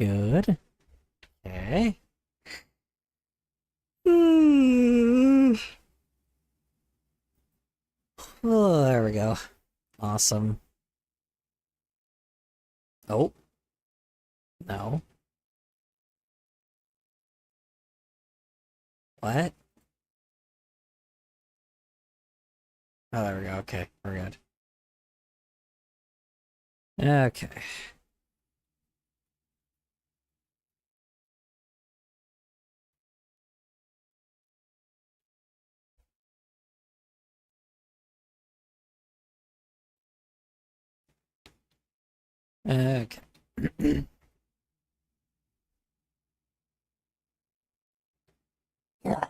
Good. Okay. Oh, there we go. Awesome. Oh, no. What? Oh, there we go. Okay, we're good. Okay. Okay. Alright,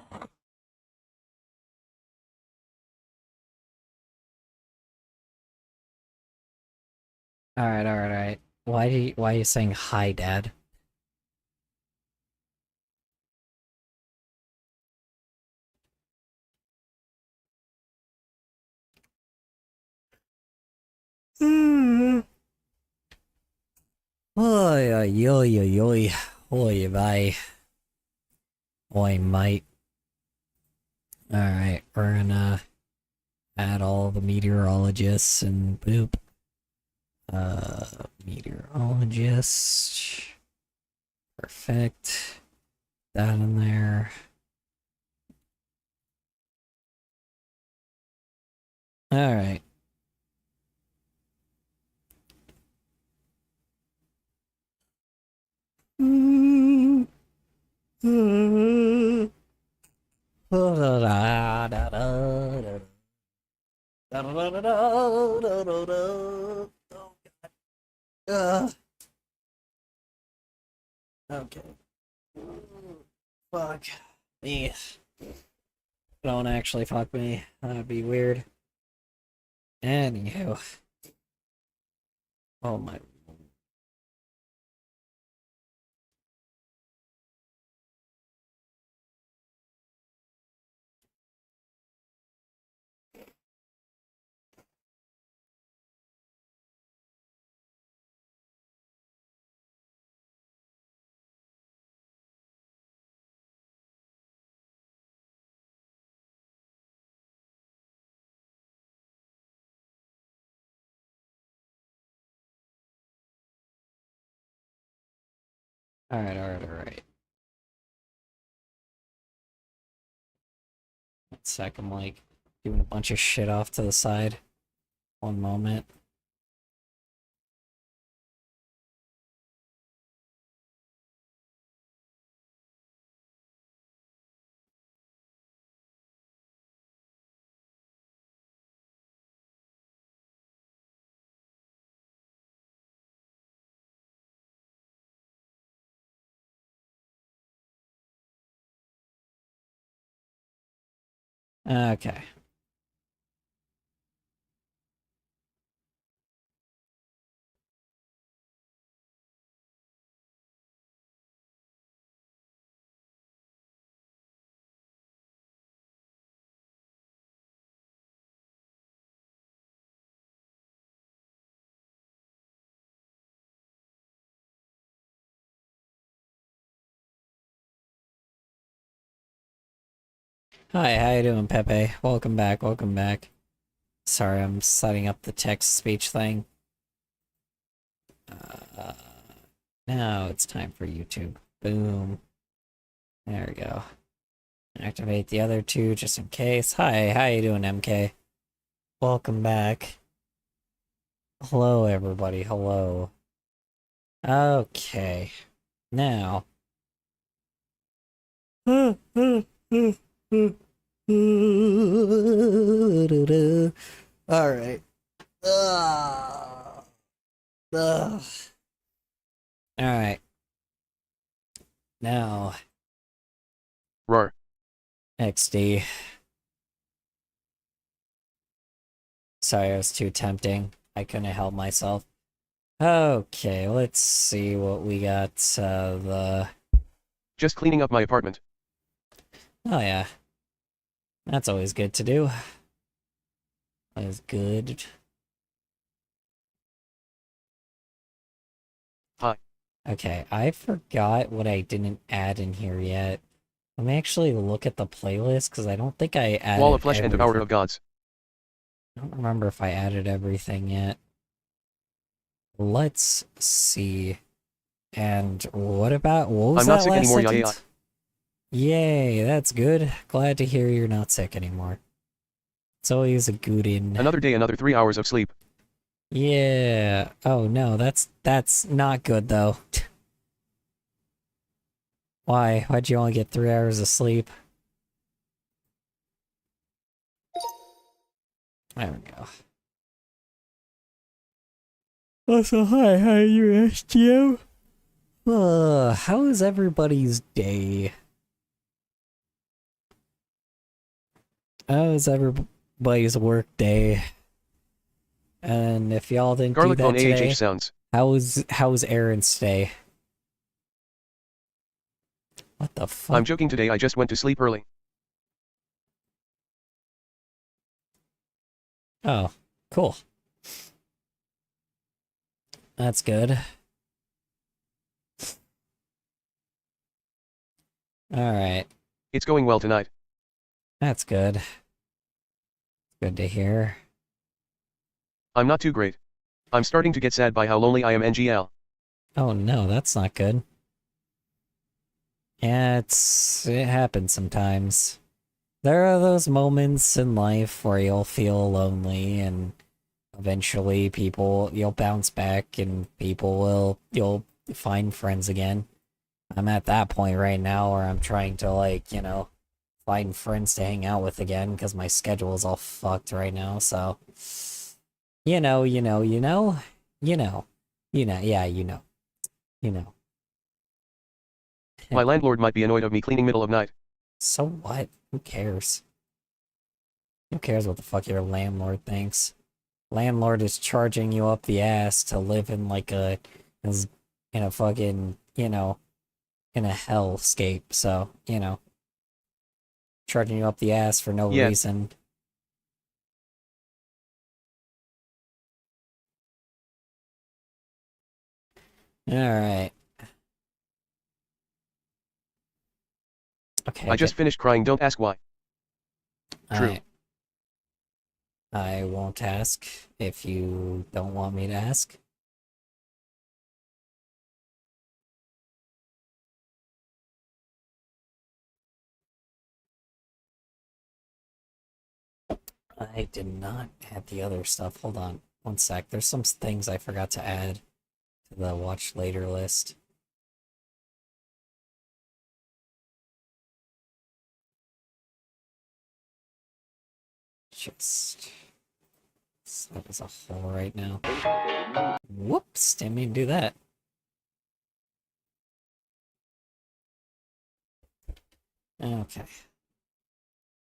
alright, alright. Why are you saying hi, Dad? Hmm. Oi, oi, oi, oi, oi. Oi, bye. Oi, mate. Alright, we're gonna add all the meteorologists and boop. Meteorologist. Perfect. That in there. Alright. Okay. Fuck me. Don't actually fuck me. That'd be weird. Anywho. Oh my. Alright, alright, alright. 1 sec, I'm like doing a bunch of shit off to the side. One moment. Okay. Hi, how you doing, Pepe? Welcome back, welcome back. Sorry, I'm setting up the text-speech thing. Uh, Now it's time for YouTube. Boom. There we go. Activate the other two just in case. Hi, how you doing, MK? Welcome back. Hello, everybody. Hello. Okay. Now. Alright. Alright. Now. Roar. XD. Sorry, it was too tempting. I couldn't help myself. Okay, let's see what we got. Just cleaning up my apartment. Oh yeah. That's always good to do. Always good. Hi. Okay, I forgot what I didn't add in here yet. Let me actually look at the playlist, because I don't think I Wall of added Flesh and everything. Devourer of Gods. I don't remember if I added everything yet. Let's see. And what was I'm not that sick last anymore, yeah. sentence? Yay, that's good. Glad to hear you're not sick anymore. It's always a good in. Another day, another 3 hours of sleep. Yeah. Oh no, that's not good though. Why? Why'd you only get 3 hours of sleep? There we go. Also, hi, how are you, STM? How is everybody's day? How is everybody's work day? And if y'all didn't Garlic do bone that AHH today, sounds. how's Aaron's day? What the fuck? I'm joking today, I just went to sleep early. Oh, cool. That's good. Alright, It's going well tonight. that's good. Good to hear. I'm not too great. I'm starting to get sad by how lonely I am NGL. Oh no, that's not good. Yeah, it happens sometimes. There are those moments in life where you'll feel lonely and eventually you'll bounce back and you'll find friends again. I'm at that point right now where I'm trying to find friends to hang out with again because my schedule is all fucked right now, so you know, you know, you know, you know, yeah, you know. My landlord might be annoyed of me cleaning middle of night. So what? Who cares? Who cares what the fuck your landlord thinks? Landlord is charging you up the ass to live in in a fucking, in a hellscape, so, charging you up the ass for no Yeah. reason. Alright. Okay, I just finished crying, don't ask why. True. I won't ask if you don't want me to ask. I did not add the other stuff. Hold on one sec. There's some things I forgot to add to the watch later list. Just that is a hole right now. Whoops, didn't mean to do that. Okay.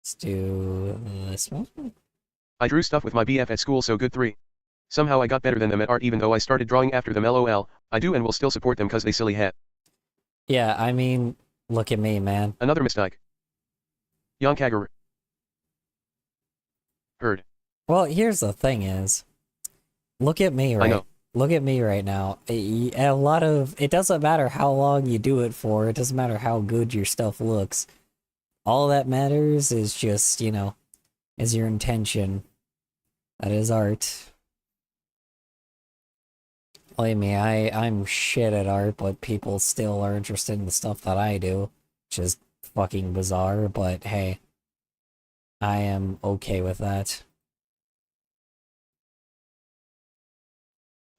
Let's do this one. I drew stuff with my BF at school, so good 3. Somehow I got better than them at art even though I started drawing after them, lol. I do and will still support them cause they silly het. Yeah, I mean, look at me, man. Another mistake. Yonkagger. Heard. Well, here's the thing is, look at me I know. look at me right now. It doesn't matter how long you do it for, it doesn't matter how good your stuff looks. All that matters is just, is your intention. That is art. Believe me, I'm shit at art, but people still are interested in the stuff that I do, which is fucking bizarre, but hey, I am okay with that.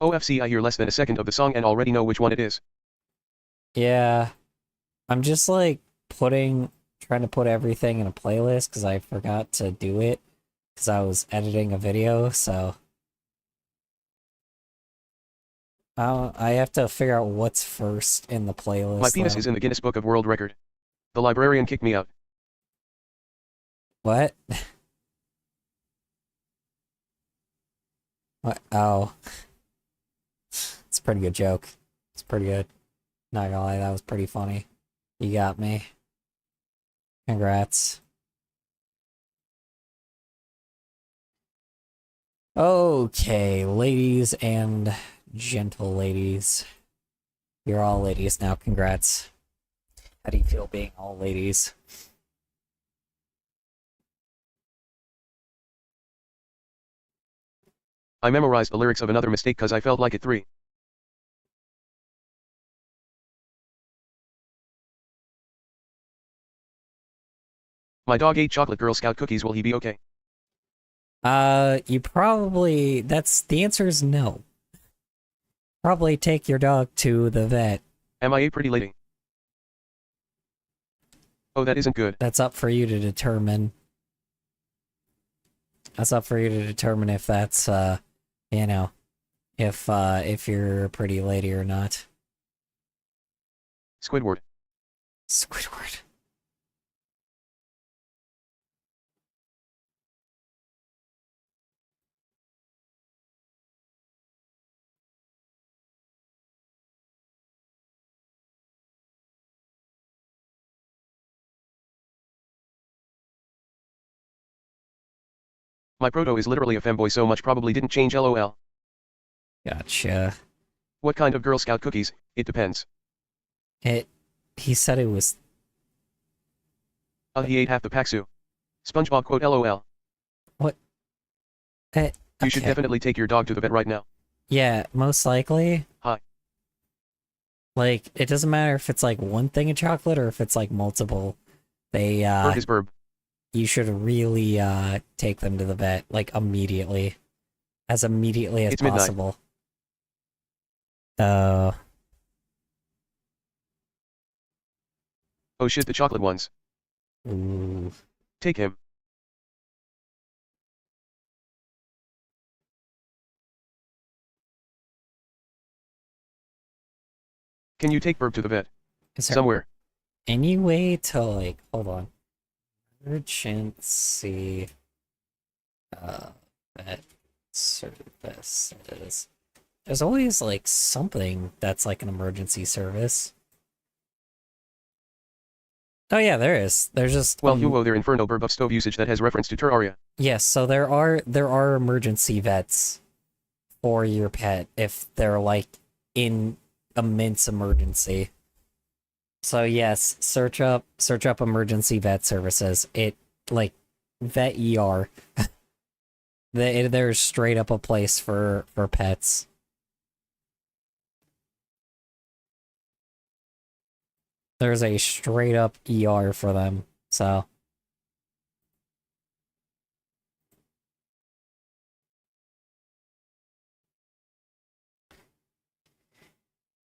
OFC, I hear less than a second of the song and already know which one it is. Yeah, I'm just trying to put everything in a playlist because I forgot to do it because I was editing a video, so I have to figure out what's first in the playlist. My penis is in the Guinness Book of World Record. The librarian kicked me out. What? What? Oh. It's a pretty good joke. It's pretty good. Not gonna lie, that was pretty funny. You got me. Congrats. Okay, ladies and gentle ladies. You're all ladies now. Congrats. How do you feel being all ladies? I memorized the lyrics of Another Mistake cause I felt like it 3. My dog ate chocolate Girl Scout cookies, will he be okay? You probably, the answer is no. Probably take your dog to the vet. Am I a pretty lady? Oh, that isn't good. That's up for you to determine. That's up for you to determine if that's, you know, if you're a pretty lady or not. Squidward. Squidward. My proto is literally a femboy so much probably didn't change lol. Gotcha. What kind of Girl Scout cookies? It depends. He said it was... He ate half the Paxu. SpongeBob quote lol. What? You should definitely take your dog to the vet right now. Yeah, most likely. Hi. Like, it doesn't matter if it's like one thing of chocolate or if it's like multiple. They, Bird is burb. You should really, take them to the vet, like, immediately. As immediately as It's midnight. possible. Oh shit, the chocolate ones. Ooh. Take him. Can you take Burb to the vet? Is there Somewhere. any way to, like, hold on. Emergency, vet services. There's always, like, something that's like an emergency service. Oh yeah, there is. There's just Well, you owe their Inferno Burb of stove usage that has reference to Terraria. yes, so there are emergency vets for your pet if they're like in immense emergency. So yes, search up emergency vet services. It like vet ER. There's straight up a place for pets. There's a straight up ER for them. So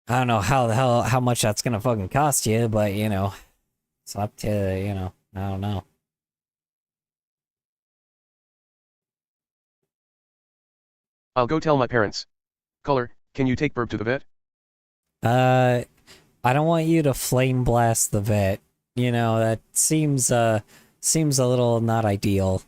I don't know how the hell how much that's gonna fucking cost you, but you know, it's up to I don't know. I'll go tell my parents. Color, can you take Burb to the vet? I don't want you to flame blast the vet. You know, that seems seems a little not ideal.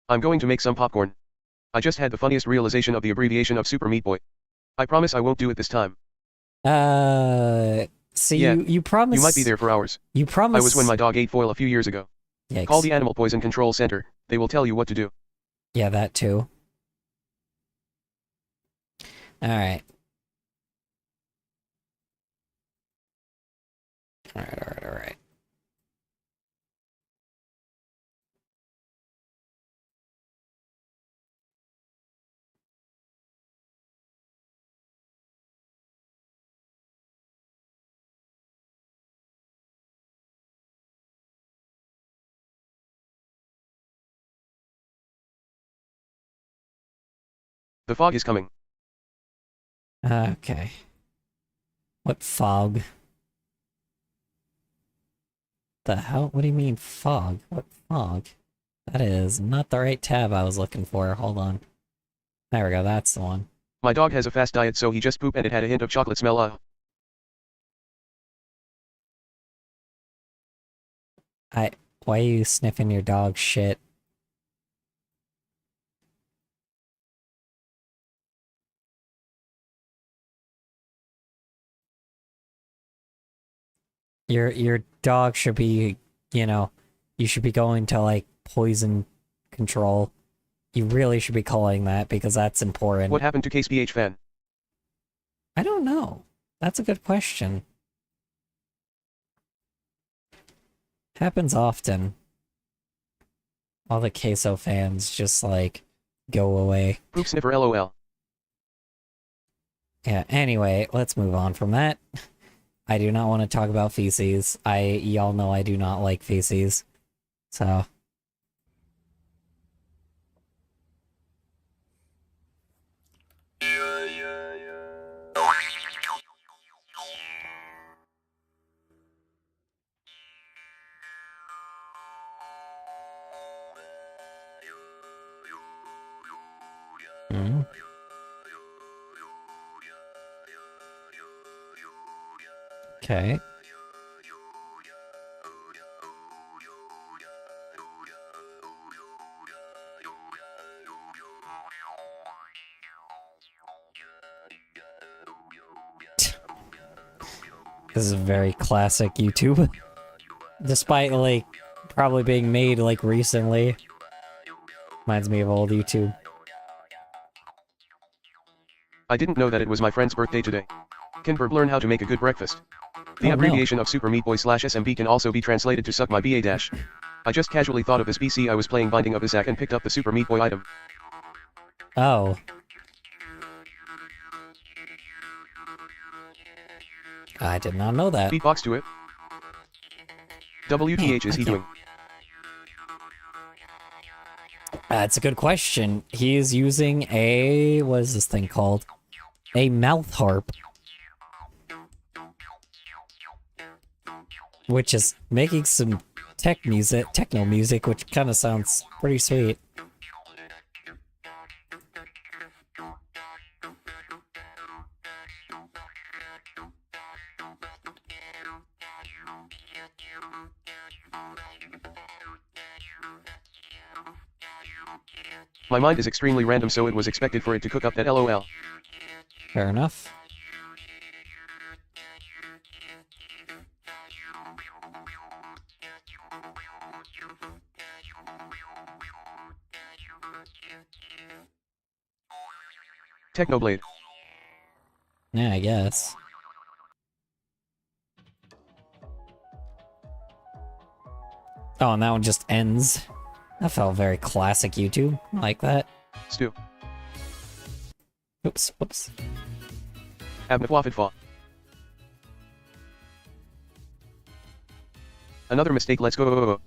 I'm going to make some popcorn. I just had the funniest realization of the abbreviation of Super Meat Boy. I promise I won't do it this time. So Yeah, you promise You might be there for hours. You promise I was when my dog ate foil a few years ago. Yikes. Call the Animal Poison Control Center, they will tell you what to do. Yeah, that too. Alright. Alright. The fog is coming. Okay. What fog? The hell? What do you mean fog? What fog? That is not the right tab I was looking for. Hold on. There we go, that's the one. My dog has a fast diet so he just pooped and it had a hint of chocolate smell. Why are you sniffing your dog's shit? Your dog should be, you know, you should be going to like poison control. You really should be calling that because that's important. What happened to Case BH fan? I don't know. That's a good question. Happens often. All the queso fans just like go away. Poop sniffer LOL. Yeah, anyway, let's move on from that. I do not want to talk about feces. Y'all know I do not like feces. So. Okay. This is very classic YouTube. Despite, like, probably being made, like, recently. Reminds me of old YouTube. I didn't know that it was my friend's birthday today. Can Burb learn how to make a good breakfast? The abbreviation of Super Meat Boy / SMB can also be translated to suck my BA dash. I just casually thought of this BC I was playing Binding of Isaac and picked up the Super Meat Boy item. Oh. I did not know that. Beatbox to it. WTH is he doing? That's a good question. He's using a... what is this thing called? A mouth harp. Which is making some techno music, which kind of sounds pretty sweet. My mind is extremely random, so it was expected for it to cook up that LOL. Fair enough. Technoblade. Yeah, I guess. Oh, and that one just ends. That felt very classic YouTube. I like that. Stew. Oops, whoops. Abnafwafidfa. Another mistake, let's go.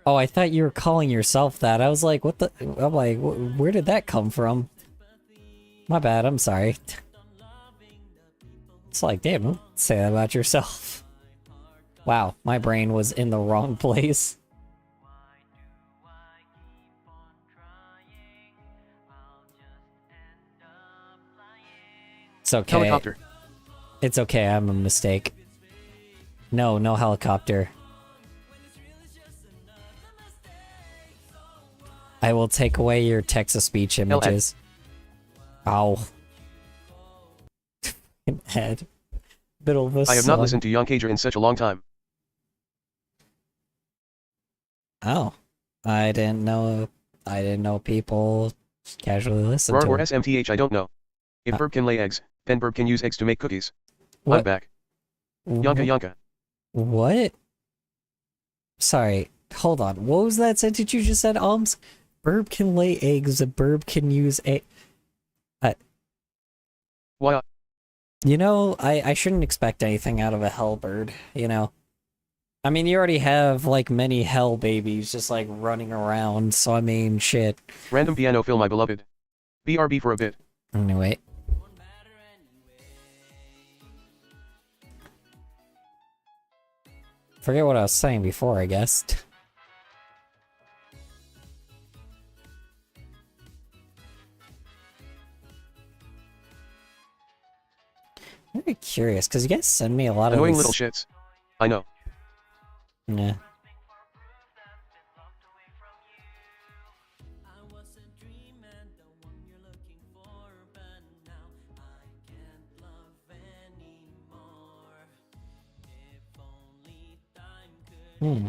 Oh, I thought you were calling yourself that. I was like, what the... I'm like, where did that come from? My bad, I'm sorry. It's like, damn, don't say that about yourself. Wow, my brain was in the wrong place. It's okay. Helicopter. It's okay, I'm a mistake. No, no helicopter. I will take away your text-to-speech images. Ow. Head. Middle of a I have not listened to Young Cager in such a long time. Oh. I didn't know people casually listen to Or him. SMTH, I don't know. If Burb can lay eggs, then Burb can use eggs to make cookies. What? I'm back. Yonka. What? Sorry, hold on. What was that sentence you just said, Alms? Burb can lay eggs, a burb can use a... Why? You know, I shouldn't expect anything out of a hell bird, you know? I mean, you already have, like, many hell babies just, like, running around, so I mean, shit. Random piano fill, my beloved. BRB for a bit. Anyway. Forget what I was saying before, I guess. I'm very curious, because you guys send me a lot of Annoying these... little shits. I know. Yeah. Hmm.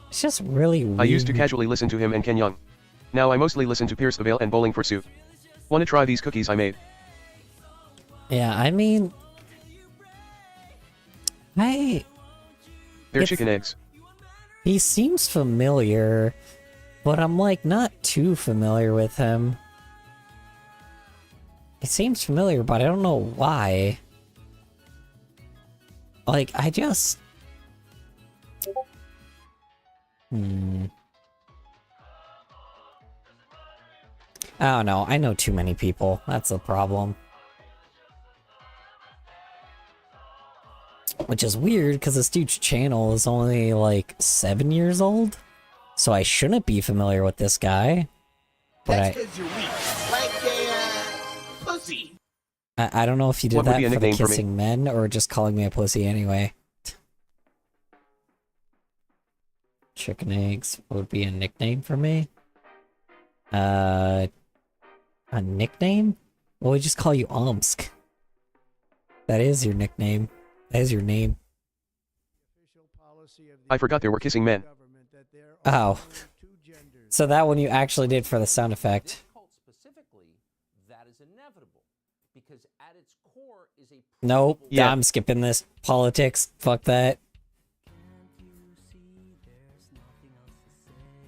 It's just really weird. I used to casually listen to him and Ken Young. Now I mostly listen to Pierce the Veil and Bowling for Soup. Wanna try these cookies I made? Yeah, I mean... They're chicken eggs. He seems familiar, but I'm like not too familiar with him. He seems familiar, but I don't know why. Like, I just... I don't know. I know too many people. That's the problem. Which is weird, because this dude's channel is only, like, 7 years old. So I shouldn't be familiar with this guy. But That's 'cause you're weak. Like a pussy. I don't know if you did What would that be a for the nickname for me? kissing men, or just calling me a pussy anyway. Chicken eggs would be a nickname for me? A nickname? Well, we just call you Omsk. That is your nickname. That is your name. I forgot there were kissing men. Oh. So that one you actually did for the sound effect. Specifically, that is inevitable because at its core is a Nope. Yeah. I'm skipping this. Politics. Fuck that.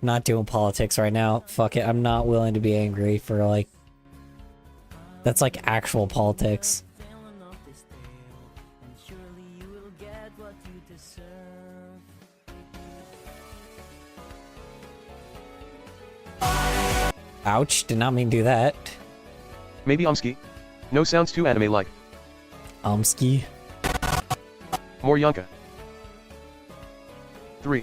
Not doing politics right now. Fuck it. I'm not willing to be angry for like... That's like actual politics. Ouch. Did not mean to do that. Maybe Omsky? No sounds too anime-like. Omsky. More Yonka. 3.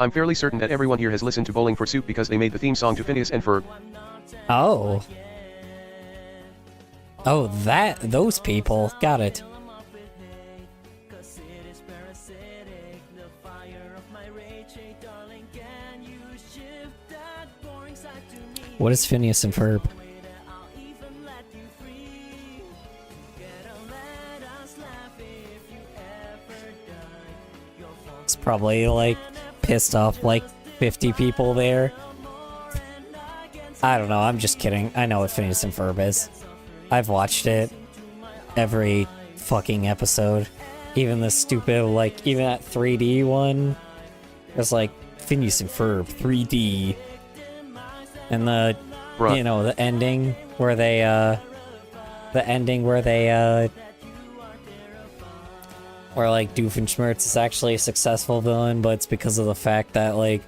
I'm fairly certain that everyone here has listened to Bowling for Soup because they made the theme song to Phineas and Ferb. Oh. Oh, those people. Got it. What is Phineas and Ferb? It's probably like pissed off like 50 people there. I don't know, I'm just kidding. I know what Phineas and Ferb is. I've watched it every fucking episode. Even the stupid, like, even that 3D one. It's like Phineas and Ferb 3D. And the, Bruh. you know, the ending where they, where, like, Doofenshmirtz is actually a successful villain, but it's because of the fact that, like,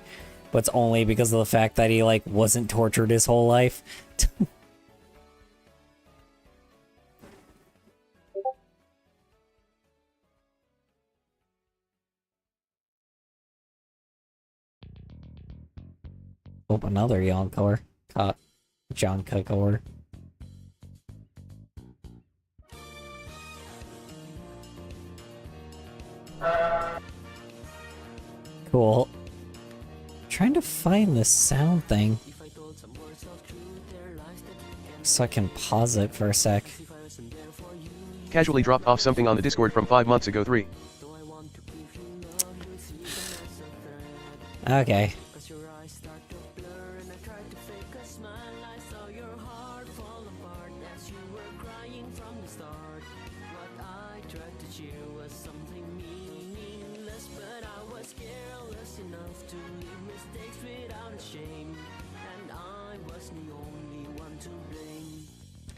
but it's only because of the fact that he, like, wasn't tortured his whole life. Oh, another Yonkor. John Cooker. Cool. Trying to find this sound thing. So I can pause it for a sec. Casually dropped off something on the Discord from 5 months ago. 3. Okay.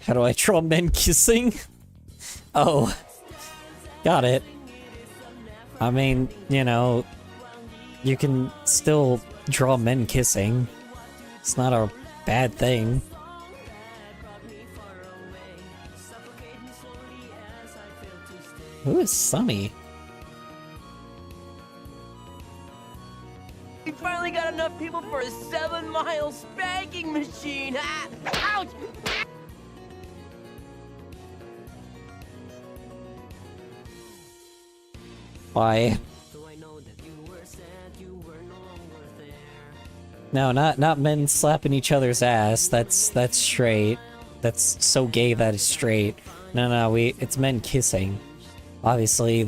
How do I draw men kissing? Oh. Got it. I mean, you know, you can still draw men kissing. It's not a bad thing. Who is Sunny? got enough people for a 7-mile spanking machine. Ah, ouch! Why? No, not men slapping each other's ass. That's straight. That's so gay that it's straight. No, it's men kissing. Obviously,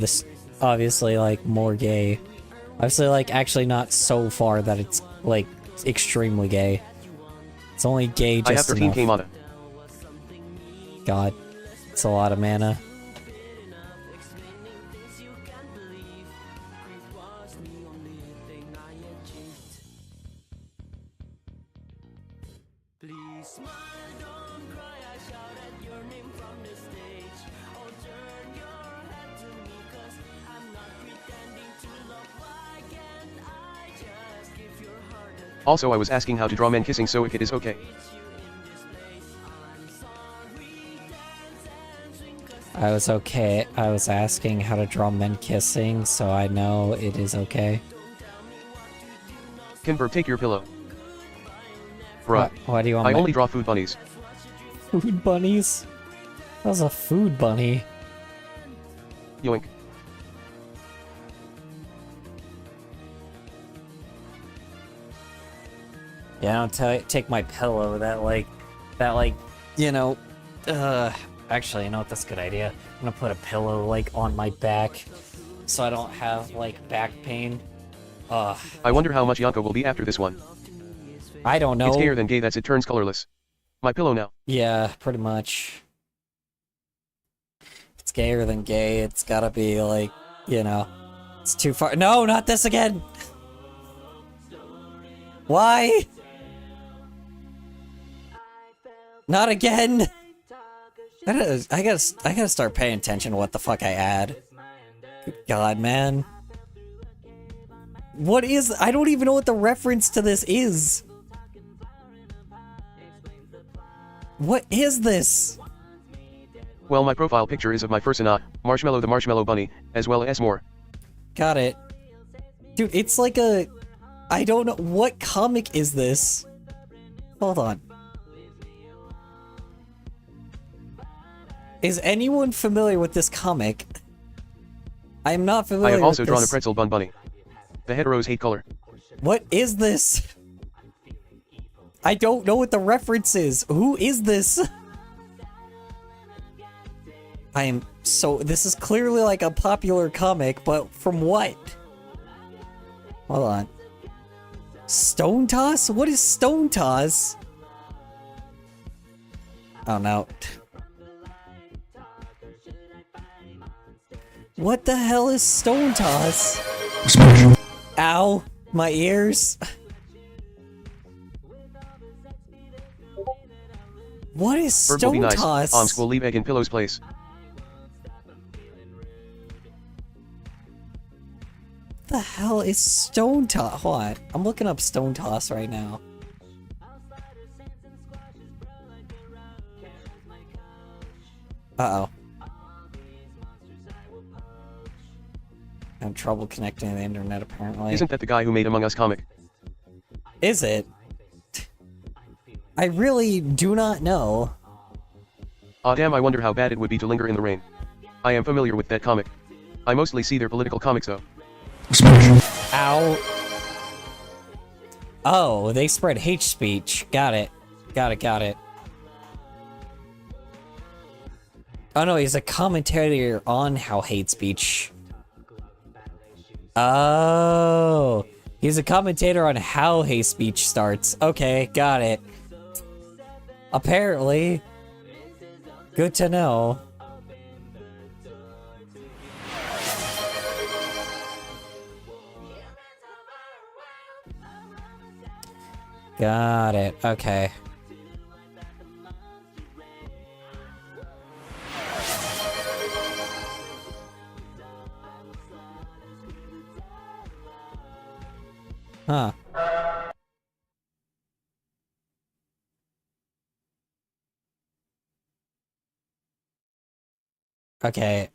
obviously, like, more gay. Obviously, like, actually not so far that it's, like, extremely gay. It's only gay just I have 13k enough. mana. God. It's a lot of mana. Also I was asking how to draw men kissing so it is okay. I was asking how to draw men kissing, so I know it is okay. Kinberg, take your pillow. Bruh. Why do you want I only draw food bunnies. Food bunnies? That was a food bunny. Yoink. Yeah, don't take my pillow. That like, you know, actually, you know what? That's a good idea. I'm gonna put a pillow, like, on my back, so I don't have, like, back pain. I wonder how much Yonko will be after this one. I don't know. It's gayer than gay that's it turns colorless. My pillow now. Yeah, pretty much. It's gayer than gay. It's gotta be, like, you know, it's too far. No, not this again! Why? Not again! I gotta start paying attention to what the fuck I add. Good God, man. What is... I don't even know what the reference to this is. What is this? Well, my profile picture is of my Fursanot, Marshmallow the Marshmallow Bunny, as well as more. Got it. Dude, it's like a... I don't know... What comic is this? Hold on. Is anyone familiar with this comic? I am not familiar with this. I have also drawn a pretzel bun bunny. The heteros hate color. What is this? I don't know what the reference is. Who is this? I am so... This is clearly like a popular comic, but from what? Hold on. Stone Toss? What is Stone Toss? Oh no. What the hell is Stone Toss? Ow, my ears. What is Bird will be Stone nice. Toss? Omsk will leave egg in pillow's place. The hell is Stone Toss? What? I'm looking up Stone Toss right now. Uh-oh. I have trouble connecting to the internet, apparently. Isn't that the guy who made Among Us comic? Is it? I really do not know. Aw damn, I wonder how bad it would be to linger in the rain. I am familiar with that comic. I mostly see their political comics though. Ow. Oh, they spread hate speech. Got it. Got it. Oh no, he's a commentator on how hate speech. Oh, he's a commentator on how hate speech starts. Okay, got it. Apparently. Good to know. Got it. Okay. Huh. Okay.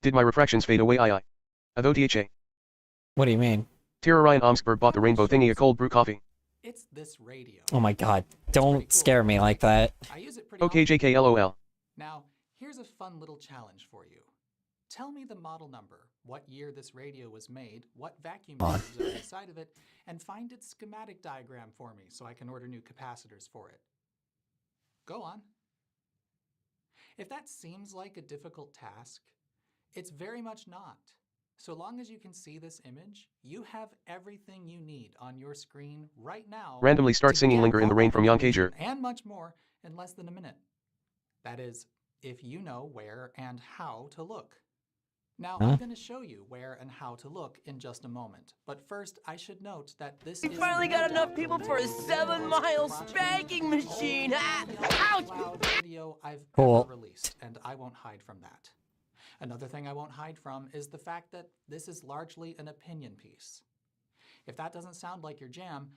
Did my refractions fade away? Aye. Avo DHA. What do you mean? Tira Ryan Omsberg bought the rainbow thingy a cold brew coffee. It's this radio. Oh my god. Don't scare me like that. I use it pretty Okay often. JK LOL. Now, here's a fun little challenge for you. Tell me the model number, what year this radio was made, what vacuum tubes are inside of it, and find its schematic diagram for me so I can order new capacitors for it. Go on. If that seems like a difficult task, it's very much not. So long as you can see this image, you have everything you need on your screen right now. Randomly start to singing get Linger in the all Rain that from Jan information Kager. and much more in less than a minute. That is, if you know where and how to look. Now, I'm going to show you where and how to look in just a moment. But first, I should note that this We is finally got no enough doubt people the for a most 7-mile project spanking machine. Ouch! loud video I've Cool. ever released, and I won't hide from that. Another thing I won't hide from is the fact that this is largely an opinion piece. If that doesn't sound like your jam,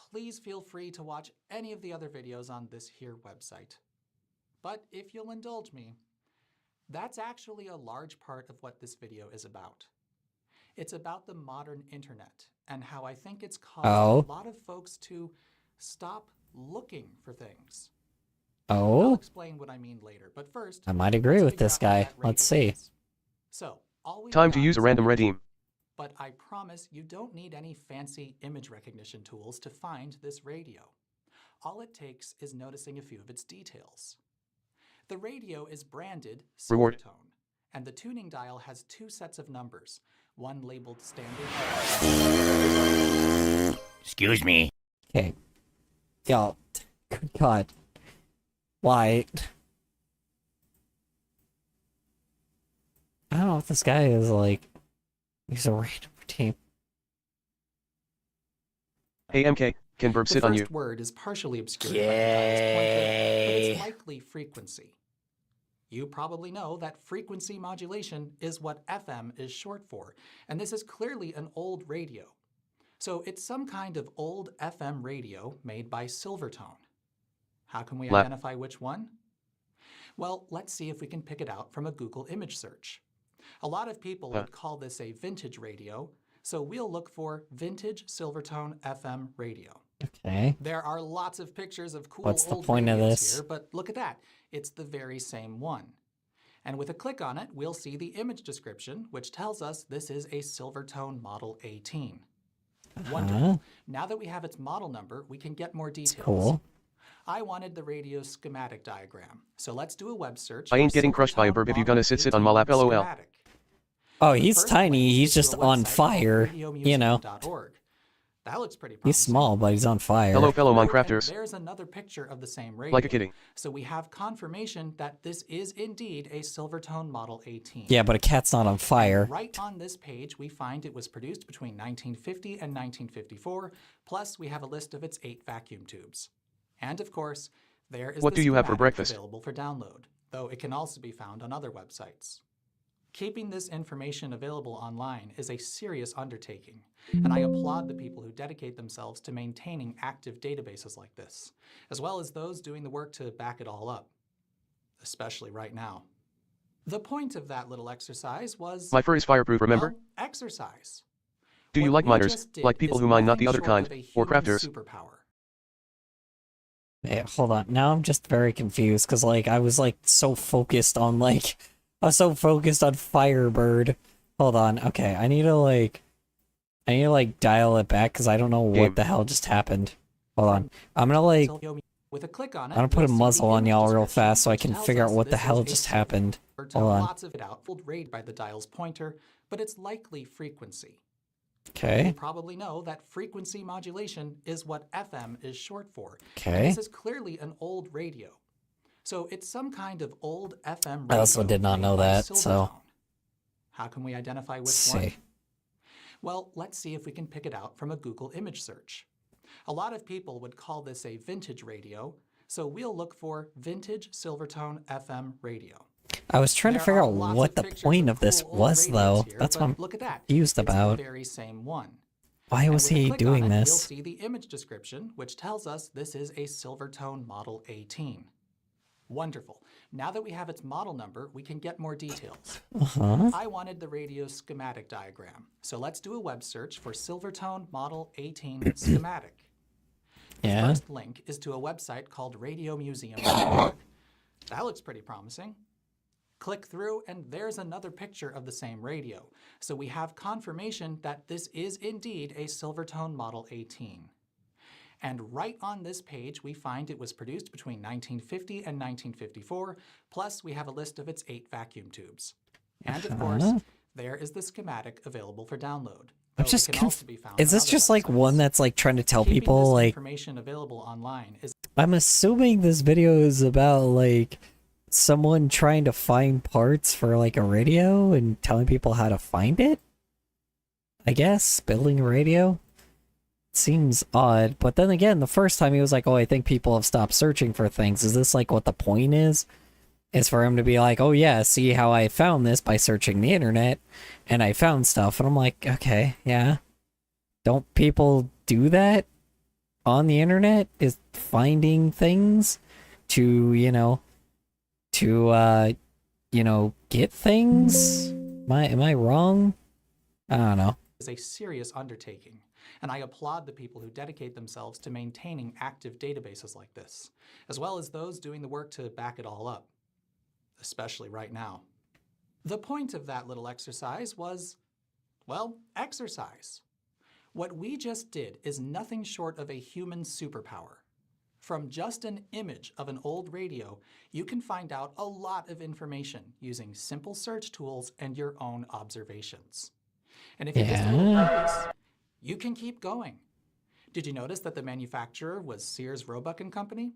please feel free to watch any of the other videos on this here website. But if you'll indulge me, that's actually a large part of what this video is about. It's about the modern internet and how I think it's caused a lot of folks to stop looking for things. I'll explain what I mean later, but first, I might agree let's with figure this out what guy. that Let's radio see. is. So, all we Time got to use a is random image, redeem. but I promise you don't need any fancy image recognition tools to find this radio. All it takes is noticing a few of its details. The radio is branded Reward. Silvertone, and the tuning dial has two sets of numbers, one labeled standard. Excuse me. Okay. Yo. Good god. Why? I don't know if this guy is like... He's a random team. Hey MK, can Burb The sit on first you? word is partially obscured by the dial's pointer, but it's likely frequency. You probably know that frequency modulation is what FM is short for, and this is clearly an old radio. So it's some kind of old FM radio made by Silvertone. How can we identify which one? Well, let's see if we can pick it out from a Google image search. A lot of people would call this a vintage radio, so we'll look for vintage Silvertone FM radio. Okay. There are lots of pictures of cool What's the old point of radios this? here, but look at that. It's the very same one. And with a click on it, we'll see the image description, which tells us this is a Silvertone Model 18. Wonderful. Now that we have its model number, we can get more details. Cool. I wanted the radio's schematic diagram, so let's do a web search. I ain't for getting crushed by a Silvertone burb if you Model gonna sit on my 18 lap, LOL. schematic. Oh, he's First, tiny. let's He's go to just a on website fire. called You know. radiomuseum.org. That looks pretty promising. He's small, but he's on fire. Hello fellow And Minecrafters. there's another picture of the same radio. Like a kitty. So we have confirmation that this is indeed a Silvertone Model 18. Yeah, but a cat's not on fire. Right on this page, we find it was produced between 1950 and 1954, plus we have a list of its 8 vacuum tubes. And of course, there is What the do you have for schematic breakfast? available for download, though it can also be found on other websites. Keeping this information available online is a serious undertaking, and I applaud the people who dedicate themselves to maintaining active databases like this, as well as those doing the work to back it all up, especially right now. The point of that little exercise was, My fur is fireproof, remember? well, exercise. Do you What like we miners, just did like people is who mine, not nothing the other short kind, of a or human crafters? superpower. Hey, hold on. Now I'm just very confused because, like, I was like so focused on Firebird. Hold on. Okay, I need to dial it back because I don't know what the hell just happened. Hold on. I'm gonna With a click on it, I'm gonna put a we'll see muzzle the on image y'all real description, fast so I which can tells figure out us what the this hell is a just happened. Silvertone. Hold on. Lots of it out, rayed by the dial's pointer, but it's likely frequency. You Okay. probably know that frequency modulation is what FM is short for. And Okay. this is clearly an old radio. So it's some kind of old FM I radio. also did not made know by that, so- Silvertone. How can we identify which Let's one? see. Well, let's see if we can pick it out from a Google image search. A lot of people would call this a vintage radio, so we'll look for vintage Silvertone FM radio. I was trying to There figure are out lots what of the pictures point of of this cool old was, radios though. here, That's but what I'm look at that. confused It's about. the very same one. Why And was with a he click doing on it, this? We'll see the image description, which tells us this is a Silvertone Model 18. Wonderful. Now that we have its model number, we can get more details. I wanted the radio schematic diagram, so let's do a web search for Silvertone Model 18 schematic. The Yeah. first link is to a website called radiomuseum.org. That looks pretty promising. Click through, and there's another picture of the same radio. So we have confirmation that this is indeed a Silvertone Model 18. And right on this page, we find it was produced between 1950 and 1954, plus we have a list of its 8 vacuum tubes. And of course, there is the schematic available for download. I'm though it just can also be found is on this other just like websites. one that's like trying to tell Keeping people this like information available online is I'm assuming this video is about like someone trying to find parts for like a radio and telling people how to find it? I guess building a radio seems odd, but then again, the first time he was like, "Oh, I think people have stopped searching for things." Is this like what the point is? Is for him to be like, "Oh yeah, see how I found this by searching the internet and I found stuff." And I'm like, "Okay, yeah. Don't people do that on the internet? Is finding things to, get things? Am I wrong? I don't know. a serious undertaking, and I applaud the people who dedicate themselves to maintaining active databases like this, as well as those doing the work to back it all up, especially right now. The point of that little exercise was, well, exercise. What we just did is nothing short of a human superpower. From just an image of an old radio, you can find out a lot of information using simple search tools and your own observations. And if you just a little curious, you can keep going. Did you notice that the manufacturer was Sears, Roebuck and Company?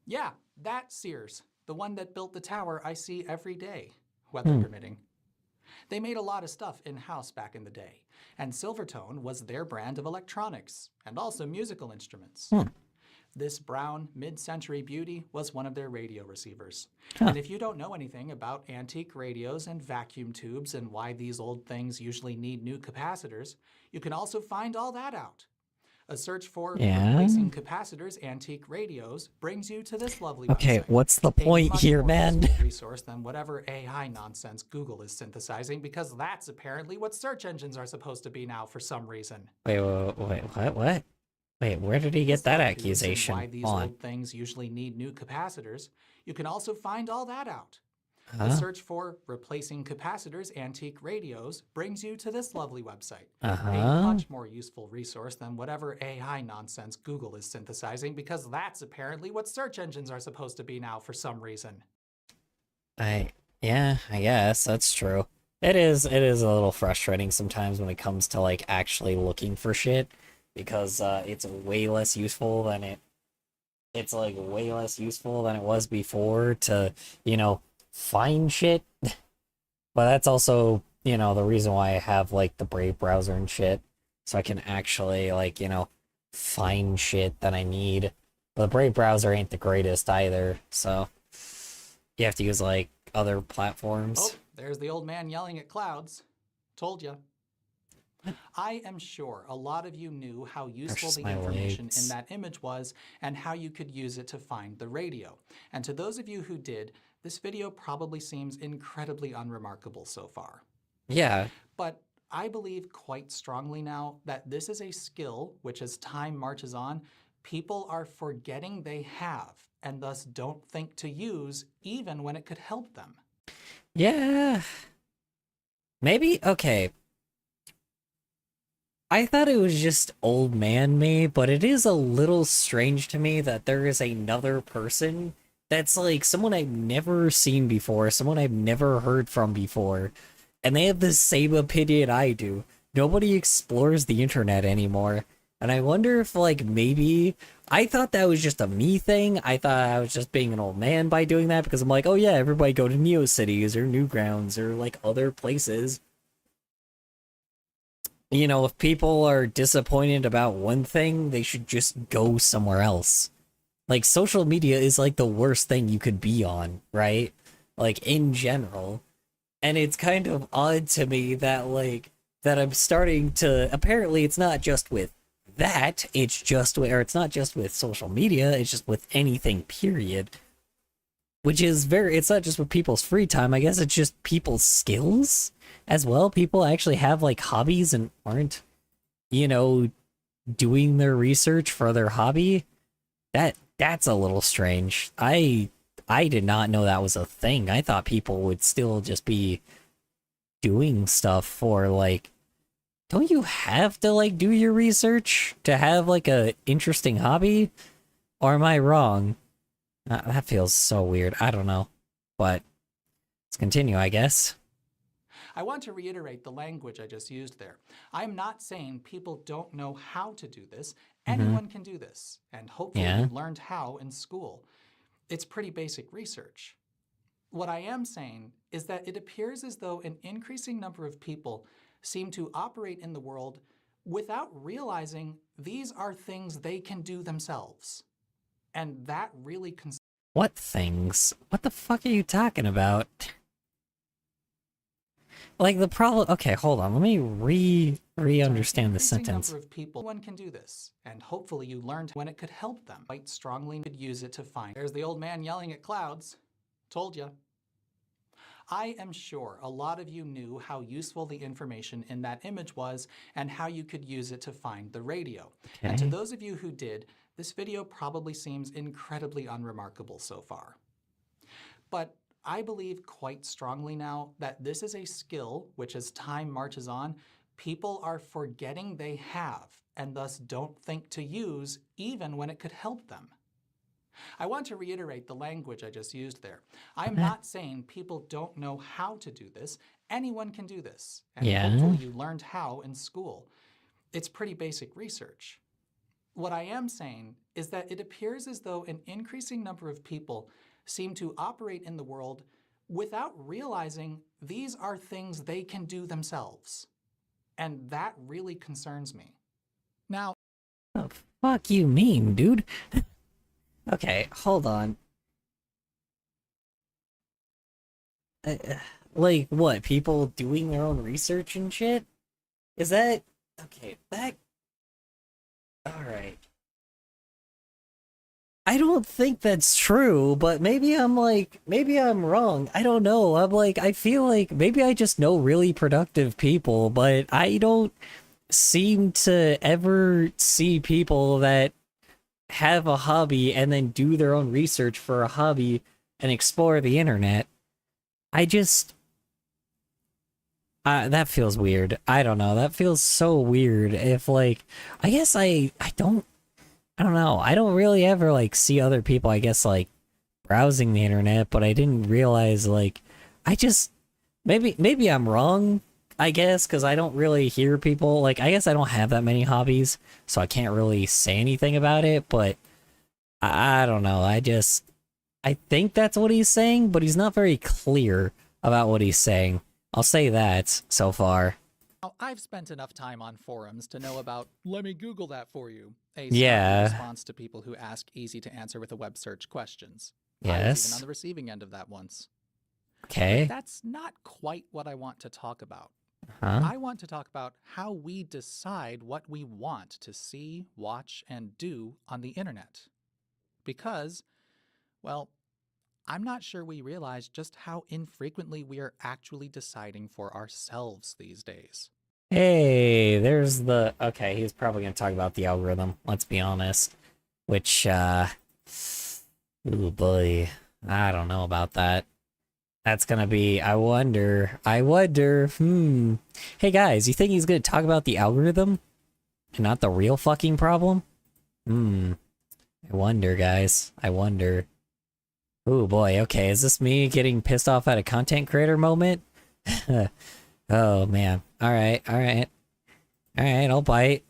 Yeah, that Sears, the one that built the tower I see every day, weather permitting. They made a lot of stuff in-house back in the day, and Silvertone was their brand of electronics, and also musical instruments. This brown, mid-century beauty was one of their radio receivers. And if you don't know anything about antique radios and vacuum tubes and why these old things usually need new capacitors, you can also find all that out. A search for replacing capacitors antique radios brings you to this lovely Okay, website. what's the A point much here, more man? useful resource than whatever AI nonsense Google is synthesizing, because that's apparently what search engines are supposed to be now for some reason. Wait, what? Wait, where did he get that accusation Why these on? old things usually need new capacitors, you can also find all that out. A search for replacing capacitors antique radios brings you to this lovely website. A much more useful resource than whatever AI nonsense Google is synthesizing, because that's apparently what search engines are supposed to be now for some reason. Yeah, I guess that's true. It is a little frustrating sometimes when it comes to like actually looking for shit, because it's way less useful than it was before to, find shit. But that's also, the reason why I have like the Brave browser and shit, so I can actually like, find shit that I need. But the Brave browser ain't the greatest either, so you have to use like other platforms. Oh, there's the old man yelling at clouds. Told ya. I am sure a lot of you knew how useful the my information legs. in that image was and how you could use it to find the radio. And to those of you who did, this video probably seems incredibly unremarkable so far. Yeah, But I believe quite strongly now that this is a skill which, as time marches on, people are forgetting they have and thus don't think to use even when it could help them. yeah. Maybe, okay. I thought it was just old man me, but it is a little strange to me that there is another person that's like someone I've never seen before, someone I've never heard from before, and they have the same opinion I do. Nobody explores the internet anymore, and I wonder if like maybe I thought that was just a me thing. I thought I was just being an old man by doing that, because I'm like, oh yeah, everybody go to NeoCities or Newgrounds or like other places. If people are disappointed about one thing, they should just go somewhere else. Like, social media is like the worst thing you could be on, right? Like, in general. And it's kind of odd to me that, like, that I'm starting to, apparently it's not just with that, it's not just with social media, it's just with anything, period. which is it's not just with people's free time. I guess it's just people's skills as well. People actually have like hobbies and aren't, doing their research for their hobby. That's a little strange. I did not know that was a thing. I thought people would still just be doing stuff for like, don't you have to like do your research to have like a interesting hobby? Or am I wrong? That feels so weird. I don't know. But let's continue, I guess. I want to reiterate the language I just used there. I'm not saying people don't know how to do this. Anyone can do this, and hopefully you learned how in school. It's pretty basic research. What I am saying is that it appears as though an increasing number of people seem to operate in the world without realizing these are things they can do themselves. And that really What things? What the fuck are you talking about? Like the problem. Okay, hold on. Let me re-understand the sentence. Number of people, one can do this, and hopefully you learned when it could help them. Quite strongly could use it to find. There's the old man yelling at clouds. Told ya. I am sure a lot of you knew how useful the information in that image was and how you could use it to find the radio. Okay. And to those of you who did, this video probably seems incredibly unremarkable so far. But I believe quite strongly now that this is a skill which, as time marches on, people are forgetting they have and thus don't think to use even when it could help them. I want to reiterate the language I just used there. I'm not saying people don't know how to do this. Anyone can do this. And hopefully you learned how in school. It's pretty basic research. What I am saying is that it appears as though an increasing number of people seem to operate in the world without realizing these are things they can do themselves. And that really concerns me. Now, what the fuck you mean, dude? Okay, hold on. Like, what? People doing their own research and shit? Is that... Okay, that... Alright. I don't think that's true, but maybe I'm wrong. I don't know. I feel like maybe I just know really productive people, but I don't seem to ever see people that have a hobby and then do their own research for a hobby and explore the internet. That feels weird. I don't know. That feels so weird. If I guess I don't know. I don't really ever see other people, I guess, browsing the internet, but I didn't realize maybe I'm wrong, I guess, because I don't really hear people, I guess I don't have that many hobbies, so I can't really say anything about it, but I don't know. I think that's what he's saying, but he's not very clear about what he's saying. I'll say that so far. Now, I've spent enough time on forums to know about, let me Google that for you, a response to people who ask easy-to-answer with a web search questions. Yes. I was even on the receiving end of that once. Okay. But that's not quite what I want to talk about. Huh? I want to talk about how we decide what we want to see, watch, and do on the internet. Because, well, I'm not sure we realize just how infrequently we are actually deciding for ourselves these days. Hey, there's the... Okay, he's probably going to talk about the algorithm, let's be honest. Which, ooh boy, I don't know about that. That's gonna be... I wonder... Hey guys, you think he's going to talk about the algorithm? And not the real fucking problem? I wonder, guys. I wonder. Oh boy, okay, is this me getting pissed off at a content creator moment? Oh man. Alright, I'll bite.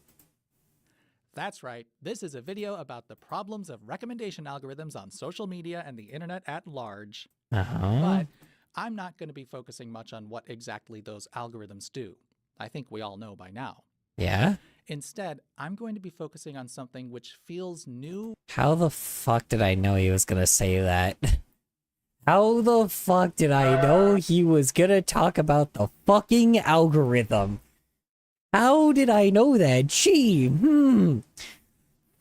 That's right, this is a video about the problems of recommendation algorithms on social media and the internet at large. But I'm not going to be focusing much on what exactly those algorithms do. I think we all know by now. Yeah? Instead, I'm going to be focusing on something which feels new. How the fuck did I know he was gonna say that? How the fuck did I know he was gonna talk about the fucking algorithm? How did I know that? Gee,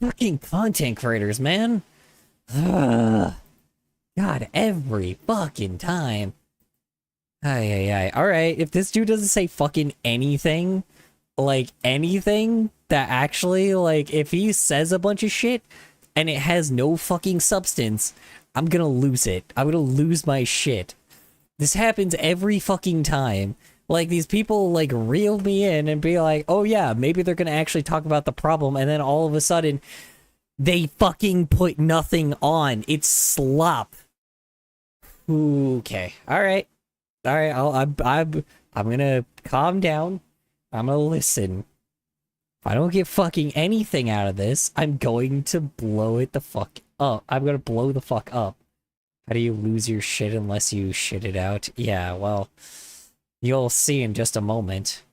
Fucking content creators, man. God, every fucking time. Ay, ay, ay. Alright, if this dude doesn't say fucking anything, like anything that actually, like, if he says a bunch of shit and it has no fucking substance, I'm gonna lose it. I'm gonna lose my shit. This happens every fucking time. Like, these people, like, reel me in and be like, oh yeah, maybe they're gonna actually talk about the problem, and then all of a sudden, they fucking put nothing on. It's slop. Okay. Alright. Alright, I'm gonna calm down. I'm gonna listen. If I don't get fucking anything out of this, I'm going to blow it the fuck up. I'm gonna blow the fuck up. How do you lose your shit unless you shit it out? Yeah, well, you'll see in just a moment.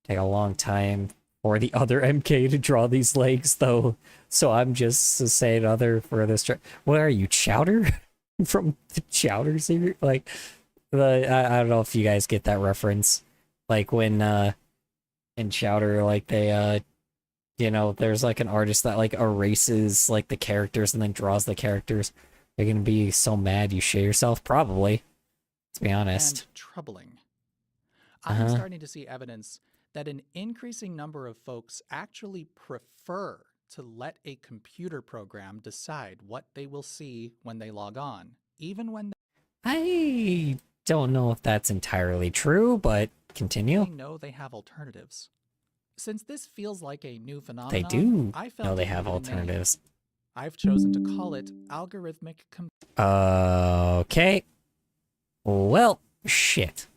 Take a long time for the other MK to draw these legs, though. So I'm just saying other for this. What are you, Chowder? From the Chowder series? Like, I don't know if you guys get that reference. Like when, in Chowder, like they, you know, there's like an artist that like erases like the characters and then draws the characters. You're gonna be so mad you shit yourself? Probably. Let's be honest. And troubling. I'm starting to see evidence that an increasing number of folks actually prefer to let a computer program decide what they will see when they log on, even when I don't know if that's entirely true, but continue. they know they have alternatives. Since this feels like a new phenomenon, They do I felt know they it have needed a name. alternatives. I've chosen to call it algorithmic Okay. Well, shit.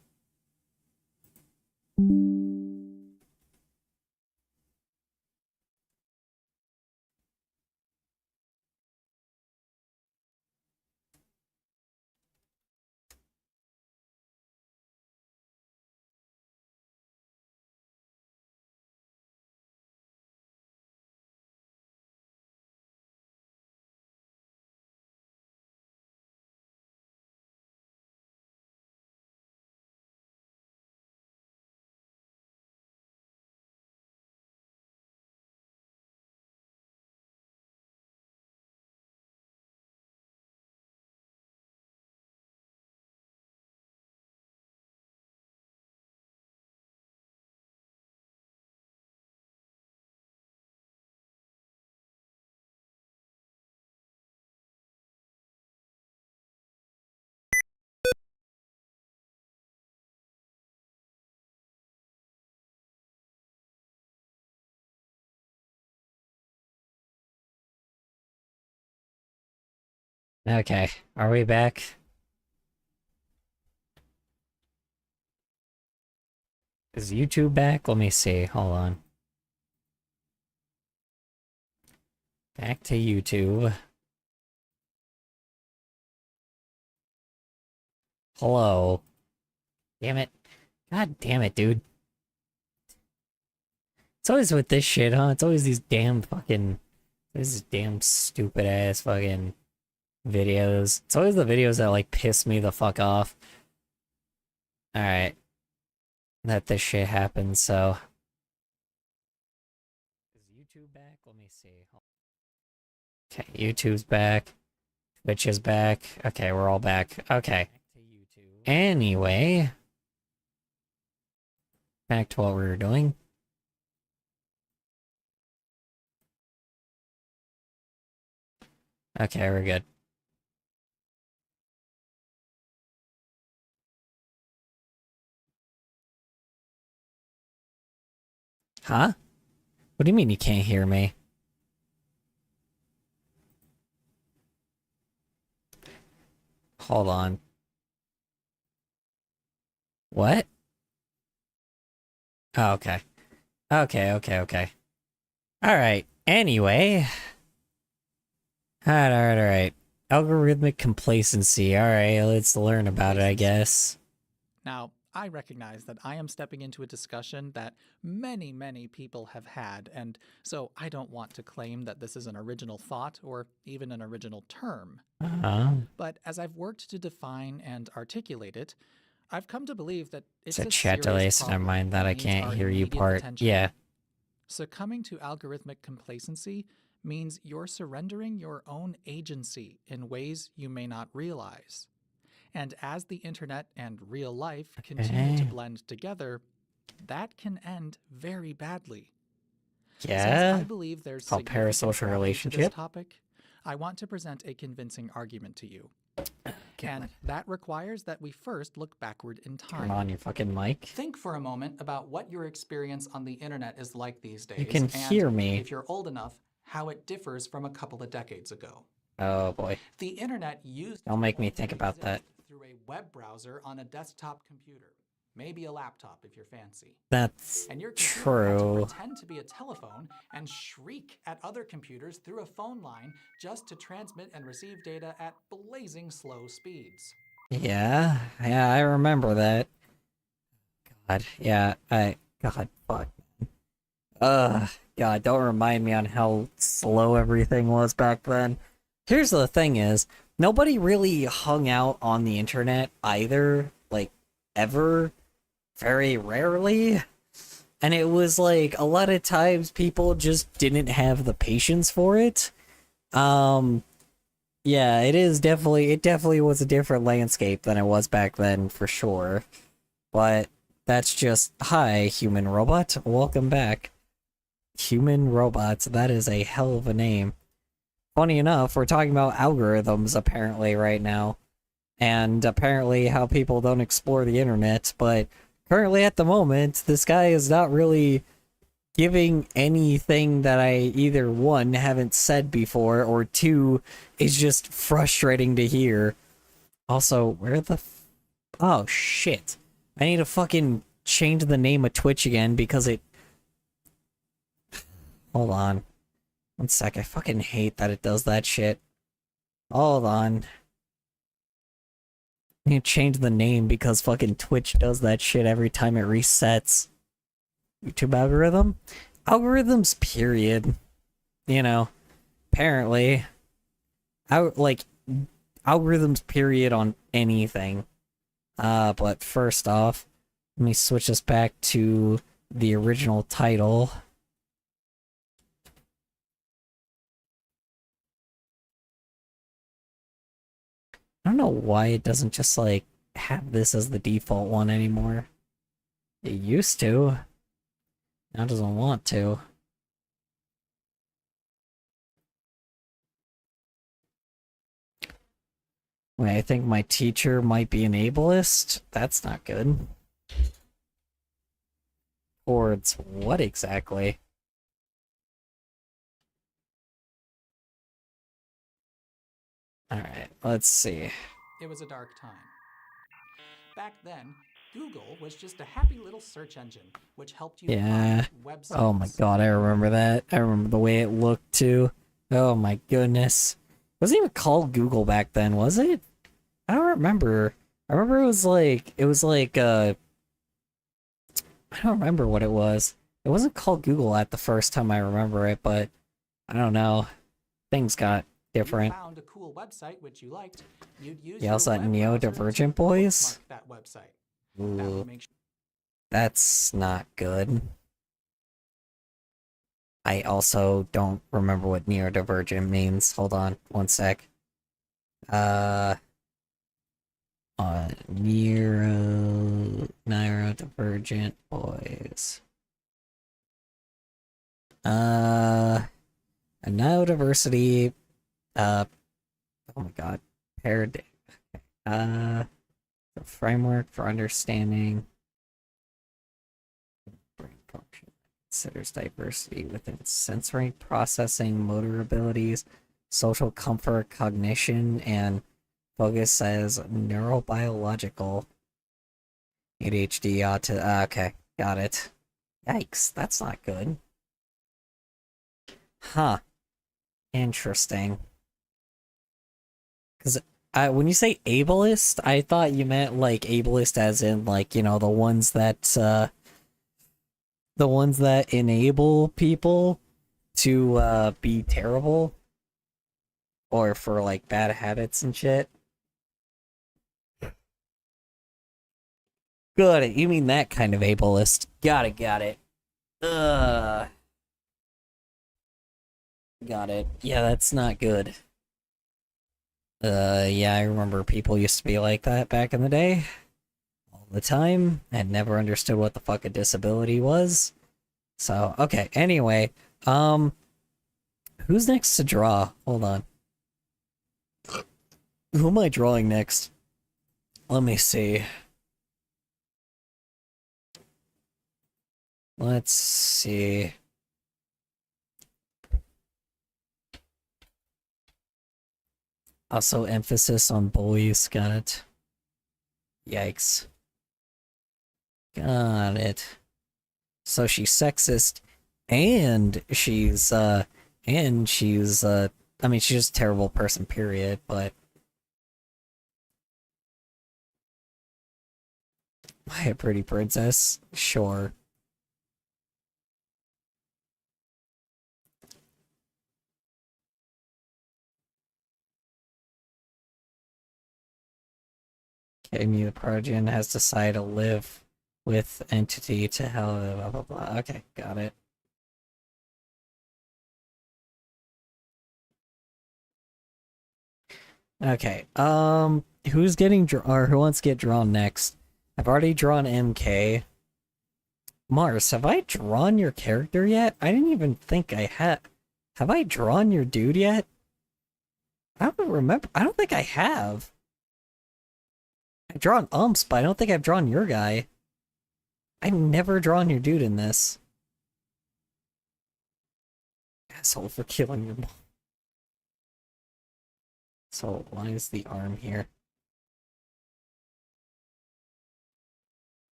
Okay, are we back? Is YouTube back? Let me see. Hold on. Back to YouTube. Hello. Damn it. God damn it, dude. It's always with this shit, huh? It's always these damn fucking... These damn stupid ass fucking videos. It's always the videos that like piss me the fuck off. Alright. That this shit happens, so... Is YouTube back? Let me see. Okay, YouTube's back. Twitch is back. Okay, we're all back. Okay. Anyway. Back to what we were doing. Okay, we're good. Huh? What do you mean you can't hear me? Hold on. What? Oh, okay. Okay. Alright, anyway. Alright. Algorithmic complacency. Alright, let's learn about it, I guess. Now, I recognize that I am stepping into a discussion that many, many people have had, and so I don't want to claim that this is an original thought or even an original term. But as I've worked to define and articulate it, I've come to believe that it's a chat delay, serious so never problem mind that I needs can't our hear you immediate part. attention. Yeah. Succumbing to algorithmic complacency means you're surrendering your own agency in ways you may not realize. And as the internet and real life continue to Okay. blend together, that can end very badly. Since Yeah. I believe there's It's called significant parasocial gravity to this relationship. topic, I want to present a convincing argument to you. Damn And it. that requires that we first look backward in Turn time. on your fucking mic. Think for a moment about what your experience on the internet is like these days. You can and, hear me. if you're old enough, how it differs from a couple of decades ago. Oh boy. The internet used Don't make me to think about that. exist through a web browser on a desktop computer, maybe a laptop if you're fancy. That's And your computer had to true. pretend to be a telephone and shriek at other computers through a phone line just to transmit and receive data at blazing slow speeds. Yeah, I remember that. God, yeah, God, fuck. God, don't remind me on how slow everything was back then. Here's the thing is, nobody really hung out on the internet either, like, ever. Very rarely. And it was like, a lot of times people just didn't have the patience for it. Yeah, it definitely was a different landscape than it was back then, for sure. But that's just, hi, human robot, welcome back. Human robots, that is a hell of a name. Funny enough, we're talking about algorithms apparently right now. And apparently how people don't explore the internet, but currently at the moment, this guy is not really giving anything that I either one, haven't said before, or two, is just frustrating to hear. Also, where the oh shit. I need to fucking change the name of Twitch again because it... Hold on. One sec, I fucking hate that it does that shit. Hold on. I need to change the name because fucking Twitch does that shit every time it resets. YouTube algorithm? Algorithms, period. You know, apparently. Algorithms, period, on anything. But first off, let me switch this back to the original title. I don't know why it doesn't just, like, have this as the default one anymore. It used to. Now it doesn't want to. Wait, I think my teacher might be an ableist? That's not good. Towards what exactly? Alright, let's see. It was a dark time. Back then, Google was just a happy little search engine, which helped you Yeah. find websites. Oh my god, I remember that. I remember the way it looked too. Oh my goodness. It wasn't even called Google back then, was it? I don't remember. I remember it was like, I don't remember what it was. It wasn't called Google at the first time I remember it, but I don't know. Things got different. You found a cool website which you liked, you'd use Yeah, your also that web neurodivergent browser to boys. bookmark that website. That Ooh, would make sure that's not good. I also don't remember what neurodivergent means. Hold on, one sec. Neurodivergent boys. A neurodiversity, oh my god, paired, the framework for understanding brain function considers diversity within sensory processing, motor abilities, social comfort, cognition, and focus as neurobiological. ADHD, autism. Okay, got it. Yikes, that's not good. Huh. Interesting. Because when you say ableist, I thought you meant like ableist as in like, you know, the ones that enable people to be terrible or for like bad habits and shit. Got it. You mean that kind of ableist. Got it. Got it. Yeah, that's not good. Yeah, I remember people used to be like that back in the day. All the time, and never understood what the fuck a disability was. So, okay, anyway, who's next to draw? Hold on. Who am I drawing next? Let me see. Let's see. Also, emphasis on boys. Got it. Yikes. Got it. So she's sexist, and she's, I mean, she's just a terrible person, period, but... Why a pretty princess? Sure. Okay, Mew the Prodigy has decided to live with entity to hell, blah blah blah. Okay, got it. Okay, who's getting or who wants to get drawn next? I've already drawn MK. Mars, have I drawn your character yet? I didn't even think I had. Have I drawn your dude yet? I don't remember. I don't think I have. I've drawn Umps, but I don't think I've drawn your guy. I've never drawn your dude in this. Asshole for killing your mom. So, why is the arm here?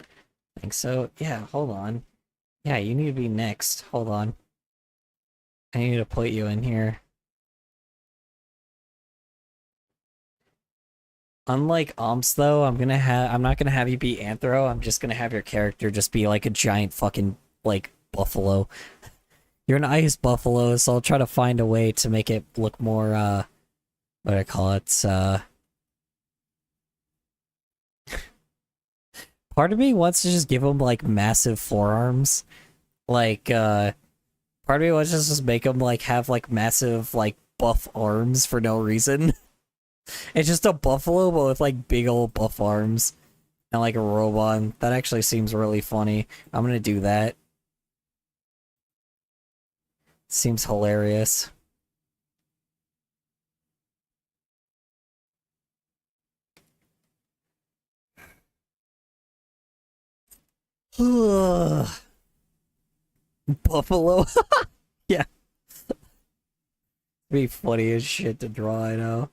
I think so. Yeah, hold on. Yeah, you need to be next. Hold on. I need to put you in here. Unlike Umps, though, I'm not gonna have you be Anthro. I'm just gonna have your character just be like a giant fucking, like, buffalo. You're an ice buffalo, so I'll try to find a way to make it look more, what do I call it, part of me wants to just give him, like, massive forearms. Like, part of me wants to just make him, like, have, like, massive, like, buff arms for no reason. It's just a buffalo, but with, like, big old buff arms. And, like, a robot. That actually seems really funny. I'm gonna do that. Seems hilarious. Buffalo? Yeah. Be funny as shit to draw, I know.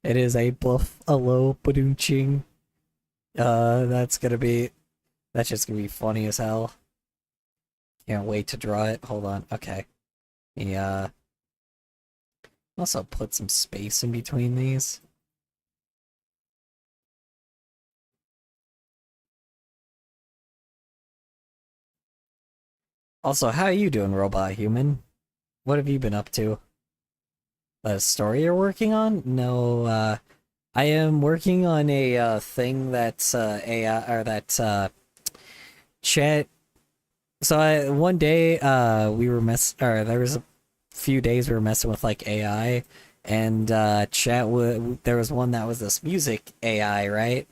It is a buffalo padoonching. That's just gonna be funny as hell. Can't wait to draw it. Hold on, okay. Yeah. Also put some space in between these. Also, how are you doing, Robot Human? What have you been up to? A story you're working on? No, I am working on a, thing that's, AI, or that's, chat. So one day, we were there was a few days we were messing with, like, AI, and, there was one that was this music AI, right?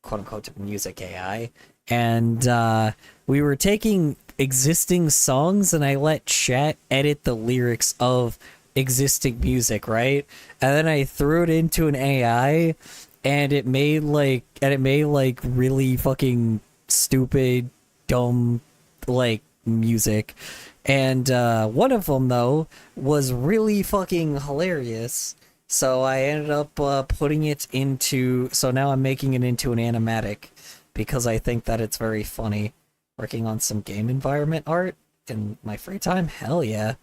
Quote unquote music AI. And, we were taking existing songs and I let chat edit the lyrics of existing music, right? And then I threw it into an AI and it made like really fucking stupid, dumb, like, music. And one of them though was really fucking hilarious. So I ended up putting it into, so now I'm making it into an animatic because I think that it's very funny. Working on some game environment art in my free time? Hell yeah.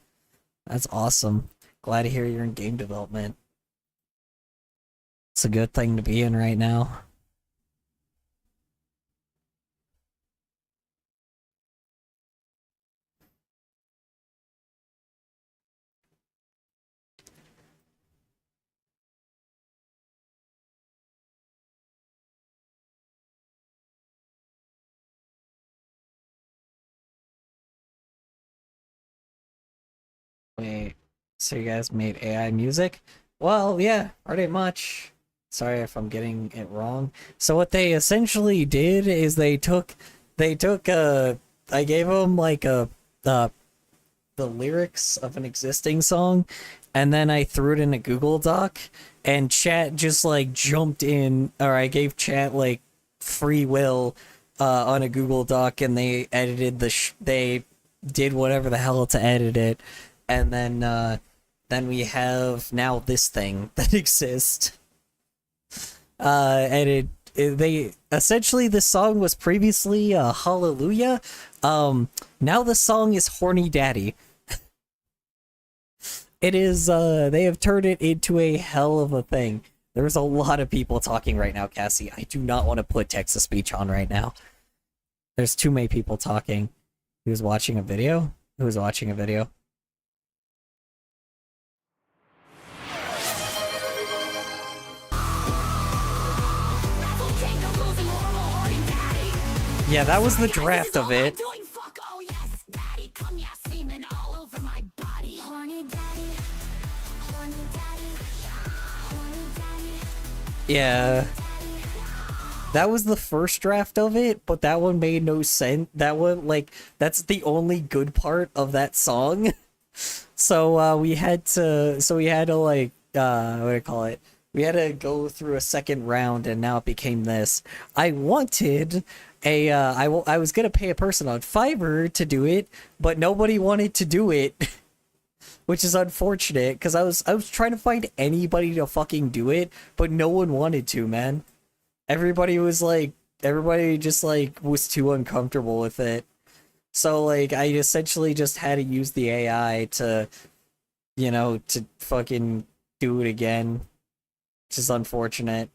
That's awesome. Glad to hear you're in game development. It's a good thing to be in right now. Wait. So you guys made AI music? Well, yeah, pretty much. Sorry if I'm getting it wrong. So what they essentially did is I gave them like the lyrics of an existing song, and then I threw it in a Google Doc, and chat just like jumped in, or I gave chat like free will on a Google Doc, and they edited they did whatever the hell to edit it, and then we have now this thing that exists. And they essentially, this song was previously Hallelujah. Now the song is Horny Daddy. It is, they have turned it into a hell of a thing. There's a lot of people talking right now, Cassie. I do not want to put text-to-speech on right now. There's too many people talking. Who's watching a video? Who's watching a video? Yeah, that was the draft of it. Yeah. That was the first draft of it, but that one made no sense. That one, like, that's the only good part of that song. So, we had to like, what do I call it? We had to go through a second round, and now it became this. I wanted I was gonna pay a person on Fiverr to do it, but nobody wanted to do it, which is unfortunate, because I was trying to find anybody to fucking do it, but no one wanted to, man. Everybody just like was too uncomfortable with it. So like I essentially just had to use the AI to, you know, to fucking do it again, which is unfortunate.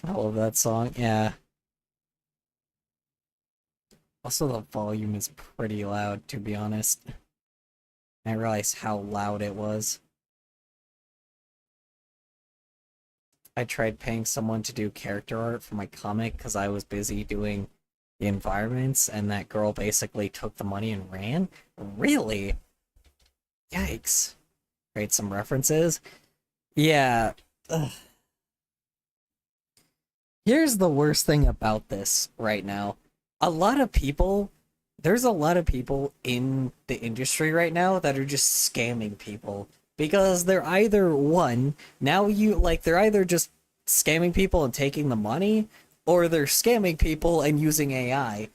I love that song, yeah. Also, the volume is pretty loud, to be honest. I realized how loud it was. I tried paying someone to do character art for my comic because I was busy doing the environments, and that girl basically took the money and ran? Really? Yikes. Create some references? Yeah. Ugh. Here's the worst thing about this right now. There's a lot of people in the industry right now that are just scamming people. Because they're either, one, they're either just scamming people and taking the money, or they're scamming people and using AI.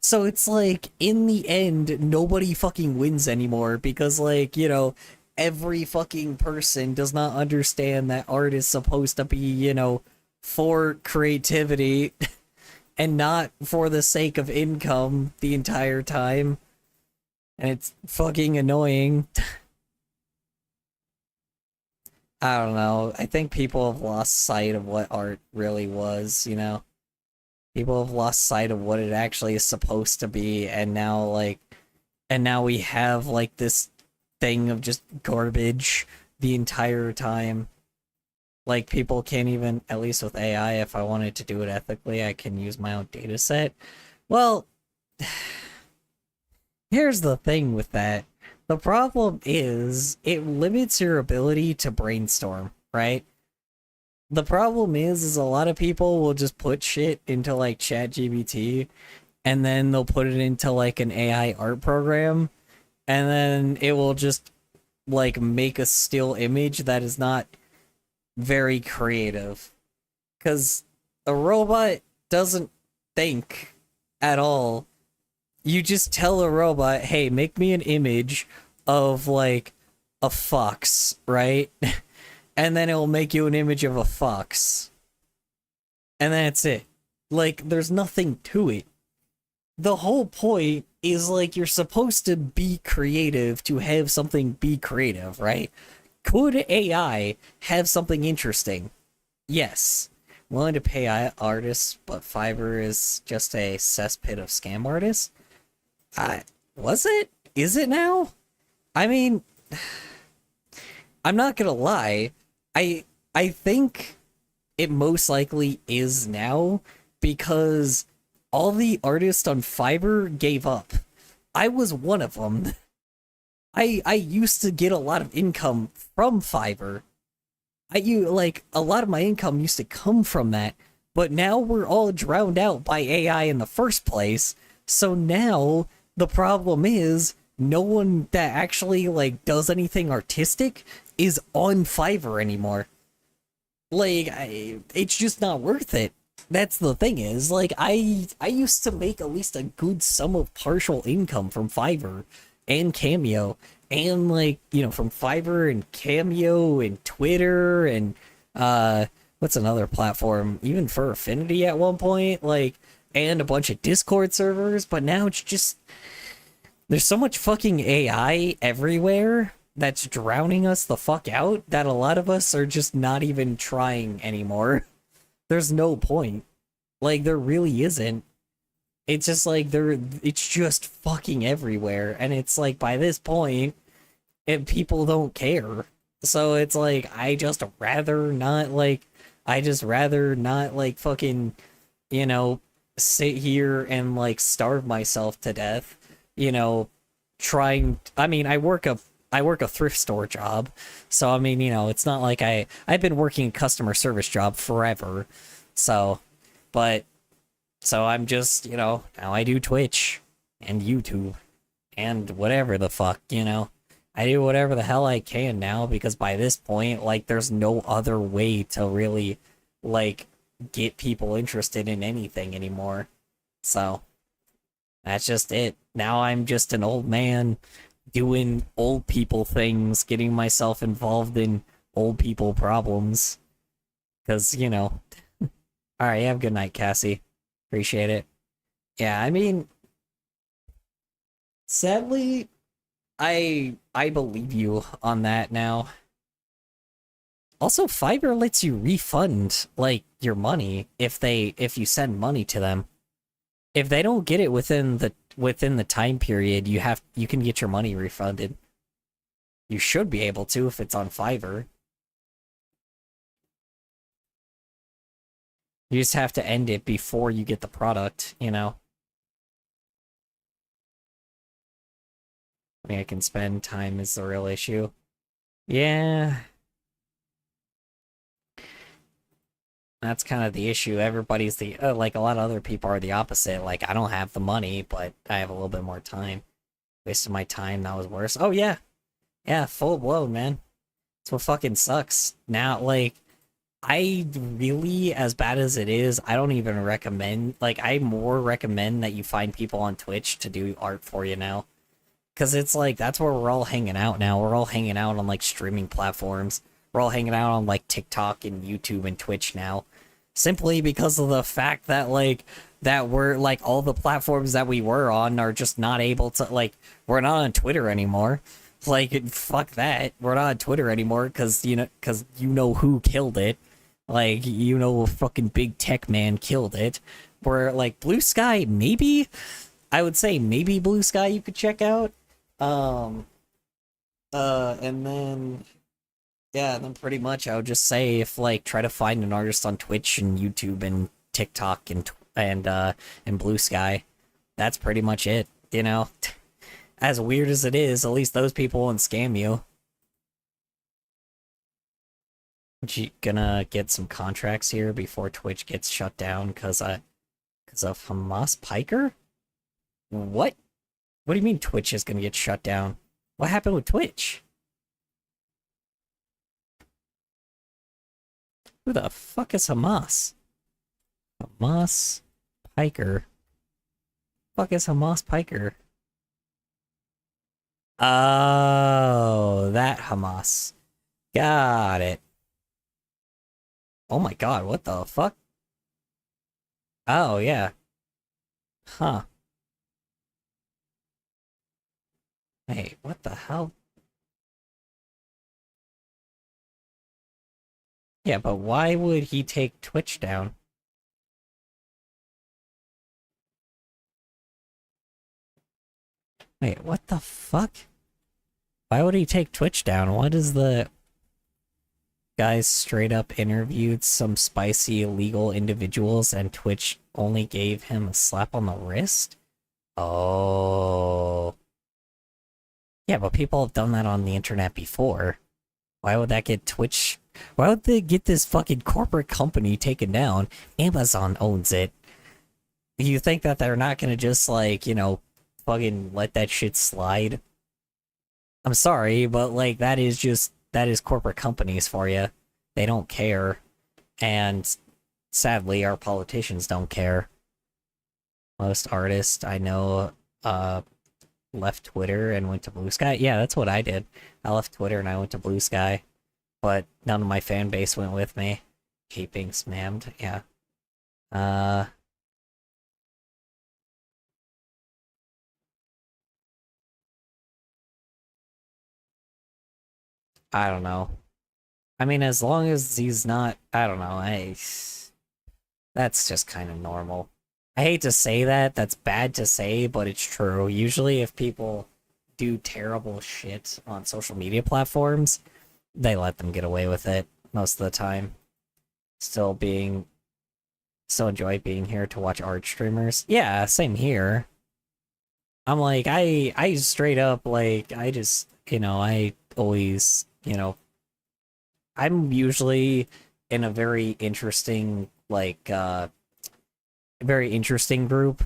So it's like, in the end, nobody fucking wins anymore, because, like, you know, every fucking person does not understand that art is supposed to be, you know, for creativity and not for the sake of income the entire time. And it's fucking annoying. I don't know. I think people have lost sight of what art really was, you know? People have lost sight of what it actually is supposed to be, and now, we have, like, this thing of just garbage the entire time. Like, people can't even, at least with AI, if I wanted to do it ethically, I can use my own data set. Well, here's the thing with that. The problem is, it limits your ability to brainstorm, right? The problem is a lot of people will just put shit into, like, ChatGPT, and then they'll put it into, like, an AI art program, and then it will just, like, make a still image that is not very creative. Because a robot doesn't think at all. You just tell a robot, hey, make me an image of, like, a fox, right? And then it'll make you an image of a fox. And that's it. Like, there's nothing to it. The whole point is, like, you're supposed to be creative to have something be creative, right? Could AI have something interesting? Yes. Willing to pay artists, but Fiverr is just a cesspit of scam artists? Was it? Is it now? I mean, I'm not gonna lie. I think it most likely is now, because all the artists on Fiverr gave up. I was one of them. I used to get a lot of income from Fiverr. A lot of my income used to come from that, but now we're all drowned out by AI in the first place. So now the problem is no one that actually like does anything artistic is on Fiverr anymore. It's just not worth it. That's the thing is, like, I used to make at least a good sum of partial income from Fiverr and Cameo, and like, from Fiverr and Cameo and Twitter and what's another platform, even for Affinity at one point, like, and a bunch of Discord servers. But now it's just, there's so much fucking AI everywhere that's drowning us the fuck out that a lot of us are just not even trying anymore. There's no point. Like, there really isn't. It's just like it's just fucking everywhere, and it's like by this point, people don't care. So it's like I just rather not fucking, sit here and like starve myself to death, trying. I mean, I work a thrift store job, so I mean, it's not like I've been working a customer service job forever, so I'm just, now I do Twitch and YouTube and whatever the fuck, I do whatever the hell I can now, because by this point, like, there's no other way to really, like, get people interested in anything anymore. So that's just it. Now I'm just an old man doing old people things, getting myself involved in old people problems. Because, Alright, have a good night, Cassie. Appreciate it. Yeah, I mean, sadly, I believe you on that now. Also, Fiverr lets you refund, like, your money if you send money to them. If they don't get it within the time period, you can get your money refunded. You should be able to if it's on Fiverr. You just have to end it before you get the product, I mean, I can spend time is the real issue. Yeah. That's kind of the issue. Everybody's like, a lot of other people are the opposite. Like, I don't have the money, but I have a little bit more time. Wasted my time, that was worse. Oh, yeah. Yeah, full blown, man. That's what fucking sucks. Now, like, I really, as bad as it is, I don't even recommend, like, I more recommend that you find people on Twitch to do art for you now. Because it's like, that's where we're all hanging out now. We're all hanging out on, like, streaming platforms. We're all hanging out on, like, TikTok and YouTube and Twitch now. Simply because of the fact that, like, that we're, like, all the platforms that we were on are just not able to, like, we're not on Twitter anymore. Like, fuck that. We're not on Twitter anymore because, you know who killed it. Like, a fucking big tech man killed it. Where, like, Blue Sky, maybe? I would say maybe Blue Sky you could check out. And then, yeah, then pretty much I would just say if, like, try to find an artist on Twitch and YouTube and TikTok and Blue Sky. That's pretty much it, As weird as it is, at least those people won't scam you. You gonna get some contracts here before Twitch gets shut down because of Hamas Piker? What? What do you mean Twitch is gonna get shut down? What happened with Twitch? Who the fuck is Hamas? Hamas Piker. Fuck is Hamas Piker? Oh, that Hamas. Got it. Oh my god, what the fuck? Oh, yeah. Huh. Hey, what the hell? Yeah, but why would he take Twitch down? Wait, what the fuck? Why would he take Twitch down? What is the... guys straight up interviewed some spicy illegal individuals and Twitch only gave him a slap on the wrist? Oh. Yeah, but people have done that on the internet before. Why would that get Twitch? Why would they get this fucking corporate company taken down? Amazon owns it. You think that they're not gonna just, like, you know, fucking let that shit slide? I'm sorry, but, like, that is corporate companies for you. They don't care. And sadly, our politicians don't care. Most artists I know, left Twitter and went to Blue Sky. Yeah, that's what I did. I left Twitter and I went to Blue Sky. But none of my fan base went with me. Hate being spammed, yeah. I don't know. I mean, as long as he's not, I don't know, that's just kind of normal. I hate to say that, that's bad to say, but it's true. Usually if people do terrible shit on social media platforms, they let them get away with it most of the time. Still enjoy being here to watch art streamers. Yeah, same here. I'm like, I straight up, like, I just, you know, I always, you know, I'm usually in a very interesting, like, very interesting group,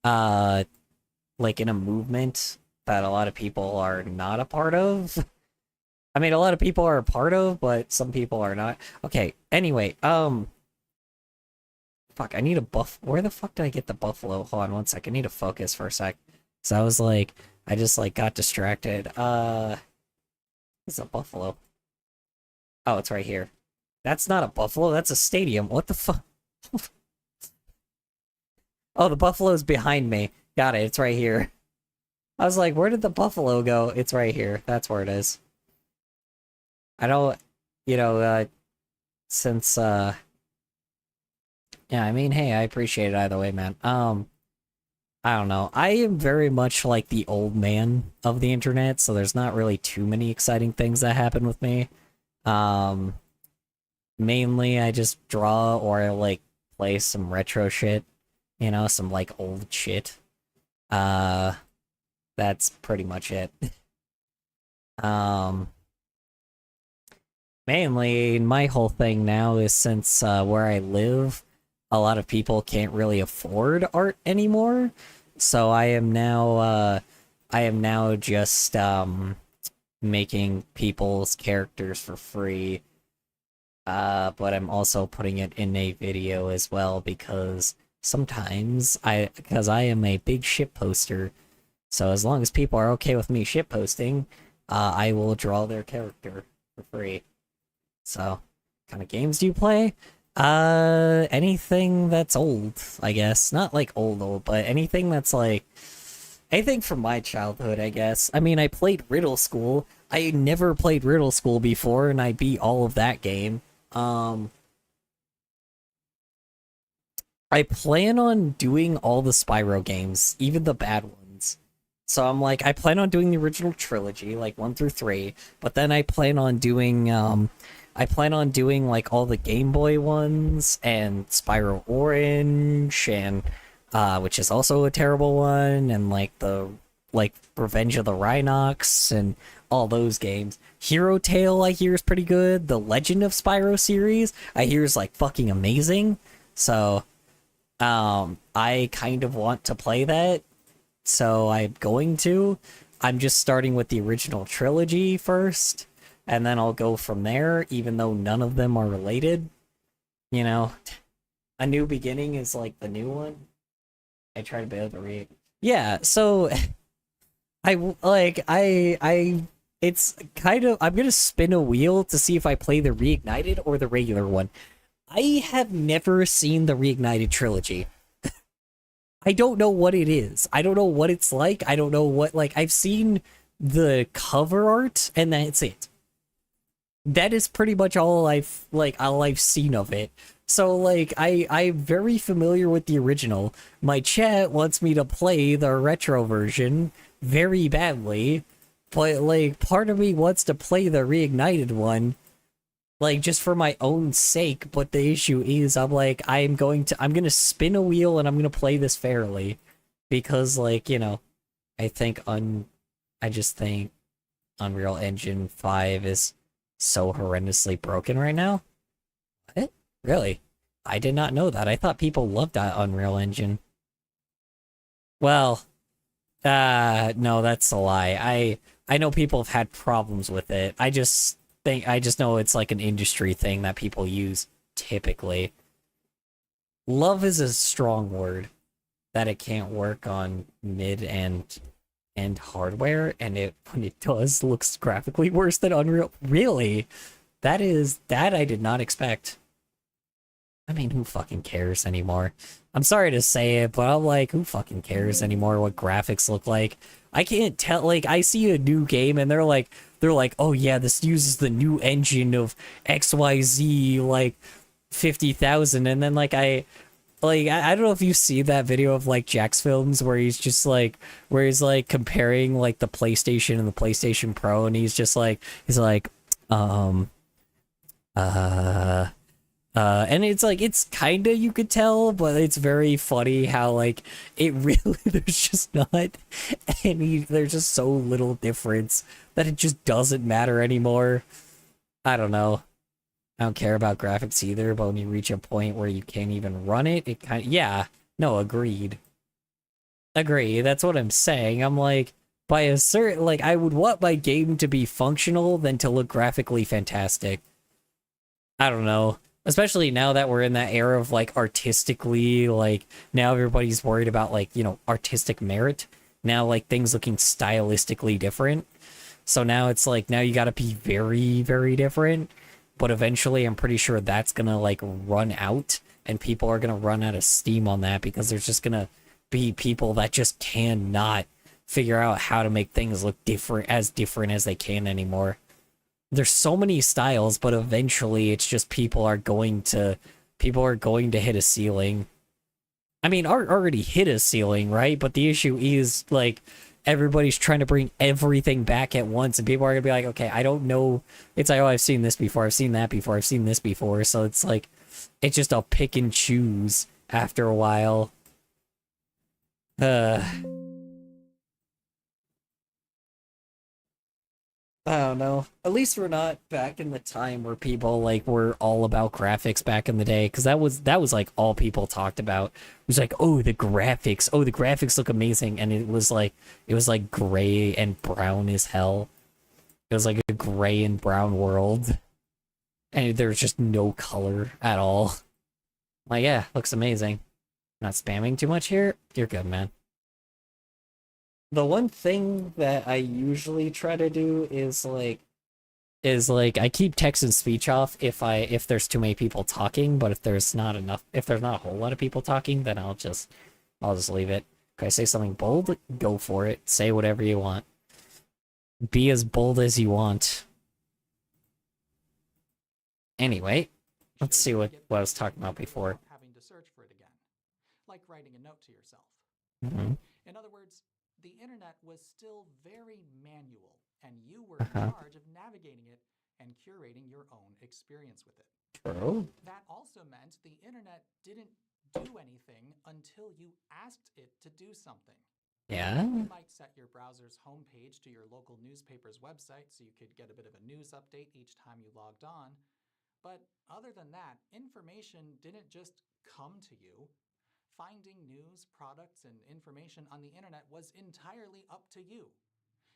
like in a movement that a lot of people are not a part of. I mean, a lot of people are a part of, but some people are not. Okay, anyway, fuck, I need a where the fuck did I get the buffalo? Hold on one sec, I need to focus for a sec. So I was like, I just, like, got distracted. It's a buffalo. Oh, it's right here. That's not a buffalo, that's a stadium. What the fuck? Oh, the buffalo's behind me. Got it, it's right here. I was like, where did the buffalo go? It's right here. That's where it is. I don't, you know, since, yeah, I mean, hey, I appreciate it either way, man. I don't know. I am very much like the old man of the internet, so there's not really too many exciting things that happen with me. Mainly I just draw or, like, play some retro shit. You know, some, like, old shit. That's pretty much it. Mainly, my whole thing now is since, where I live, a lot of people can't really afford art anymore. So I am now just, making people's characters for free. But I'm also putting it in a video as well because sometimes because I am a big shit poster, so as long as people are okay with me shit posting, I will draw their character for free. So, what kind of games do you play? Anything that's old, I guess. Not like old, but anything that's like anything from my childhood, I guess. I mean, I played Riddle School. I never played Riddle School before, and I beat all of that game. I plan on doing all the Spyro games, even the bad ones. So I'm like, I plan on doing the original trilogy, like 1 through 3, but then I plan on doing, like all the Game Boy ones, and Spyro Orange, and, which is also a terrible one, and like Revenge of the Rhinox, and all those games. Hero Tale, I hear, is pretty good. The Legend of Spyro series, I hear, is like fucking amazing. So, I kind of want to play that, so I'm going to. I'm just starting with the original trilogy first, and then I'll go from there, even though none of them are related. You know, A New Beginning is like the new one. I try to be able to read. Yeah, so it's kind of, I'm gonna spin a wheel to see if I play the Reignited or the regular one. I have never seen the Reignited trilogy. I don't know what it is. I don't know what it's like. I don't know what, like, I've seen the cover art, and that's it. That is pretty much all I've seen of it. So, like, I'm very familiar with the original. My chat wants me to play the retro version very badly, but, like, part of me wants to play the Reignited one, like just for my own sake, but the issue is I'm gonna spin a wheel and I'm gonna play this fairly because like, you know, I think I just think Unreal Engine 5 is so horrendously broken right now. What? Really? I did not know that. I thought people loved that Unreal Engine. Well, no, that's a lie. I know people have had problems with it. I just know it's like an industry thing that people use typically. Love is a strong word that it can't work on mid and hardware, and when it does looks graphically worse than Unreal. Really? That I did not expect. I mean, who fucking cares anymore? I'm sorry to say it, but I'm like, who fucking cares anymore what graphics look like? I can't tell, like, I see a new game and they're like, oh yeah, this uses the new engine of XYZ, like, 50,000, and then, like, I don't know if you see that video of, like, Jack's Films where he's just, like, comparing, like, the PlayStation and the PlayStation Pro, and he's like, and it's like, it's kinda, you could tell, but it's very funny how, like, it really, there's just not there's just so little difference that it just doesn't matter anymore. I don't know. I don't care about graphics either, but when you reach a point where you can't even run it, it kind of, yeah, no, agreed. Agree, that's what I'm saying. I'm like, by a certain, like, I would want my game to be functional than to look graphically fantastic. I don't know. Especially now that we're in that era of, like, artistically, like, now everybody's worried about, like, you know, artistic merit. Now, like, things looking stylistically different. So now it's like, now you gotta be very, very different. But eventually, I'm pretty sure that's gonna, like, run out. And people are gonna run out of steam on that because there's just gonna be people that just cannot figure out how to make things look different as they can anymore. There's so many styles, but eventually it's just people are going to hit a ceiling. I mean, art already hit a ceiling, right? But the issue is, like, everybody's trying to bring everything back at once, and people are gonna be like, okay, I don't know. It's like, oh, I've seen this before, I've seen that before, I've seen this before. So it's like, it's just a pick and choose after a while. I don't know. At least we're not back in the time where people, like, were all about graphics back in the day, because that was like all people talked about. It was like, oh, the graphics look amazing, and it was like gray and brown as hell. It was like a gray and brown world, and there's just no color at all. Like, yeah, looks amazing. Not spamming too much here. You're good, man. The one thing that I usually try to do is I keep text and speech off if there's too many people talking, but if there's not a whole lot of people talking, then I'll just leave it. Can I say something bold? Go for it. Say whatever you want. Be as bold as you want. Anyway, let's see what I was talking about before. Having to search for it again, like writing a note to yourself. Mm-hmm. In other words, the internet was still very manual, and you were in charge of navigating it and curating your own experience with it. True. That also meant the internet didn't do anything until you asked it to do something. Yeah. You might set your browser's homepage to your local newspaper's website so you could get a bit of a news update each time you logged on. But other than that, information didn't just come to you. Finding news, products, and information on the internet was entirely up to you.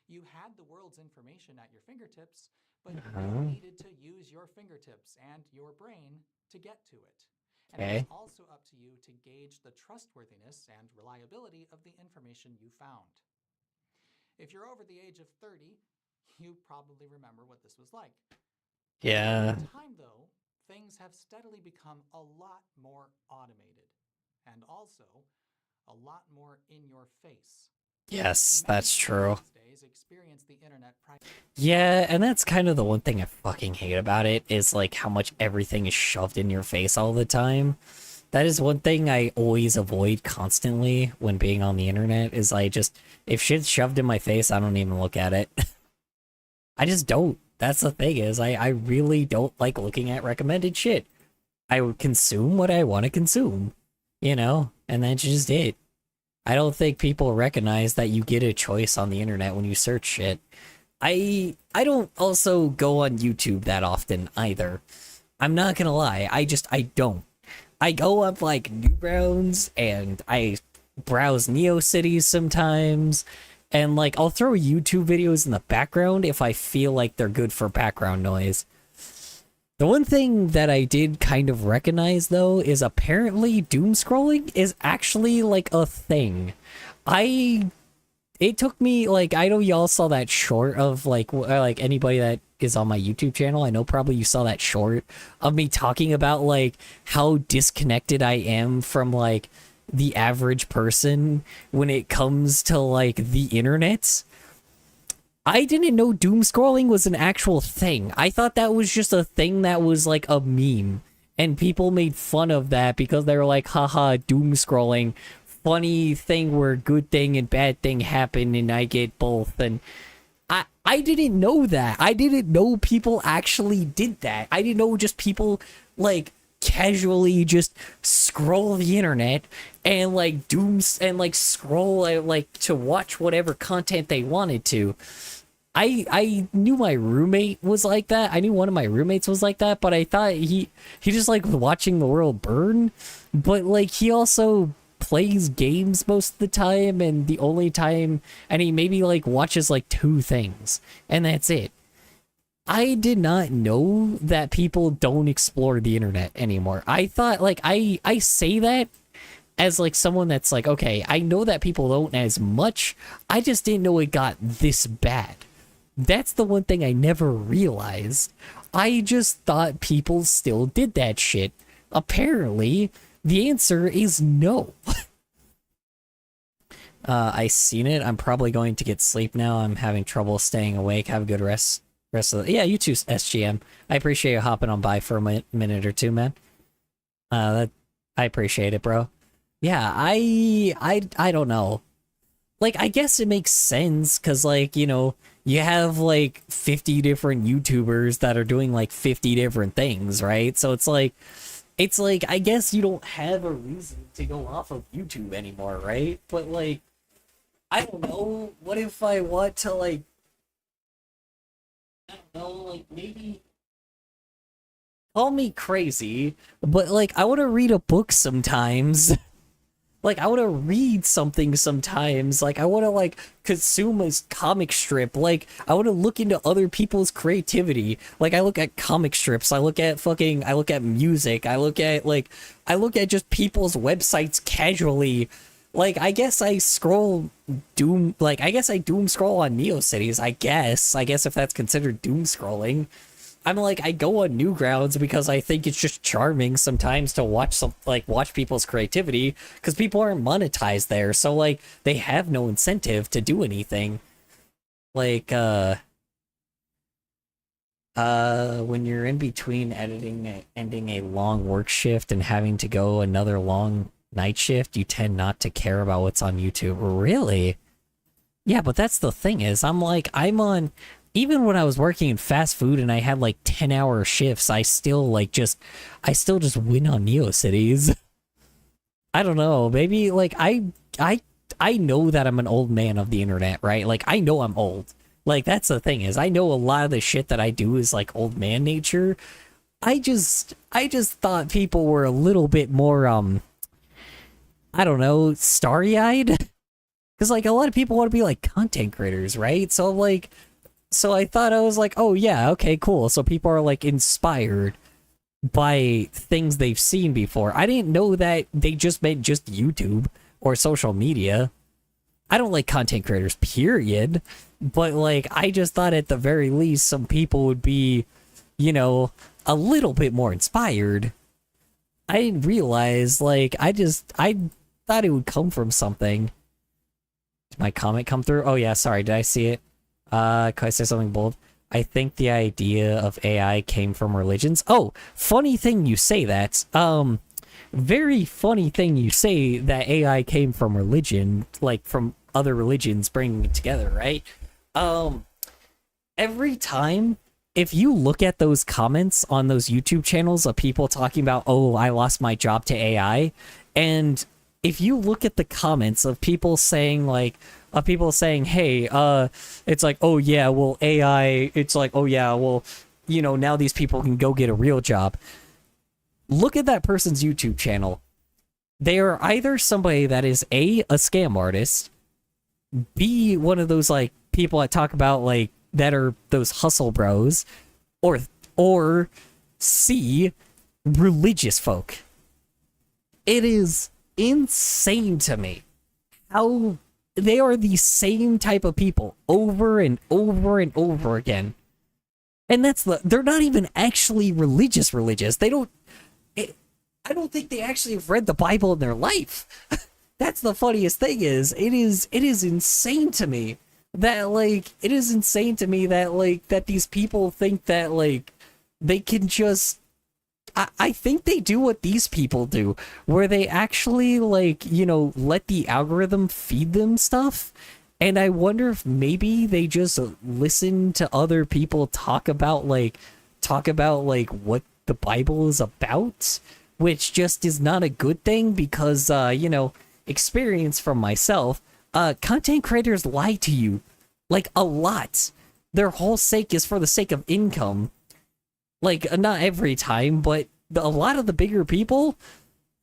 You had the world's information at your fingertips, but you needed to use your fingertips and your brain to get to it. And it was also up to you to gauge the trustworthiness and reliability of the information you found. If you're over the age of 30, you probably remember what this was like. Yeah. Over time, though, things have steadily become a lot more automated. And also, a lot more in your face. Yes, that's true. Experience the internet yeah, and that's kind of the one thing I fucking hate about it, is like how much everything is shoved in your face all the time. That is one thing I always avoid constantly when being on the internet, is if shit's shoved in my face, I don't even look at it. I just don't. That's the thing is, I really don't like looking at recommended shit. I would consume what I want to consume, you know, and that's just it. I don't think people recognize that you get a choice on the internet when you search shit. I don't also go on YouTube that often either. I'm not gonna lie, I don't. I go up like Newgrounds and I browse NeoCities sometimes, and like I'll throw YouTube videos in the background if I feel like they're good for background noise. The one thing that I did kind of recognize though is apparently doom scrolling is actually like a thing. It took me like, I know y'all saw that short of like anybody that is on my YouTube channel. I know probably you saw that short of me talking about like how disconnected I am from like the average person when it comes to like the internet. I didn't know doom scrolling was an actual thing. I thought that was just a thing that was like a meme. And people made fun of that because they were like, haha, doom scrolling. Funny thing where good thing and bad thing happen and I get both. And I didn't know that. I didn't know people actually did that. I didn't know just people like casually just scroll the internet and like dooms and like scroll like to watch whatever content they wanted to. I knew my roommate was like that. I knew one of my roommates was like that, but I thought he just like watching the world burn. But like he also plays games most of the time, and the only time, and he maybe like watches like 2 things, and that's it. I did not know that people don't explore the internet anymore. I thought like I say that as like someone that's like, okay, I know that people don't as much. I just didn't know it got this bad. That's the one thing I never realized. I just thought people still did that shit. Apparently, the answer is no. I seen it. I'm probably going to get sleep now. I'm having trouble staying awake. Have a good rest of the... Yeah, you too, SGM. I appreciate you hopping on by for a minute or two, man. I appreciate it, bro. Yeah, I don't know. Like, I guess it makes sense, because, like, you know, you have, like, 50 different YouTubers that are doing, like, 50 different things, right? So it's like, I guess you don't have a reason to go off of YouTube anymore, right? But, like, I don't know. What if I want to, like, I don't know, like, maybe... Call me crazy, but, like, I want to read a book sometimes. Like, I want to read something sometimes. Like, I want to, like, consume a comic strip. Like, I want to look into other people's creativity. Like, I look at comic strips. I look at music. I look at just people's websites casually. Like, I guess I doom scroll on NeoCities, I guess if that's considered doom scrolling. I'm like, I go on Newgrounds because I think it's just charming sometimes to watch people's creativity, because people aren't monetized there, so like they have no incentive to do anything. Like when you're in between ending a long work shift and having to go another long night shift, you tend not to care about what's on YouTube. Really? Yeah, but that's the thing is, I'm on. Even when I was working in fast food and I had like 10-hour shifts, I still just win on NeoCities. I don't know, maybe like I know that I'm an old man of the internet, right? Like I know I'm old. Like that's the thing is, I know a lot of the shit that I do is like old man nature. I just thought people were a little bit more I don't know, starry-eyed. Cuz like a lot of people want to be like content creators, right? So I thought, I was like, oh yeah, okay, cool. So people are like inspired by things they've seen before. I didn't know that they just meant just YouTube or social media. I don't like content creators, period. But like, I just thought at the very least some people would be, you know, a little bit more inspired. I didn't realize, like, I thought it would come from something. Did my comment come through? Oh yeah, sorry, did I see it? Can I say something bold? I think the idea of AI came from religions. Oh, funny thing you say that. Very funny thing you say that AI came from religion, like from other religions bringing it together, right? Every time if you look at those comments on those YouTube channels of people talking about, oh, I lost my job to AI, and if you look at the comments of people saying hey, it's like, oh yeah, well AI, it's like, oh yeah, well, you know, now these people can go get a real job. Look at that person's YouTube channel. They are either somebody that is a scam artist, B, one of those like people that talk about like that are those hustle bros, or C, religious folk. It is insane to me how they are the same type of people over and over and over again. And they're not even actually religious. They don't, I don't think they actually have read the Bible in their life. That's the funniest thing is, it is insane to me that that these people think that like they can just, I think they do what these people do, where they actually like, you know, let the algorithm feed them stuff. And I wonder if maybe they just listen to other people talk about like what the Bible is about, which just is not a good thing because, you know, experience from myself, content creators lie to you like a lot. Their whole sake is for the sake of income. Like, not every time, but a lot of the bigger people,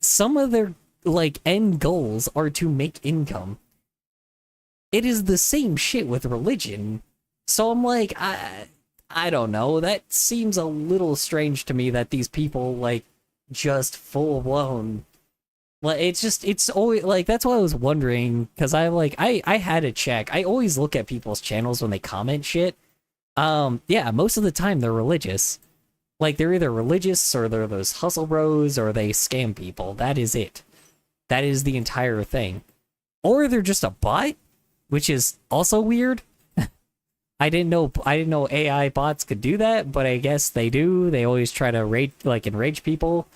some of their like end goals are to make income. It is the same shit with religion. So I'm like, I don't know. That seems a little strange to me that these people like just full blown. Like, it's always like, that's why I was wondering, because I had to check. I always look at people's channels when they comment shit. Yeah, most of the time they're religious. Like, they're either religious or they're those hustle bros or they scam people. That is it. That is the entire thing. Or they're just a bot, which is also weird. I didn't know AI bots could do that, but I guess they do. They always try to enrage people.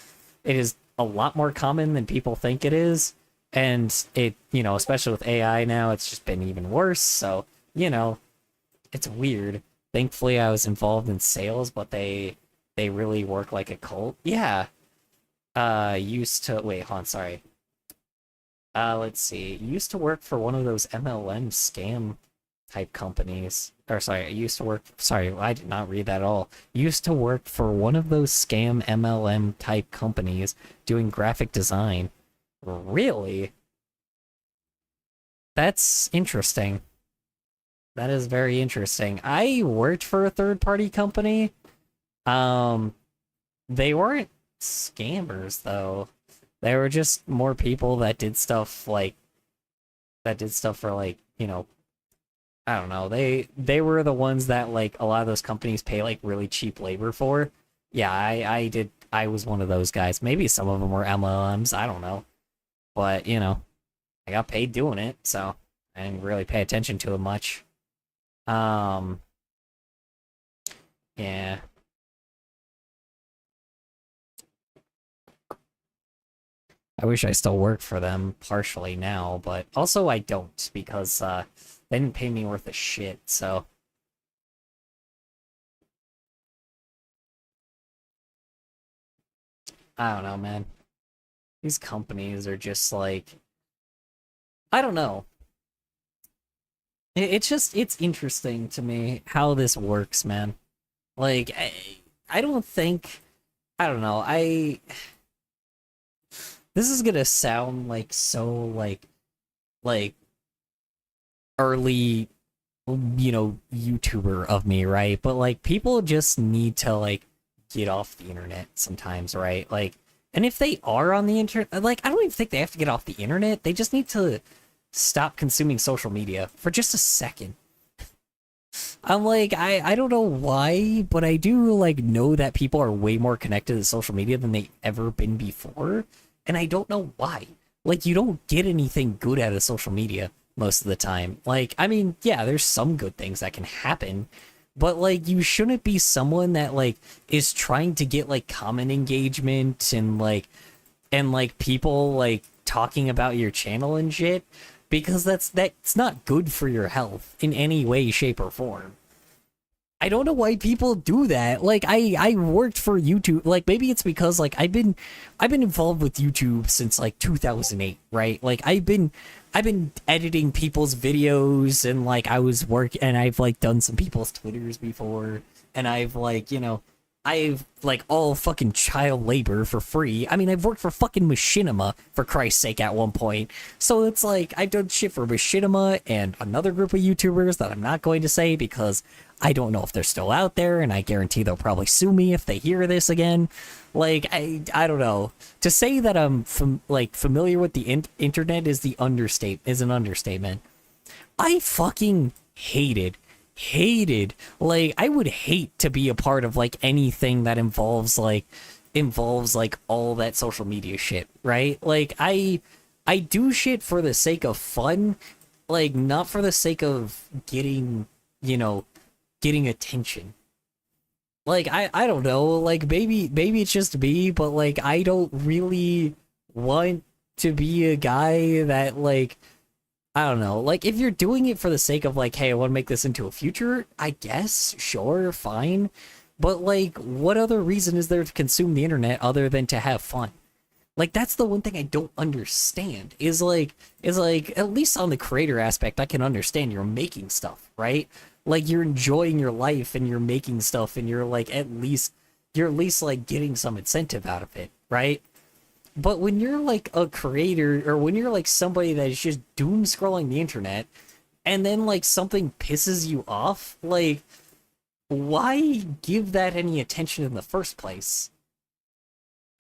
It is a lot more common than people think it is. And it, you know, especially with AI now, it's just been even worse. So, you know, it's weird. Thankfully, I was involved in sales, but they really work like a cult. Yeah. Used to, wait, hold on, sorry. Let's see. Used to work for one of those MLM scam type companies. Or sorry, I used to work, sorry, I did not read that at all. Used to work for one of those scam MLM type companies doing graphic design. Really? That's interesting. That is very interesting. I worked for a third-party company. They weren't scammers, though. They were just more people that did stuff for, like, you know, I don't know. They were the ones that, like, a lot of those companies pay, like, really cheap labor for. Yeah, I was one of those guys. Maybe some of them were MLMs, I don't know. But, you know, I got paid doing it, so I didn't really pay attention to it much. Yeah. I wish I still worked for them partially now, but also I don't because they didn't pay me worth a shit, so. I don't know, man. These companies are just like, I don't know. It's interesting to me how this works, man. Like, I don't think, I don't know, this is gonna sound like so like early, you know, YouTuber of me, right? But like people just need to like get off the internet sometimes, right? Like, and if they are on the internet, like I don't even think they have to get off the internet. They just need to stop consuming social media for just a second. I'm like, I don't know why, but I do like know that people are way more connected to social media than they ever been before. And I don't know why. Like, you don't get anything good out of social media most of the time. Like, I mean, yeah, there's some good things that can happen, but like, you shouldn't be someone that like is trying to get like comment engagement and like people like talking about your channel and shit, because that's not good for your health in any way, shape, or form. I don't know why people do that. Like I worked for YouTube. Like maybe it's because like I've been involved with YouTube since like 2008, right? Like I've been editing people's videos and like I've like done some people's Twitters before, and I've like, I've like all fucking child labor for free. I mean, I've worked for fucking Machinima for Christ's sake at one point. So it's like I've done shit for Machinima and another group of YouTubers that I'm not going to say because I don't know if they're still out there, and I guarantee they'll probably sue me if they hear this again. Like I don't know. To say that I'm familiar with the internet is an understatement. I fucking hated like I would hate to be a part of like anything that involves like all that social media shit, right? Like I do shit for the sake of fun, like not for the sake of getting attention. Like I don't know, like maybe it's just me, but like I don't really want to be a guy that like, I don't know, like if you're doing it for the sake of like, hey, I want to make this into a future, I guess, sure, fine. But like, what other reason is there to consume the internet other than to have fun? Like that's the one thing I don't understand is like at least on the creator aspect, I can understand you're making stuff, right? Like you're enjoying your life and you're making stuff and you're at least like getting some incentive out of it, right? But when you're like a creator or when you're like somebody that is just doom scrolling the internet and then like something pisses you off, like why give that any attention in the first place?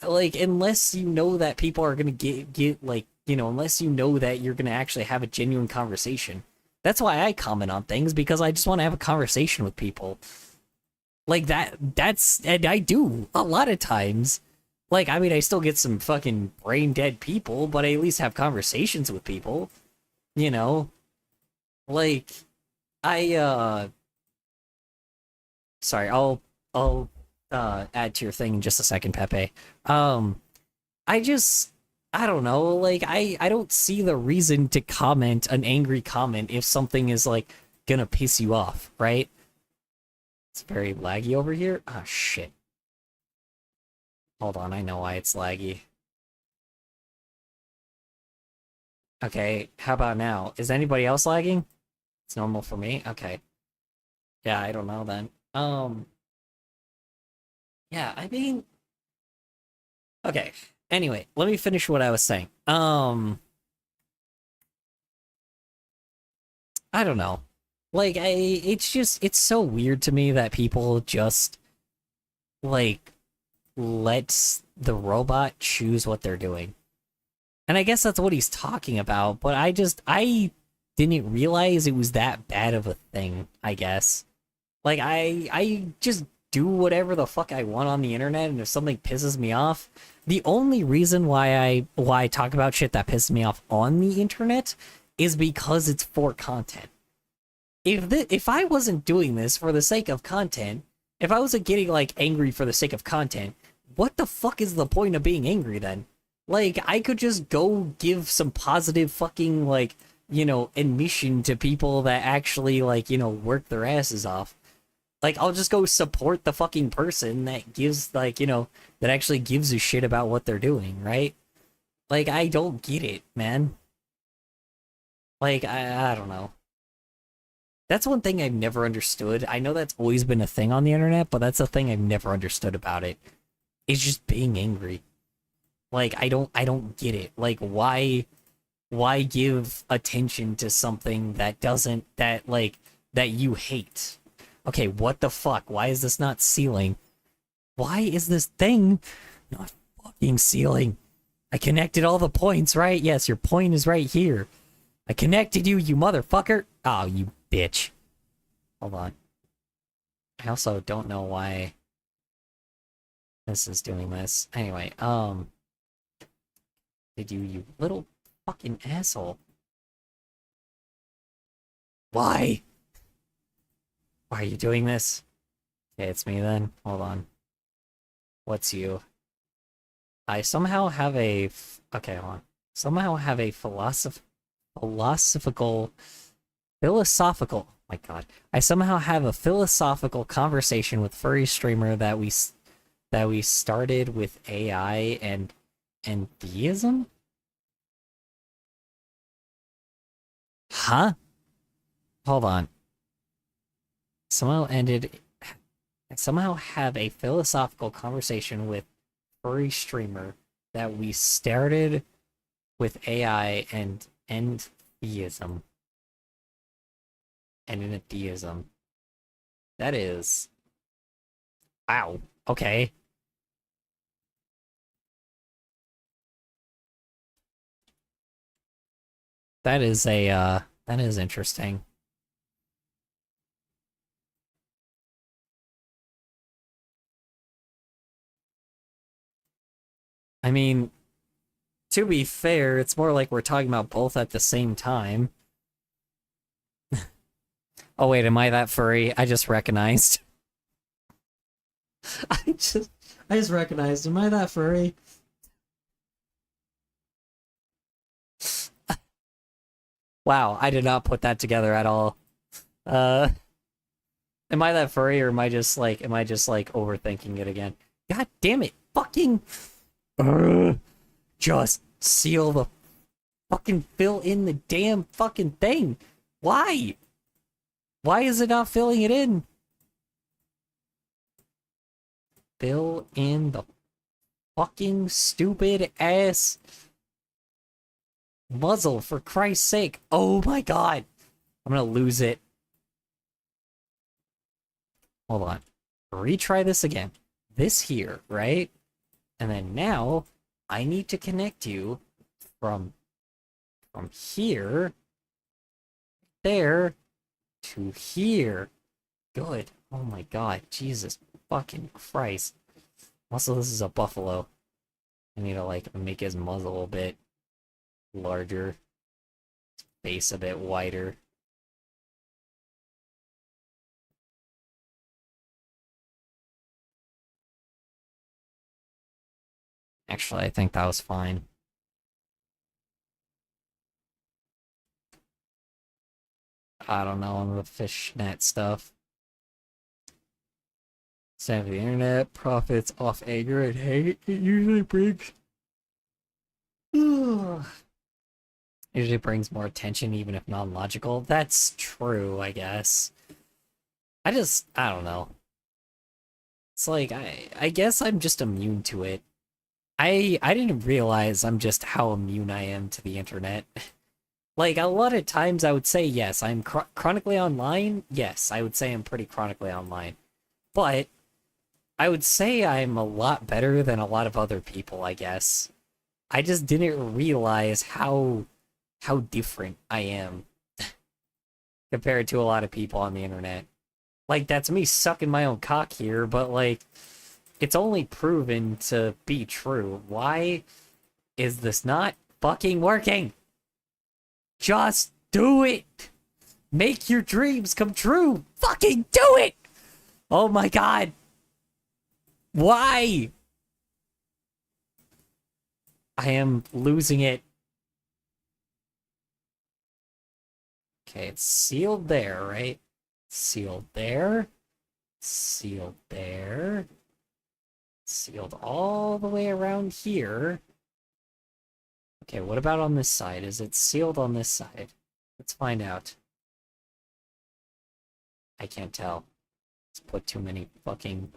Like unless you know that people are going to get like, unless you know that you're going to actually have a genuine conversation. That's why I comment on things, because I just want to have a conversation with people. Like and I do a lot of times. Like, I mean, I still get some fucking brain dead people, but I at least have conversations with people. Like, sorry, I'll add to your thing in just a second, Pepe. I don't know, like, I don't see the reason to comment an angry comment if something is, like, gonna piss you off, right? It's very laggy over here. Oh, shit. Hold on, I know why it's laggy. Okay, how about now? Is anybody else lagging? It's normal for me? Okay. Yeah, I don't know then. Yeah, I mean... Okay, anyway, let me finish what I was saying. I don't know. Like, it's so weird to me that people just, like, let the robot choose what they're doing. And I guess that's what he's talking about, but I didn't realize it was that bad of a thing, I guess. Like, I just do whatever the fuck I want on the internet, and if something pisses me off, the only reason why I talk about shit that pisses me off on the internet is because it's for content. If I wasn't doing this for the sake of content, if I wasn't getting, like, angry for the sake of content, what the fuck is the point of being angry then? Like, I could just go give some positive fucking, like, admission to people that actually, like, work their asses off. Like, I'll just go support the fucking person that gives, like, that actually gives a shit about what they're doing, right? Like, I don't get it, man. Like, I don't know. That's one thing I've never understood. I know that's always been a thing on the internet, but that's a thing I've never understood about it. It's just being angry. Like, I don't get it. Like, why give attention to something that you hate? Okay, what the fuck? Why is this not sealing? Why is this thing not fucking sealing? I connected all the points, right? Yes, your point is right here. I connected you, you motherfucker. Oh, you bitch. Hold on. I also don't know why this is doing this. Anyway, did you little fucking asshole. Why? Why are you doing this? Okay, it's me then. Hold on. What's you? I somehow have a... Okay, hold on. Somehow have a philosophical philosophical. Oh my God, I somehow have a philosophical conversation with furry streamer that we started with AI and theism. Huh? Hold on. Somehow have a philosophical conversation with furry streamer that we started with AI and theism. And in a theism. That is... Wow. Okay. That is that is interesting. I mean, to be fair, it's more like we're talking about both at the same time. Oh wait, am I that furry? I just recognized. I just recognized. Am I that furry? Wow, I did not put that together at all. Am I that furry, or am I just like overthinking it again? God damn it! Fucking just seal the fucking fill in the damn fucking thing. Why? Why is it not filling it in? Fill in the fucking stupid ass muzzle, for Christ's sake. Oh my God. I'm gonna lose it. Hold on. Retry this again. This here, right? And then now I need to connect you from here, there, to here. Good. Oh my God. Jesus fucking Christ. Also, this is a buffalo. I need to, like, make his muzzle a bit larger. His face a bit wider. Actually, I think that was fine. I don't know, on the fishnet stuff. Save the internet, profits off anger and hate. It usually brings... usually brings more attention, even if non-logical. That's true, I guess. I don't know. It's like, I guess I'm just immune to it. I didn't realize I'm just how immune I am to the internet. Like, a lot of times I would say, yes, I'm chronically online. Yes, I would say I'm pretty chronically online. But I would say I'm a lot better than a lot of other people, I guess. I just didn't realize how different I am compared to a lot of people on the internet. Like, that's me sucking my own cock here, but, like, it's only proven to be true. Why is this not fucking working? Just do it! Make your dreams come true! Fucking do it! Oh my God! Why? I am losing it. Okay, it's sealed there, right? Sealed there. Sealed there. Sealed all the way around here. Okay, what about on this side? Is it sealed on this side? Let's find out. I can't tell. Let's put too many fucking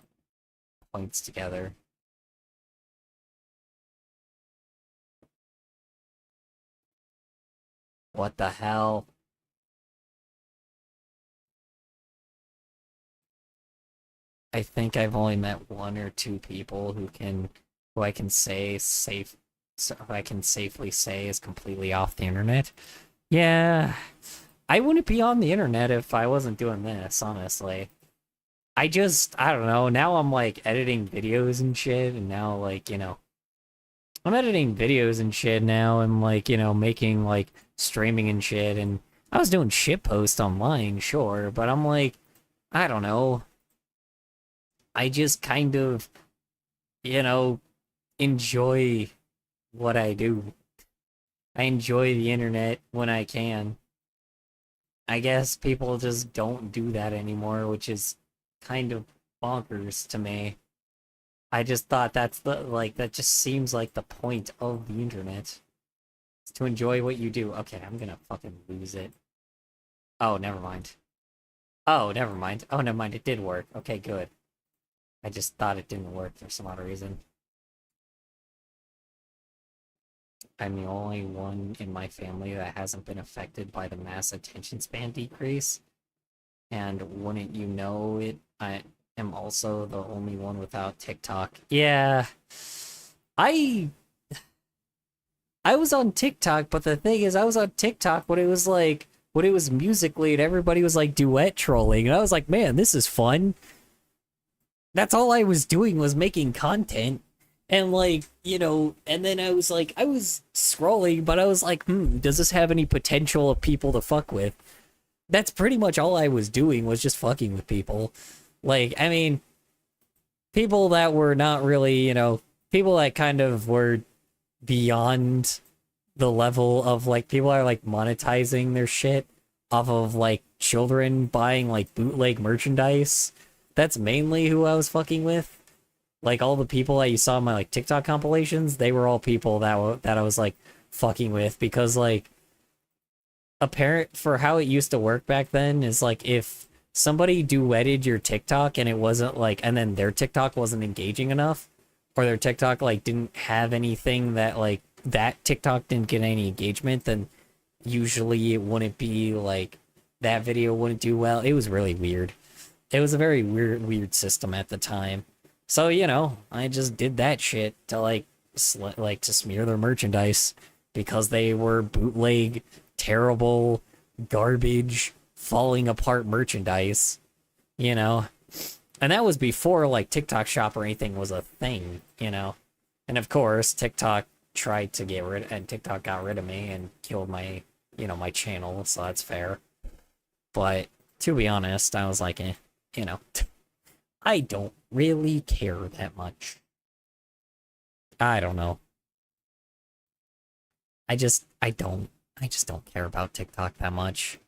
points together. What the hell? I think I've only met one or two people who I can say who I can safely say is completely off the internet. Yeah, I wouldn't be on the internet if I wasn't doing this, honestly. I don't know, now I'm like editing videos and shit, and now like, I'm editing videos and shit now, and like, making like streaming and shit, and I was doing shit posts online, sure, but I'm like, I don't know. I just kind of, enjoy what I do. I enjoy the internet when I can. I guess people just don't do that anymore, which is kind of bonkers to me. I just thought that's the like that just seems like the point of the internet. Is to enjoy what you do. Okay, I'm gonna fucking lose it. Oh, never mind. Oh, never mind. Oh, never mind. It did work. Okay, good. I just thought it didn't work for some odd reason. I'm the only one in my family that hasn't been affected by the mass attention span decrease. And wouldn't you know it, I am also the only one without TikTok. Yeah. I I was on TikTok, but the thing is I was on TikTok when it was like when it was Musically and everybody was like duet trolling and I was like, "Man, this is fun." That's all I was doing was making content. And like, and then I was like, I was scrolling, but I was like, does this have any potential of people to fuck with? That's pretty much all I was doing was just fucking with people. Like, I mean, people that were not really, people that kind of were beyond the level of like people are like monetizing their shit off of like children buying like bootleg merchandise. That's mainly who I was fucking with. Like all the people that you saw in my like TikTok compilations, they were all people that I was like fucking with because like apparent for how it used to work back then is like if somebody duetted your TikTok and it wasn't like and then their TikTok wasn't engaging enough or their TikTok like didn't have anything that like that TikTok didn't get any engagement, then usually it wouldn't be like that video wouldn't do well. It was really weird. It was a very weird system at the time. So, I just did that shit to like to smear their merchandise because they were bootleg, terrible, garbage, falling apart merchandise, And that was before like TikTok Shop or anything was a thing, And of course, TikTok tried to get rid and TikTok got rid of me and killed my, my channel, so that's fair. But to be honest, I was like, I don't really care that much. I don't know. I just don't care about TikTok that much.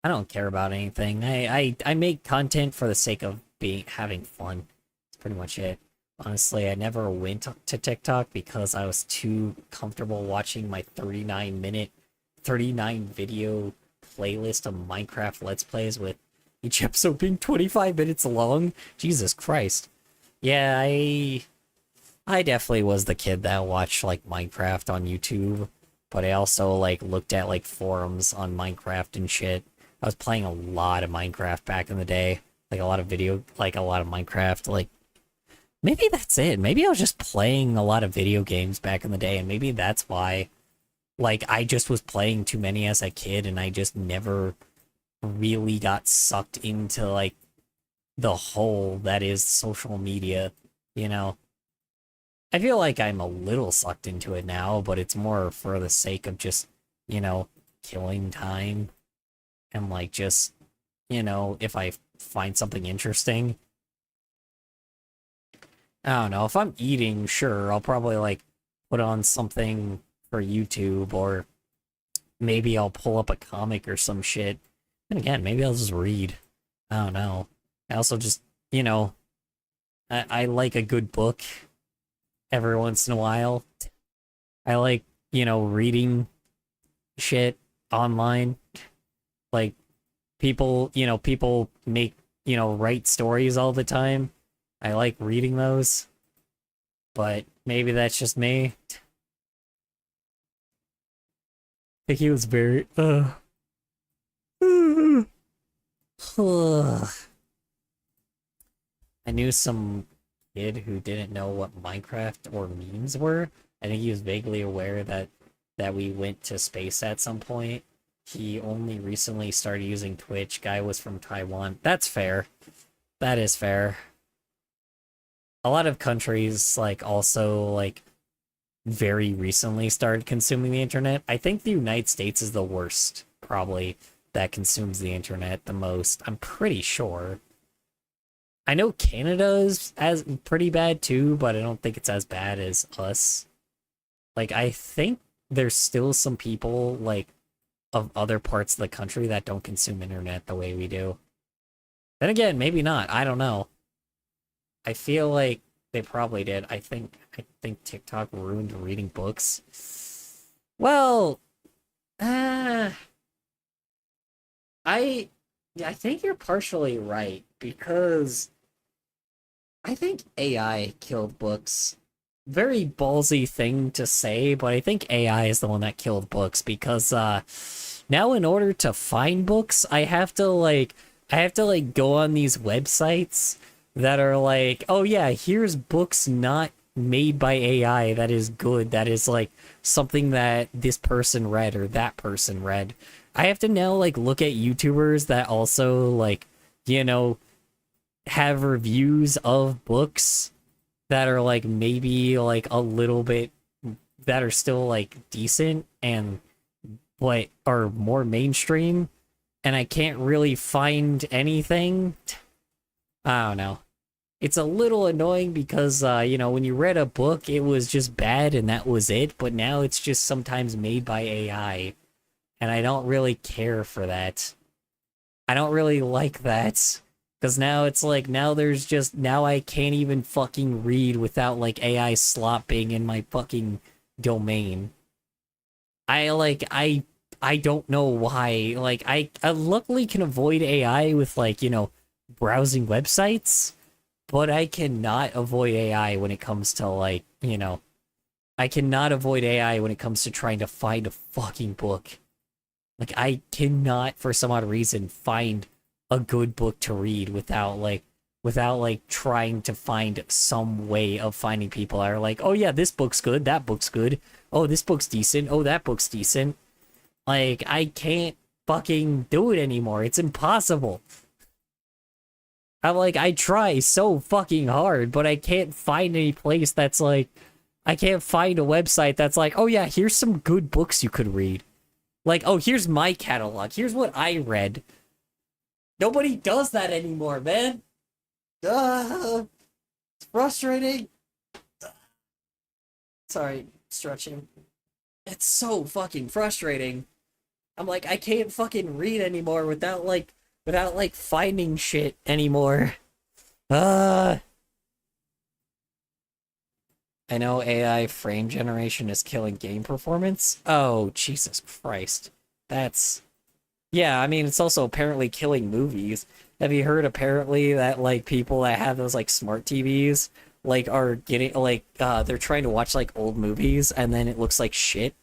I don't care about anything. I make content for the sake of having fun. That's pretty much it. Honestly, I never went to TikTok because I was too comfortable watching my 39 video playlist of Minecraft Let's Plays with each episode being 25 minutes long. Jesus Christ. Yeah, I definitely was the kid that watched like Minecraft on YouTube, but I also like looked at like forums on Minecraft and shit. I was playing a lot of Minecraft back in the day. Like a lot of Minecraft, like maybe that's it. Maybe I was just playing a lot of video games back in the day, and maybe that's why like I just was playing too many as a kid and I just never really got sucked into like the hole that is social media, I feel like I'm a little sucked into it now, but it's more for the sake of just, killing time and like just, if I find something interesting. I don't know, if I'm eating, sure, I'll probably like put on something for YouTube or maybe I'll pull up a comic or some shit. And again, maybe I'll just read. I don't know. I also just, I like a good book every once in a while. I like, reading shit online. Like, people make, write stories all the time. I like reading those. But maybe that's just me. I think he was very, I knew some kid who didn't know what Minecraft or memes were. I think he was vaguely aware that we went to space at some point. He only recently started using Twitch. Guy was from Taiwan. That's fair. That is fair. A lot of countries like also like very recently started consuming the internet. I think the United States is the worst, probably, that consumes the internet the most. I'm pretty sure. I know Canada is as pretty bad too, but I don't think it's as bad as us. Like, I think there's still some people like of other parts of the country that don't consume internet the way we do. Then again, maybe not. I don't know. I feel like they probably did. I think TikTok ruined reading books. Well, I think you're partially right because I think AI killed books. Very ballsy thing to say, but I think AI is the one that killed books because now in order to find books, I have to go on these websites that are like, oh yeah, here's books not made by AI that is good, that is like something that this person read or that person read. I have to now like look at YouTubers that also like, have reviews of books that are like maybe like a little bit that are still like decent and what are more mainstream, and I can't really find anything. I don't know. It's a little annoying because when you read a book it was just bad and that was it, but now it's just sometimes made by AI. And I don't really care for that. I don't really like that. Because now it's like, now I can't even fucking read without like AI slop being in my fucking domain. I don't know why. Like, I luckily can avoid AI with like, browsing websites. But I cannot avoid AI when it comes to like, I cannot avoid AI when it comes to trying to find a fucking book. Like, I cannot, for some odd reason, find a good book to read without trying to find some way of finding people that are like, oh yeah, this book's good, that book's good, oh, this book's decent, oh, that book's decent. Like, I can't fucking do it anymore. It's impossible. I try so fucking hard, but I can't find any place that's like, I can't find a website that's like, oh yeah, here's some good books you could read. Like, oh, here's my catalog. Here's what I read. Nobody does that anymore, man. It's frustrating. Sorry, stretching. It's so fucking frustrating. I'm like, I can't fucking read anymore without finding shit anymore. I know AI frame generation is killing game performance. Oh, Jesus Christ. Yeah, I mean, it's also apparently killing movies. Have you heard apparently that, like, people that have those, like, smart TVs, like, are getting, like, they're trying to watch, like, old movies, and then it looks like shit?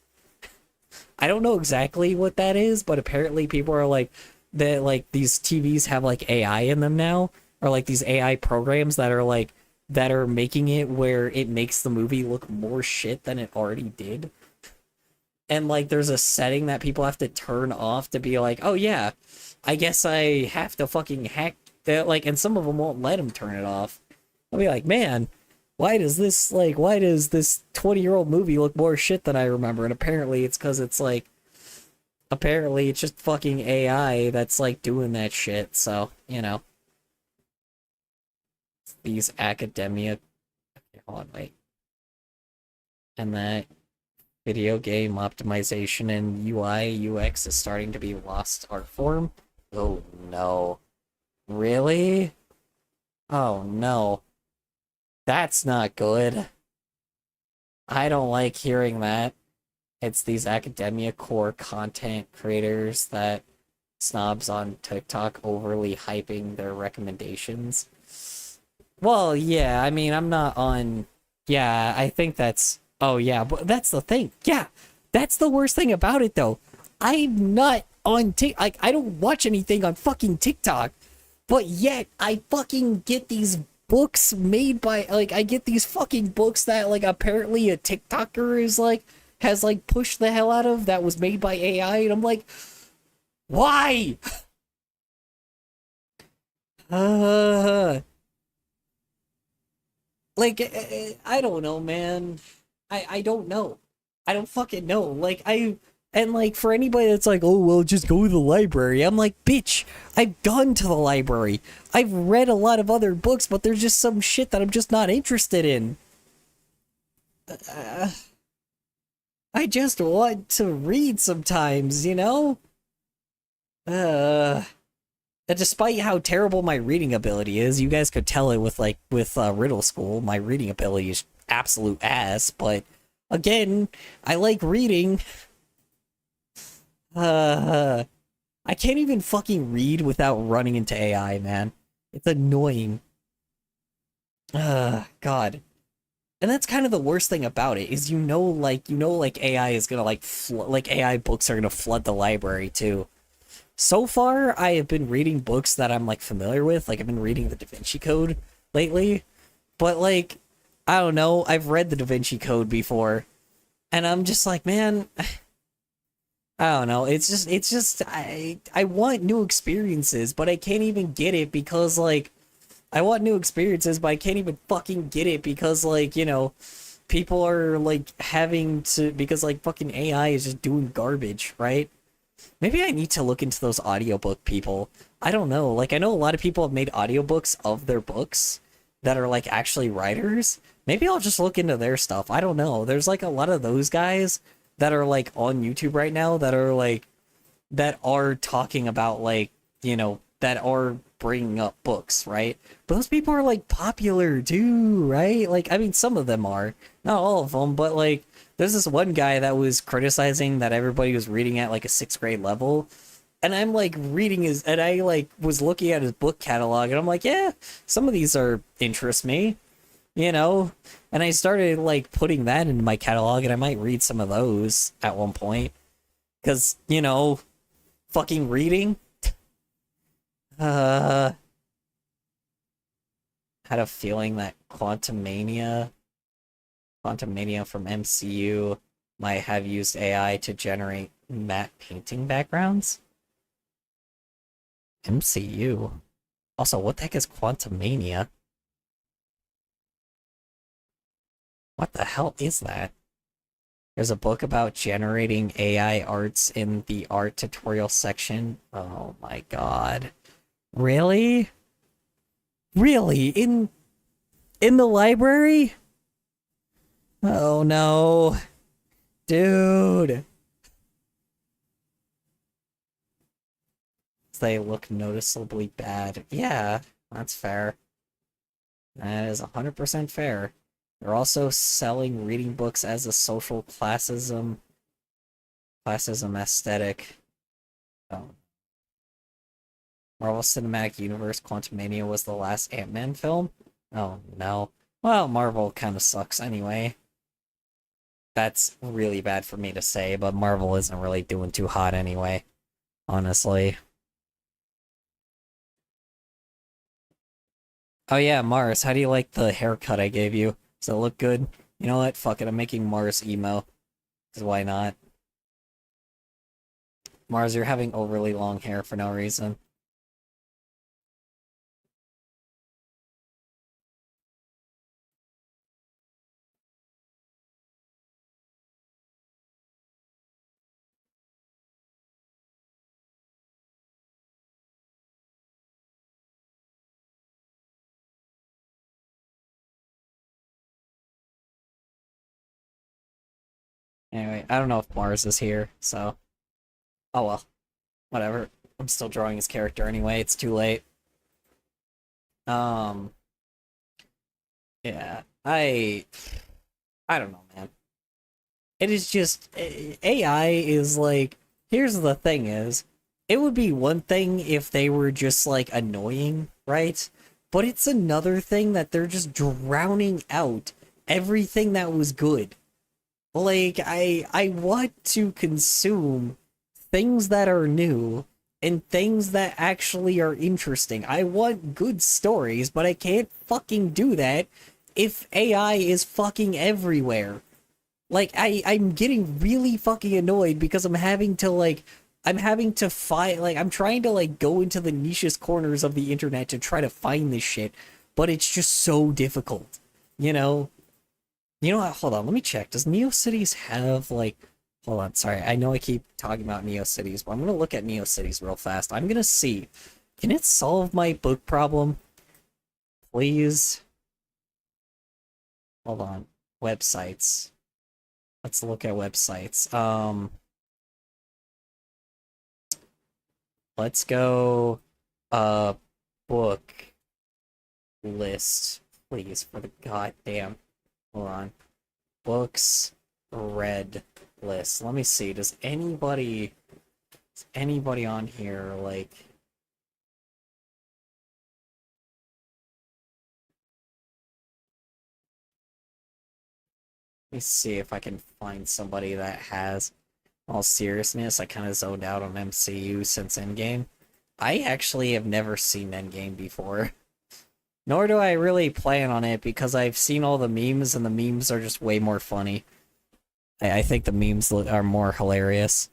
I don't know exactly what that is, but apparently people are, like, that, like, these TVs have, like, AI in them now, or, like, these AI programs that are, like, that are making it where it makes the movie look more shit than it already did. And, like, there's a setting that people have to turn off to be like, oh, yeah, I guess I have to fucking hack that, like, and some of them won't let them turn it off. I'll be like, man, why does this 20-year-old movie look more shit than I remember? And apparently it's because it's, like, apparently it's just fucking AI that's, like, doing that shit, so, These academia... Okay, hold on, wait. And that video game optimization and UI, UX is starting to be lost art form? Oh, no. Really? Oh, no. That's not good. I don't like hearing that. It's these academia core content creators that snobs on TikTok overly hyping their recommendations. Well, yeah, I mean, I'm not on... Yeah, I think that's... Oh, yeah, but that's the thing. Yeah, that's the worst thing about it, though. I'm not on TikTok. Like, I don't watch anything on fucking TikTok, but yet I fucking get these books made by... Like, I get these fucking books that, like, apparently a TikToker is, like, has, like, pushed the hell out of that was made by AI, and I'm like, why? Like, I don't know, man. I don't know. I don't fucking know. Like, and like, for anybody that's like, oh, well, just go to the library. I'm like, bitch, I've gone to the library. I've read a lot of other books, but there's just some shit that I'm just not interested in. I I just want to read sometimes, you know? And despite how terrible my reading ability is, you guys could tell it with Riddle School, my reading ability is absolute ass, but again, I like reading. I can't even fucking read without running into AI, man. It's annoying. God. And that's kind of the worst thing about it, is AI is gonna AI books are gonna flood the library too. So far, I have been reading books that I'm like familiar with, like I've been reading the Da Vinci Code lately, but like, I don't know, I've read the Da Vinci Code before, and I'm just like, man, I don't know, it's just, I want new experiences, but I can't even get it because like, I want new experiences, but I can't even fucking get it because, like, you know, people are, like, having to, because, like, fucking AI is just doing garbage, right? Maybe I need to look into those audiobook people. I don't know. Like, I know a lot of people have made audiobooks of their books that are, like, actually writers. Maybe I'll just look into their stuff. I don't know. There's, like, a lot of those guys that are, like, on YouTube right now that are, like, that are talking about, like, you know, that are bringing up books, right? But those people are like popular too, right? Like, I mean, some of them are, not all of them, but like, there's this one guy that was criticizing that everybody was reading at like a 6th grade level, and I'm like reading his, and I like was looking at his book catalog, and I'm like, yeah, some of these are interest me, you know, and I started like putting that into my catalog, and I might read some of those at one point, because you know, fucking reading. Had a feeling that Quantum Mania from MCU might have used AI to generate matte painting backgrounds. MCU? Also, what the heck is Quantum Mania? What the hell is that? There's a book about generating AI arts in the art tutorial section. Oh my god. Really? Really? In the library? Oh no. Dude. They look noticeably bad. Yeah, that's fair. That is 100% fair. They're also selling reading books as a social classism aesthetic. Oh. Marvel Cinematic Universe Quantumania was the last Ant-Man film? Oh, no. Well, Marvel kind of sucks anyway. That's really bad for me to say, but Marvel isn't really doing too hot anyway. Honestly. Oh yeah, Mars, how do you like the haircut I gave you? Does it look good? You know what? Fuck it, I'm making Mars emo. Because why not? Mars, you're having overly long hair for no reason. Anyway, I don't know if Mars is here, so... Oh well. Whatever. I'm still drawing his character anyway, it's too late. Yeah. I don't know, man. It is just... AI is like... Here's the thing is... It would be one thing if they were just, like, annoying, right? But it's another thing that they're just drowning out everything that was good. Like, I want to consume things that are new and things that actually are interesting. I want good stories, but I can't fucking do that if AI is fucking everywhere. Like, I'm getting really fucking annoyed because I'm having to find, like, I'm trying to, like, go into the nichest corners of the internet to try to find this shit, but it's just so difficult, you know? You know what? Hold on, let me check. Does NeoCities have, like... Hold on, sorry. I know I keep talking about NeoCities, but I'm gonna look at NeoCities real fast. I'm gonna see. Can it solve my book problem? Please? Hold on. Websites. Let's look at websites. Let's go book list, please, for the goddamn. Hold on. Books read list. Let me see. Does anybody on here like let me see if I can find somebody that has all seriousness. I kind of zoned out on MCU since Endgame. I actually have never seen Endgame before. Nor do I really plan on it because I've seen all the memes and the memes are just way more funny. I think the memes are more hilarious.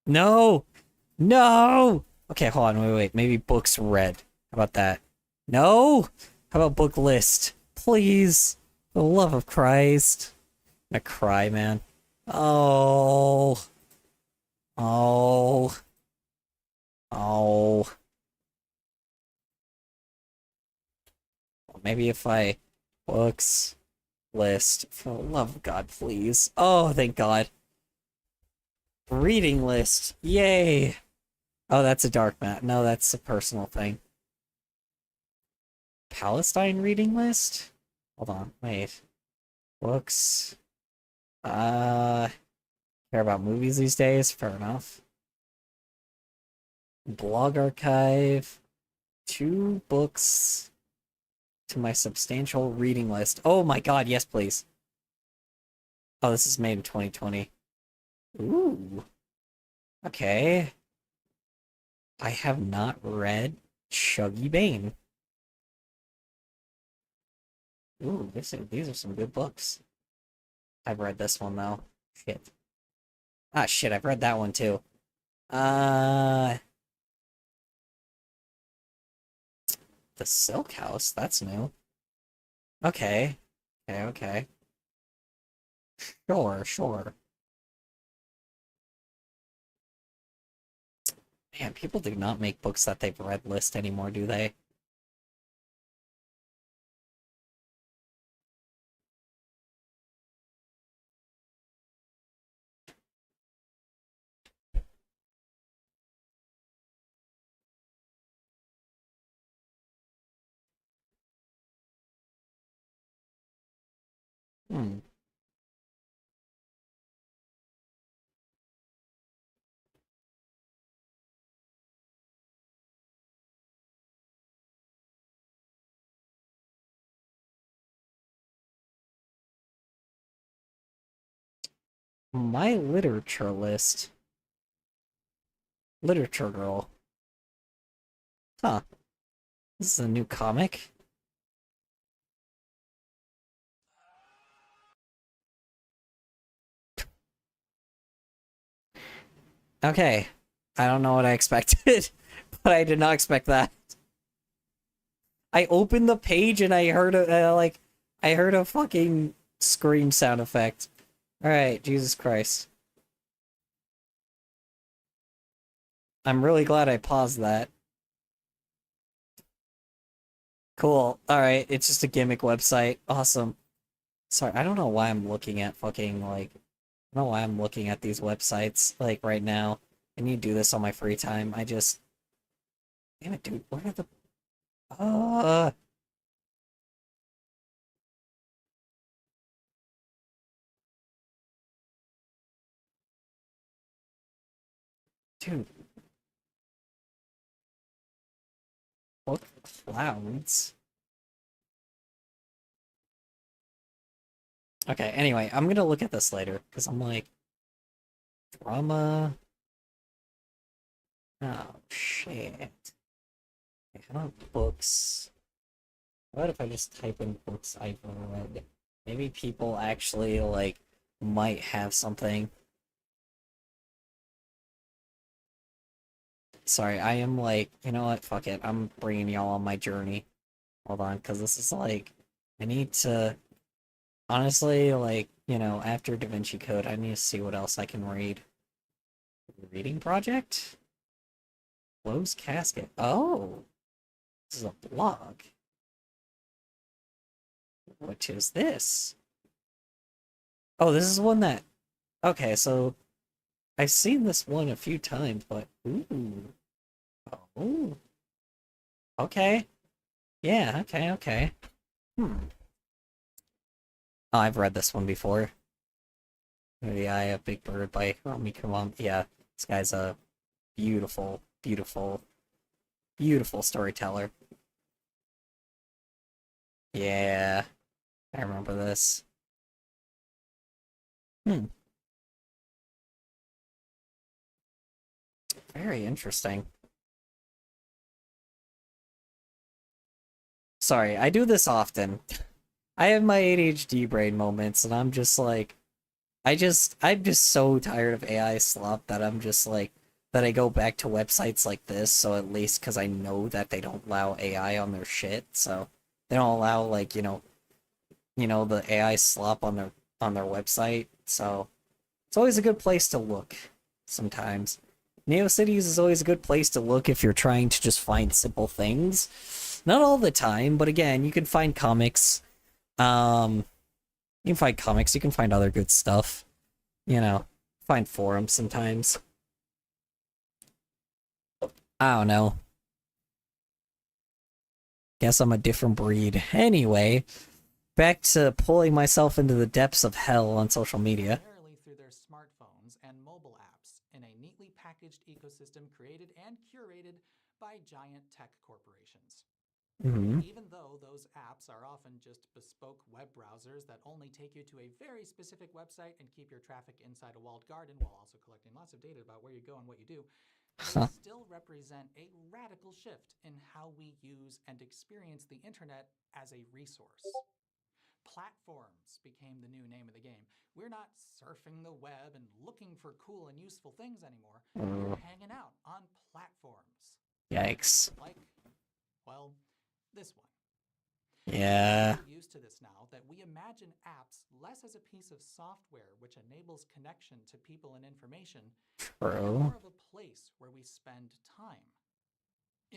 No! No! Okay, hold on, wait. Maybe books read. How about that? No? How about book list? Please. For the love of Christ. I'm gonna cry, man. Oh. Oh. Oh. Maybe if I books list, for the love of God, please. Oh, thank God. Reading list. Yay. Oh, that's a dark map. No, that's a personal thing. Palestine reading list? Hold on, wait. Books. Care about movies these days? Fair enough. Blog archive. 2 books to my substantial reading list. Oh my God, yes, please. Oh, this is made in 2020. Ooh. Okay. I have not read Chuggy Bane. Ooh, these are some good books. I've read this one, though. Shit. Ah, shit, I've read that one, too. The Silk House? That's new. Okay. Okay. Sure. Man, people do not make books that they've read list anymore, do they? Hmm. My literature list. Literature Girl. Huh. This is a new comic? Okay. I don't know what I expected, but I did not expect that. I opened the page and I heard I heard a fucking scream sound effect. Alright, Jesus Christ. I'm really glad I paused that. Cool. Alright, it's just a gimmick website. Awesome. Sorry, I don't know why I'm looking at fucking, like... I don't know why I'm looking at these websites, like, right now. I need to do this on my free time. I just... Damn it, dude. Where are the... Dude. What clouds? Okay, anyway, I'm gonna look at this later, because I'm like... Drama... Oh, shit. Okay, how about books? What if I just type in books I've read? Maybe people actually, like, might have something. Sorry, I am like, you know what? Fuck it. I'm bringing y'all on my journey. Hold on, because this is like, I need to, honestly, like, you know, after Da Vinci Code, I need to see what else I can read. Reading project? Closed casket. Oh, this is a blog. What is this? Oh, this is one that... Okay, so... I've seen this one a few times, but... Ooh. Oh. Okay. Yeah, okay. Hmm. Oh, I've read this one before. The Eye of Big Bird by Romy Kumam. Yeah, this guy's a beautiful, beautiful, beautiful storyteller. Yeah, I remember this. Hmm. Very interesting. Sorry, I do this often. I have my ADHD brain moments, and I'm just like, I'm just so tired of AI slop that I'm just like, that I go back to websites like this, so at least, because I know that they don't allow AI on their shit, so they don't allow, like, the AI slop on their website, so it's always a good place to look, sometimes. NeoCities is always a good place to look if you're trying to just find simple things. Not all the time, but again, you can find comics. You can find comics, you can find other good stuff. Find forums sometimes. I don't know. Guess I'm a different breed. Anyway, back to pulling myself into the depths of hell on social media. Primarily through their smartphones and mobile apps in a neatly packaged ecosystem created and curated by giant tech corporations. Even though those apps are often just bespoke web browsers that only take you to a very specific website and keep your traffic inside a walled garden while also collecting lots of data about where you go and what you do, they still represent a radical shift in how we use and experience the internet as a resource. Platforms became the new name of the game. We're not surfing the web and looking for cool and useful things anymore. We're hanging out on platforms. Yikes. Like, well, this one. Yeah. We're used to this now that we imagine apps less as a piece of software which enables connection to people and information, but more of a place where we spend time.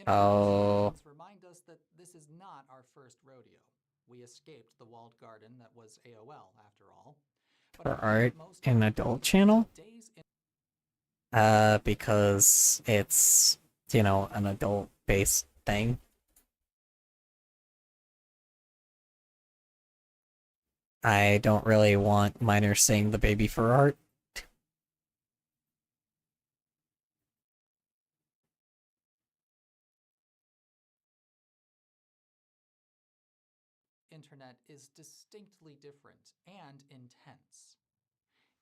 Oh. Remind us that this is not our first rodeo. We escaped the walled garden that was AOL, after all. For art in adult channel? Because it's, an adult-based thing. I don't really want minors seeing the baby for art. Internet is distinctly different and intense.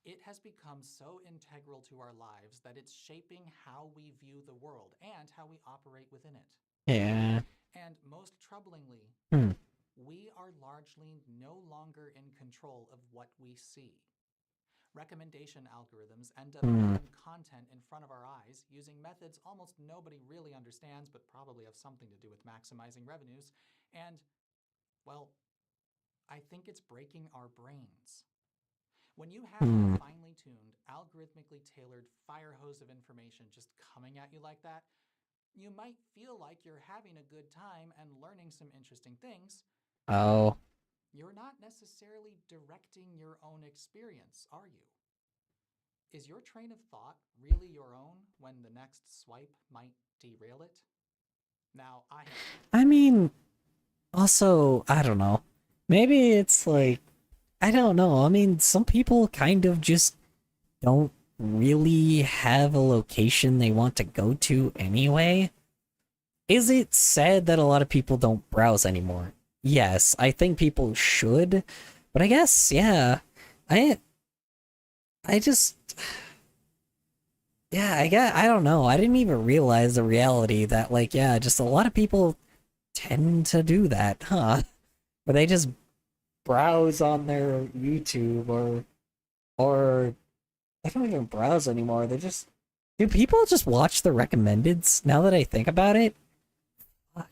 It has become so integral to our lives that it's shaping how we view the world and how we operate within it. Yeah. And most troublingly, we are largely no longer in control of what we see. Recommendation algorithms end up putting content in front of our eyes using methods almost nobody really understands but probably have something to do with maximizing revenues. And, well, I think it's breaking our brains. When you have a finely tuned, algorithmically tailored fire hose of information just coming at you like that, you might feel like you're having a good time and learning some interesting things. Oh. You're not necessarily directing your own experience, are you? Is your train of thought really your own when the next swipe might derail it? Now, I mean, also, I don't know. Maybe it's like, I don't know. I mean, some people kind of just don't really have a location they want to go to anyway. Is it sad that a lot of people don't browse anymore? Yes, I think people should, but I guess, yeah. I just... Yeah, I don't know. I didn't even realize the reality that, like, yeah, just a lot of people tend to do that, huh? Where they just browse on their YouTube or they don't even browse anymore. Do people just watch the recommendeds now that I think about it? Fuck.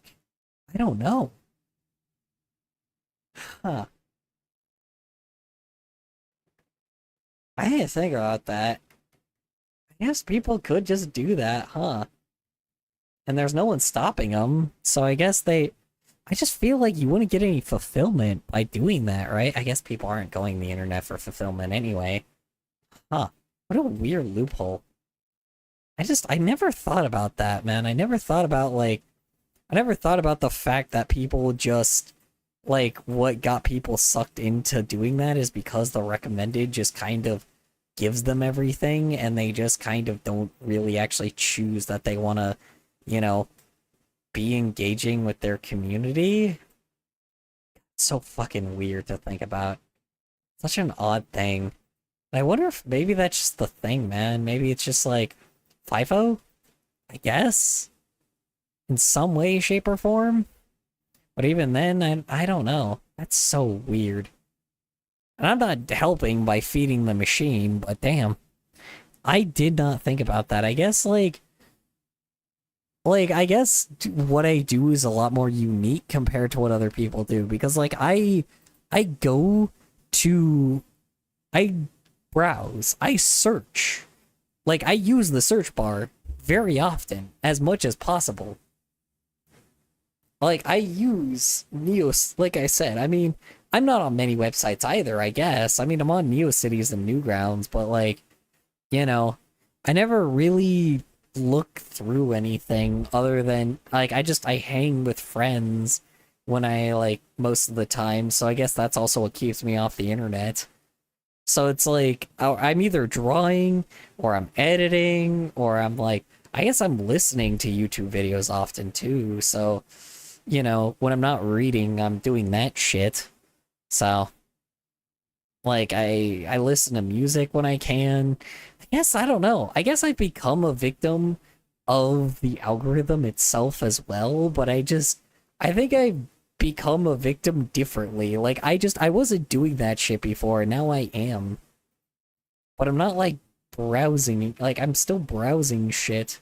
I don't know. Huh. I didn't think about that. I guess people could just do that, huh? And there's no one stopping them, so I guess they I just feel like you wouldn't get any fulfillment by doing that, right? I guess people aren't going the internet for fulfillment anyway. Huh. What a weird loophole. I never thought about that, man. I never thought about, like, I never thought about the fact that people just, like, what got people sucked into doing that is because the recommended just kind of gives them everything, and they just kind of don't really actually choose that they want to, you know, be engaging with their community. It's so fucking weird to think about. Such an odd thing. I wonder if maybe that's just the thing, man. Maybe it's just like FIFO, I guess, in some way, shape, or form. But even then, I don't know. That's so weird. And I'm not helping by feeding the machine, but damn. I did not think about that. I guess, I guess what I do is a lot more unique compared to what other people do. Because, like, I go to... I browse. I search. Like, I use the search bar very often, as much as possible. Like, I use Neos, like I said, I mean, I'm not on many websites either, I guess. I mean, I'm on NeoCities and Newgrounds, but, like, you know, I never really look through anything other than, like, I hang with friends when I, like, most of the time, so I guess that's also what keeps me off the internet. So it's like, I'm either drawing, or I'm editing, or I'm like, I guess I'm listening to YouTube videos often too, so, you know, when I'm not reading, I'm doing that shit. So, like, I listen to music when I can. I guess, I don't know. I guess I've become a victim of the algorithm itself as well, but I think I've become a victim differently. Like, I wasn't doing that shit before, and now I am. But I'm not, like, browsing, like, I'm still browsing shit.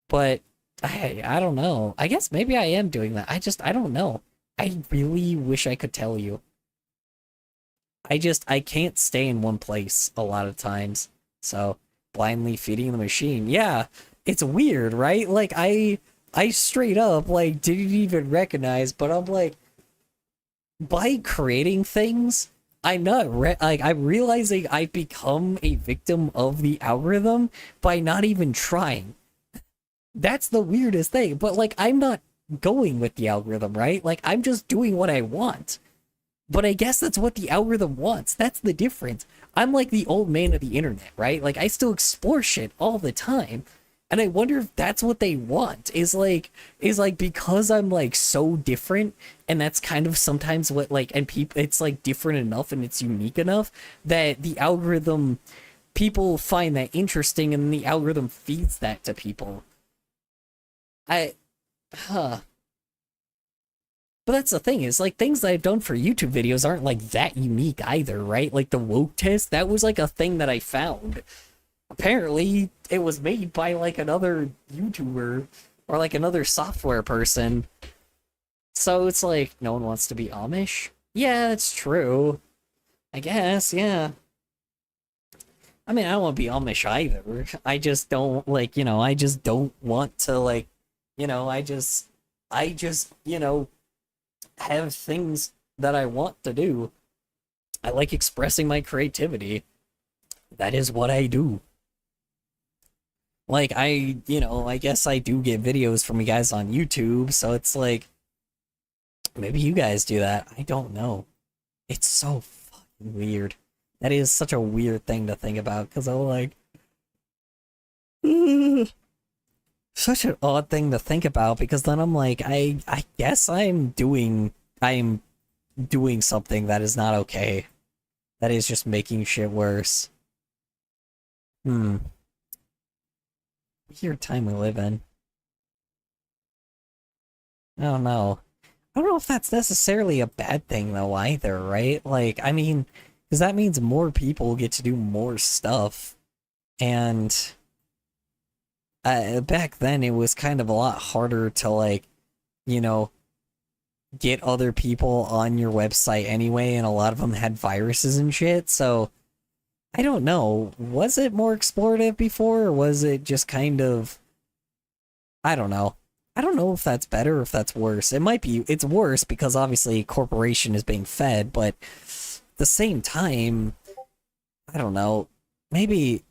But, I don't know. I guess maybe I am doing that. I don't know. I really wish I could tell you. I can't stay in one place a lot of times. So, blindly feeding the machine. Yeah, it's weird, right? Like, I straight up, like, didn't even recognize, but I'm like, by creating things, I'm not, I'm realizing I've become a victim of the algorithm by not even trying. That's the weirdest thing, but, like, I'm not going with the algorithm, right? Like, I'm just doing what I want. But I guess that's what the algorithm wants. That's the difference. I'm like the old man of the internet, right? Like, I still explore shit all the time. And I wonder if that's what they want, is like because I'm like so different, and that's kind of sometimes what, like, and people, it's like different enough and it's unique enough that the algorithm, people find that interesting, and the algorithm feeds that to people. But that's the thing, is, like, things that I've done for YouTube videos aren't, like, that unique either, right? Like, the woke test, that was, like, a thing that I found. Apparently, it was made by, like, another YouTuber, or, like, another software person. So it's like, no one wants to be Amish? Yeah, that's true. I guess, yeah. I mean, I don't want to be Amish either. I just don't, like, you know, I just don't want to, like, you know, I just, you know, have things that I want to do. I like expressing my creativity. That is what I do. Like, you know, I guess I do get videos from you guys on YouTube, so it's like, maybe you guys do that. I don't know. It's so fucking weird. That is such a weird thing to think about, because I'm like, such an odd thing to think about, because then I'm like, I guess I'm doing something that is not okay. That is just making shit worse. Weird time we live in. I don't know. I don't know if that's necessarily a bad thing, though, either, right? Like, I mean, because that means more people get to do more stuff. And back then, it was kind of a lot harder to, like, you know, get other people on your website anyway, and a lot of them had viruses and shit, so I don't know. Was it more explorative before, or was it just kind of, I don't know. I don't know if that's better or if that's worse. It might be, it's worse because obviously corporation is being fed, but at the same time, I don't know, maybe,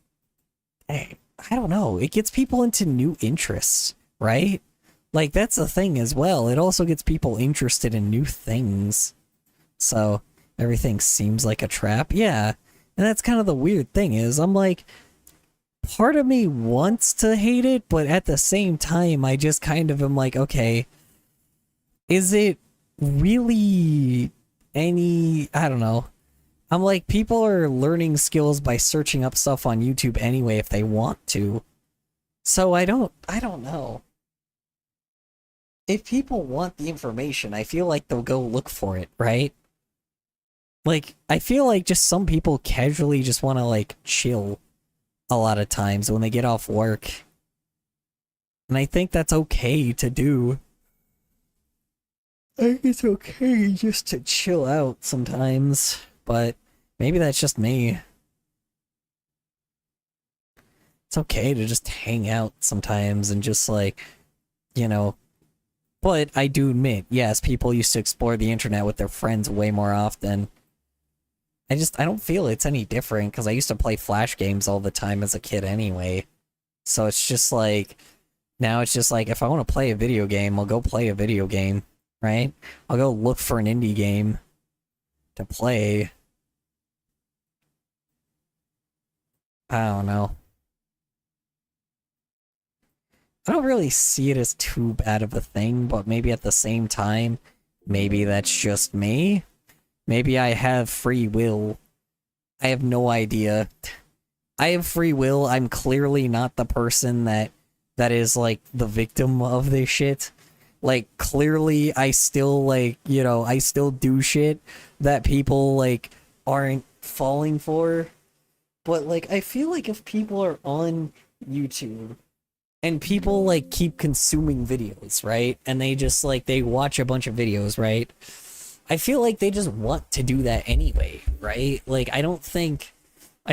I don't know, it gets people into new interests, right? Like, that's the thing as well. It also gets people interested in new things. So, everything seems like a trap. Yeah, and that's kind of the weird thing is, I'm like, part of me wants to hate it, but at the same time, I just kind of am like, okay, is it really any, I don't know. I'm like, people are learning skills by searching up stuff on YouTube anyway if they want to. So I don't know. If people want the information, I feel like they'll go look for it, right? Like, I feel like just some people casually just want to, like, chill a lot of times when they get off work. And I think that's okay to do. I think it's okay just to chill out sometimes, but maybe that's just me. It's okay to just hang out sometimes and just like, you know. But I do admit, yes, people used to explore the internet with their friends way more often. I don't feel it's any different because I used to play Flash games all the time as a kid anyway. So it's just like, now it's just like, if I want to play a video game, I'll go play a video game, right? I'll go look for an indie game to play. I don't know. I don't really see it as too bad of a thing, but maybe at the same time, maybe that's just me. Maybe I have free will. I have no idea. I have free will. I'm clearly not the person that is, like, the victim of this shit. Like, clearly, I still, like, you know, I still do shit that people, like, aren't falling for. But, like, I feel like if people are on YouTube and people, like, keep consuming videos, right? And they just, like, they watch a bunch of videos, right? I feel like they just want to do that anyway, right? Like, I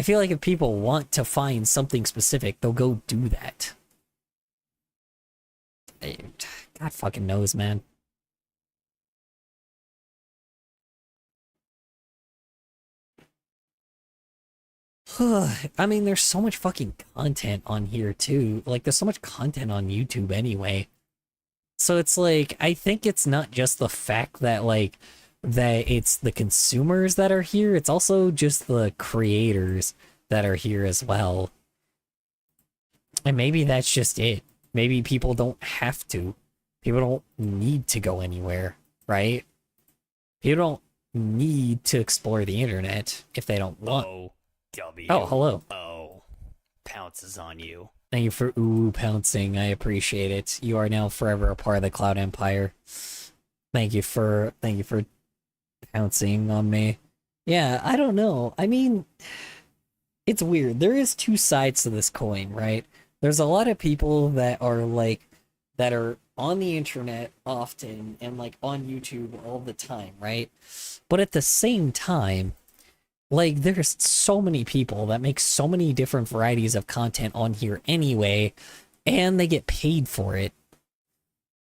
feel like if people want to find something specific, they'll go do that. God fucking knows, man. I mean, there's so much fucking content on here, too. Like, there's so much content on YouTube anyway. So it's like, I think it's not just the fact that, like, that it's the consumers that are here, it's also just the creators that are here as well. And maybe that's just it. Maybe people don't have to. People don't need to go anywhere, right? People don't need to explore the internet if they don't want. Oh, hello. Pounces on you. Thank you for pouncing. I appreciate it. You are now forever a part of the Cloud Empire. Thank you for pouncing on me. Yeah, I don't know. I mean, it's weird. There is two sides to this coin, right? There's a lot of people that are like, that are on the internet often and like on YouTube all the time, right? But at the same time, like, there's so many people that make so many different varieties of content on here anyway, and they get paid for it.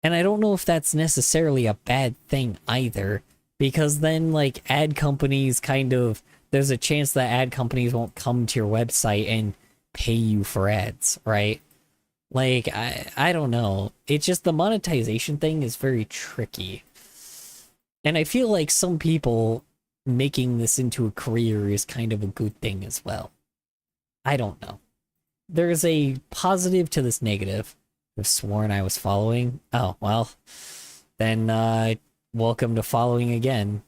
And I don't know if that's necessarily a bad thing either, because then, like, ad companies kind of, there's a chance that ad companies won't come to your website and pay you for ads, right? Like, I don't know. It's just the monetization thing is very tricky. And I feel like some people making this into a career is kind of a good thing as well. I don't know. There's a positive to this negative. I've sworn I was following. Oh, well. Then, welcome to following again.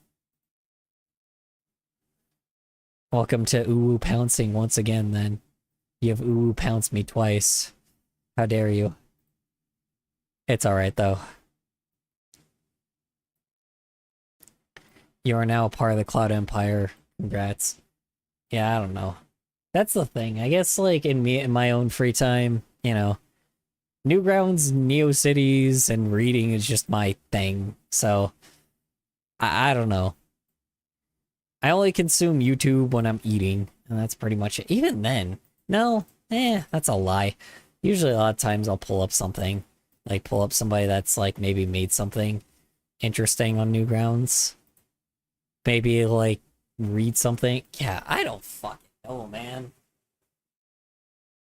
Welcome to pouncing once again, then. You have pounced me twice. How dare you? It's alright, though. You are now a part of the Cloud Empire. Congrats. Yeah, I don't know. That's the thing. I guess, like, in my own free time, you know, Newgrounds, NeoCities, and reading is just my thing. So, I don't know. I only consume YouTube when I'm eating, and that's pretty much it. Even then, no, that's a lie. Usually a lot of times I'll pull up something Like, pull up somebody that's, like, maybe made something interesting on Newgrounds. Maybe, like, read something. Yeah, I don't fucking know, man.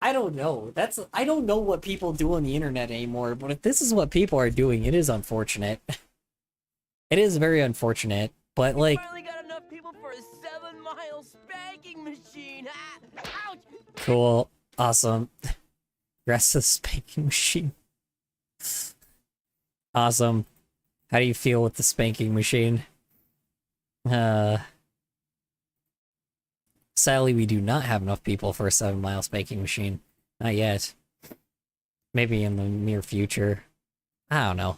I don't know. I don't know what people do on the internet anymore, but if this is what people are doing, it is unfortunate. It is very unfortunate, but, like... Finally got enough people for a 7-mile spanking machine. Ouch! Cool. Awesome. Rest of the spanking machine. Awesome. How do you feel with the spanking machine? Sadly, we do not have enough people for a 7-mile spanking machine. Not yet. Maybe in the near future. I don't know.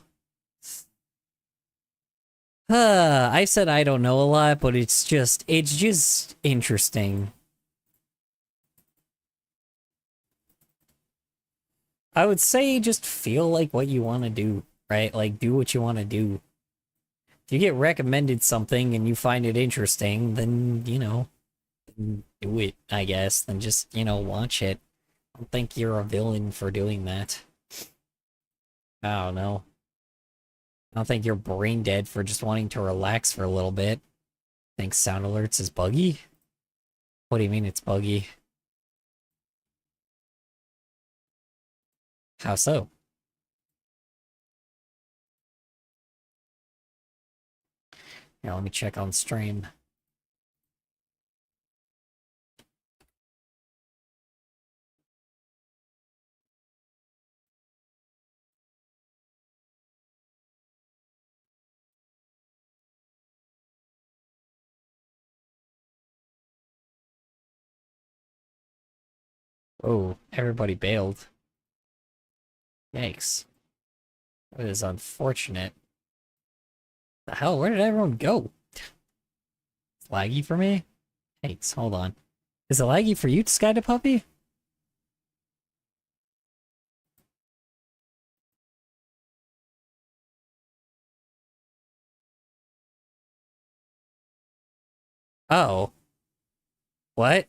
I said I don't know a lot, but it's just interesting. I would say just feel like what you want to do, right? Like, do what you want to do. If you get recommended something and you find it interesting, then, you know, do it, I guess. Then just, you know, watch it. I don't think you're a villain for doing that. I don't know. I don't think you're brain dead for just wanting to relax for a little bit. Think sound alerts is buggy? What do you mean it's buggy? How so? Here, let me check on stream. Oh, everybody bailed. Yikes. That is unfortunate. The hell, where did everyone go? It's laggy for me? Thanks, hold on. Is it laggy for you, Sky the Puppy? Oh. What?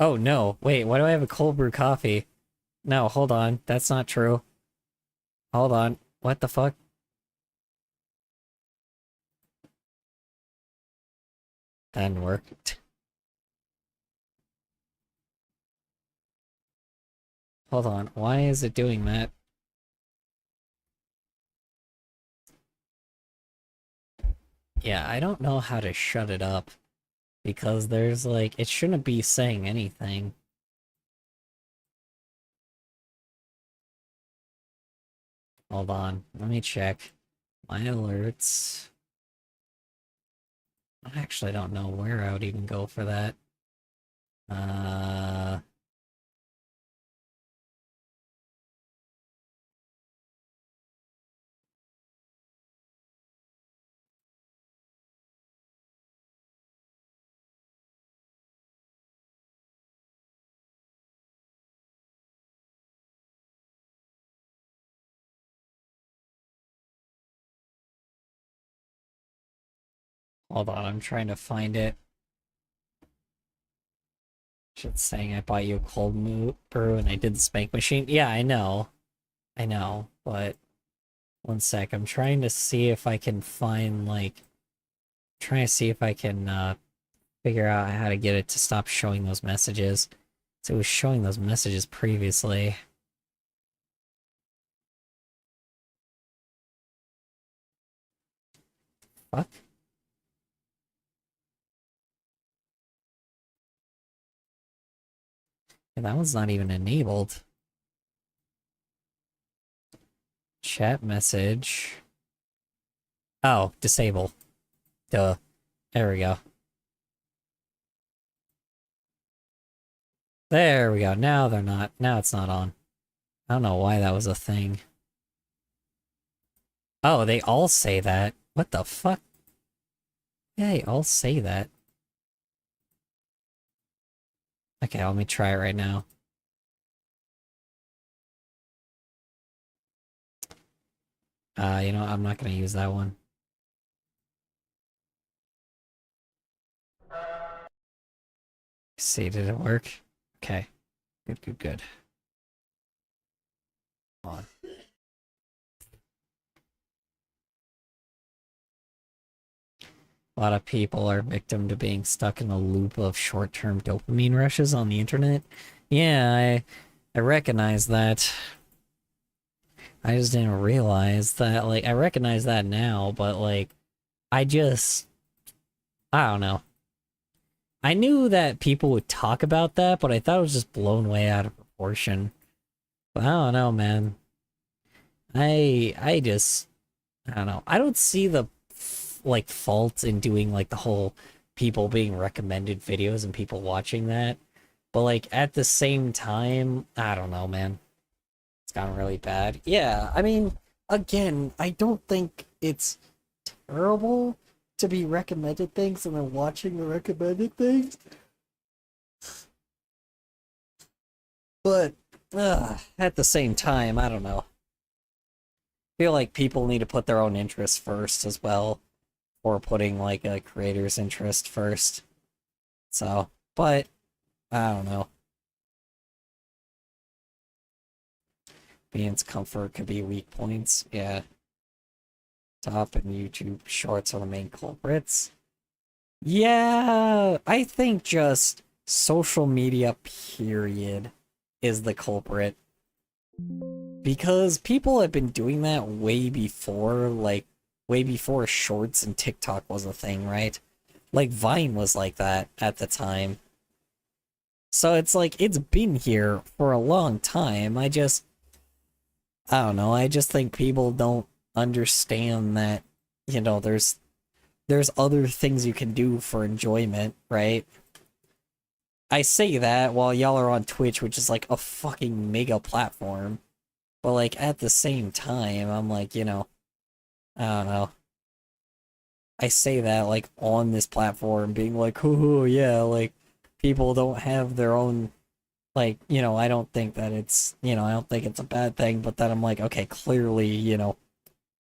Oh no, wait, why do I have a cold brew coffee? No, hold on, that's not true. Hold on, what the fuck? That didn't work. Hold on, why is it doing that? Yeah, I don't know how to shut it up. Because there's like, it shouldn't be saying anything. Hold on, let me check. My alerts. I actually don't know where I would even go for that. Hold on, I'm trying to find it. Shit's saying I bought you a cold brew and I did the spank machine. Yeah, I know. I know, but one sec. I'm trying to see if I can find, like, trying to see if I can figure out how to get it to stop showing those messages. So it was showing those messages previously. Fuck. And that one's not even enabled. Chat message. Oh, disable. Duh. There we go. There we go. Now they're not. Now it's not on. I don't know why that was a thing. Oh, they all say that. What the fuck? Yeah, they all say that. Okay, let me try it right now. You know, I'm not gonna use that one. See, did it work? Okay. Good, good, good. on. A lot of people are victim to being stuck in a loop of short-term dopamine rushes on the internet. Yeah, I recognize that. I just didn't realize that, like, I recognize that now, but, like, I don't know. I knew that people would talk about that, but I thought it was just blown way out of proportion. But I don't know, man. I don't know. I don't see the like fault in doing like the whole people being recommended videos and people watching that. But like at the same time, I don't know, man. It's gotten really bad. Yeah, I mean, again, I don't think it's terrible to be recommended things and then watching the recommended things. But at the same time, I don't know. I feel like people need to put their own interests first as well, or putting like a creator's interest first. So, but I don't know. Being's comfort could be weak points. Yeah. Top and YouTube Shorts are the main culprits. Yeah, I think just social media, period, is the culprit. Because people have been doing that way before, like, way before Shorts and TikTok was a thing, right? Like, Vine was like that at the time. So it's like, it's been here for a long time. I don't know, I just think people don't understand that, you know, there's other things you can do for enjoyment, right? I say that while y'all are on Twitch, which is like a fucking mega platform. But like at the same time, I'm like, you know, I don't know. I say that like on this platform being like, oh yeah, like people don't have their own, like, you know, I don't think that it's, you know, I don't think it's a bad thing, but then I'm like, okay, clearly, you know,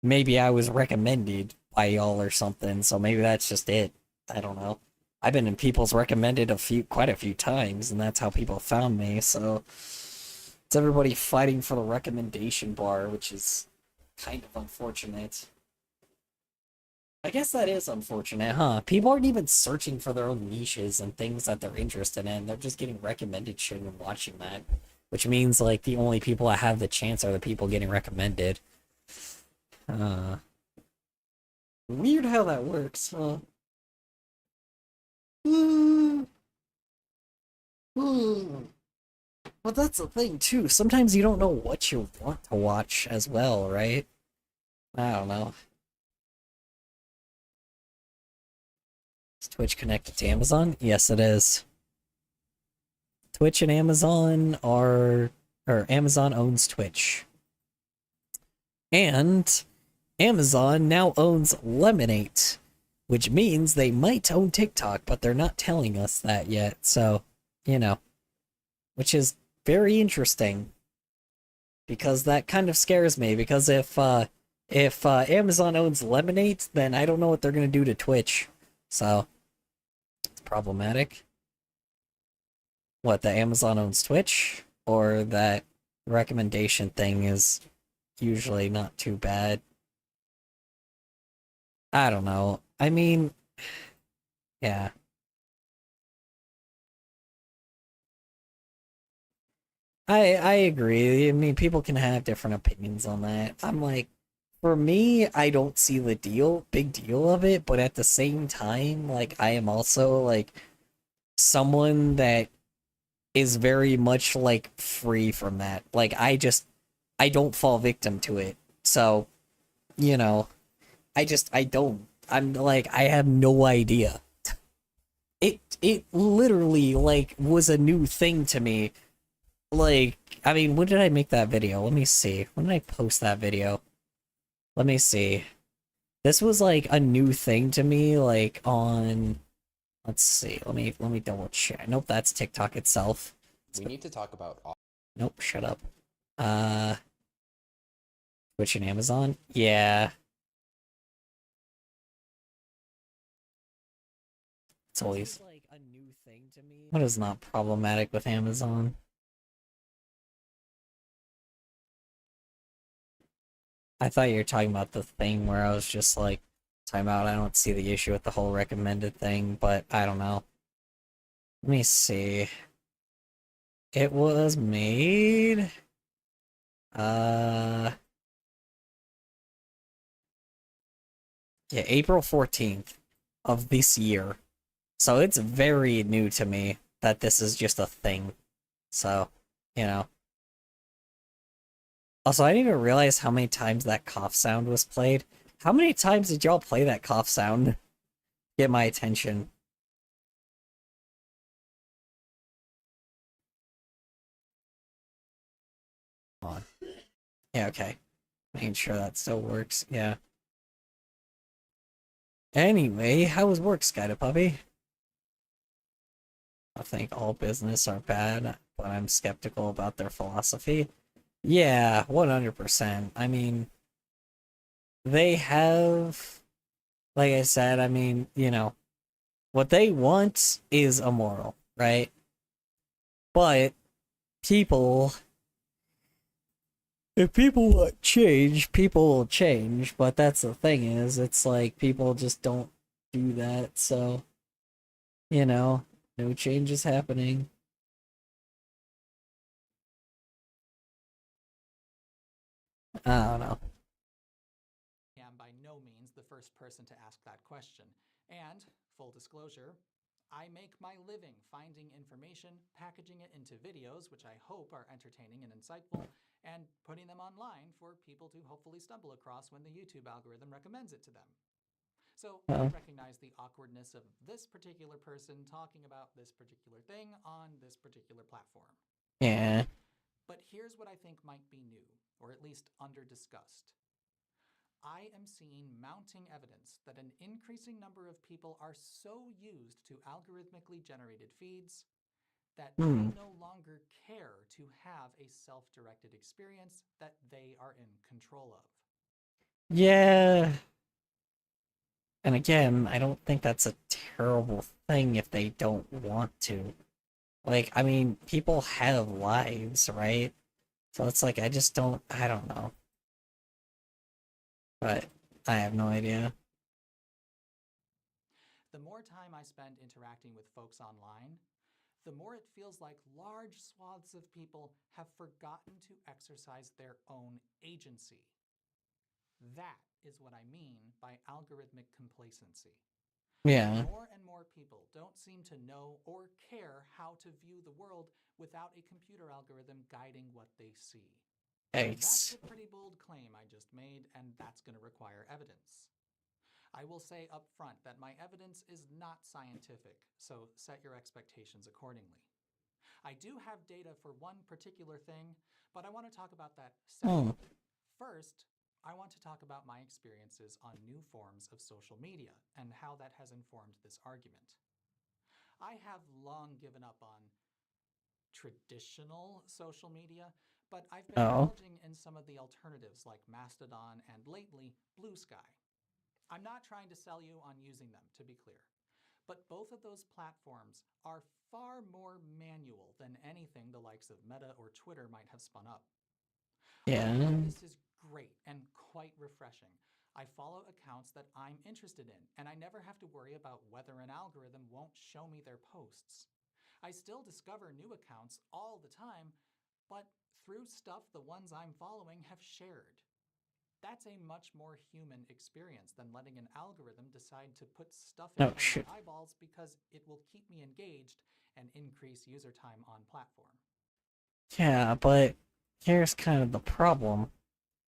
maybe I was recommended by y'all or something, so maybe that's just it. I don't know. I've been in people's recommended quite a few times, and that's how people found me, so it's everybody fighting for the recommendation bar, which is kind of unfortunate. I guess that is unfortunate, huh? People aren't even searching for their own niches and things that they're interested in. They're just getting recommended shit and watching that. Which means, like, the only people that have the chance are the people getting recommended. Weird how that works, huh? But that's the thing, too. Sometimes you don't know what you want to watch as well, right? I don't know. Is Twitch connected to Amazon? Yes, it is. Twitch and Amazon or Amazon owns Twitch. And Amazon now owns Lemonade, which means they might own TikTok, but they're not telling us that yet. So, you know, which is very interesting because that kind of scares me. Because if Amazon owns Lemonade, then I don't know what they're gonna do to Twitch. So it's problematic. What, the Amazon owns Twitch, or that recommendation thing is usually not too bad. I don't know. I mean, yeah. I agree. I mean, people can have different opinions on that. I'm like, for me, I don't see the big deal of it, but at the same time, like, I am also, like, someone that is very much, like, free from that. Like, I don't fall victim to it. So, you know, I don't. I'm like, I have no idea. It literally, like, was a new thing to me. Like, I mean, when did I make that video? Let me see. When did I post that video? Let me see. This was, like, a new thing to me, like, on... Let's see. Let me double check. Nope, that's TikTok itself. We need to talk about. Nope, shut up. Twitch and Amazon? Yeah. It's always like a new thing to me. What is not problematic with Amazon? I thought you were talking about the thing where I was just like, time out, I don't see the issue with the whole recommended thing, but I don't know. Let me see. It was made uh yeah, April 14th of this year. So it's very new to me that this is just a thing. So, you know. Also, I didn't even realize how many times that cough sound was played. How many times did y'all play that cough sound? Get my attention. Hold on. Yeah, okay. Making sure that still works. Yeah. Anyway, how was work, Skyda Puppy? I think all business are bad, but I'm skeptical about their philosophy. Yeah, 100%. I mean, they have, like I said, I mean, you know, what they want is immoral, right? But people, if people want change, people will change. But that's the thing is, it's like people just don't do that. So, you know, no change is happening. I don't know. I am by no means the first person to ask that question. And, full disclosure, I make my living finding information, packaging it into videos, which I hope are entertaining and insightful, and putting them online for people to hopefully stumble across when the YouTube algorithm recommends it to them. So I recognize the awkwardness of this particular person talking about this particular thing on this particular platform. Yeah. But here's what I think might be new, or at least under-discussed. I am seeing mounting evidence that an increasing number of people are so used to algorithmically generated feeds that they no longer care to have a self-directed experience that they are in control of. Yeah. And again, I don't think that's a terrible thing if they don't want to. Like, I mean, people have lives, right? So it's like, I don't know. But I have no idea. The more time I spend interacting with folks online, the more it feels like large swaths of people have forgotten to exercise their own agency. That is what I mean by algorithmic complacency. Yeah. More and more people don't seem to know or care how to view the world without a computer algorithm guiding what they see. That's Yikes. a pretty bold claim I just made, and that's going to require evidence. I will say up front that my evidence is not scientific, so set your expectations accordingly. I do have data for one particular thing, but I want to talk about that Hmm. second. First, I want to talk about my experiences on new forms of social media and how that has informed this argument. I have long given up on traditional social media, but I've been Oh. indulging in some of the alternatives like Mastodon and lately Blue Sky. I'm not trying to sell you on using them, to be clear. But both of those platforms are far more manual than anything the likes of Meta or Twitter might have spun up. Yeah. All of this is great and quite refreshing. I follow accounts that I'm interested in, and I never have to worry about whether an algorithm won't show me their posts. I still discover new accounts all the time, but through stuff the ones I'm following have shared. That's a much more human experience than letting an algorithm decide to put stuff in Oh, front of shoot. my eyeballs because it will keep me engaged and increase user time on platform. Yeah, but here's kind of the problem.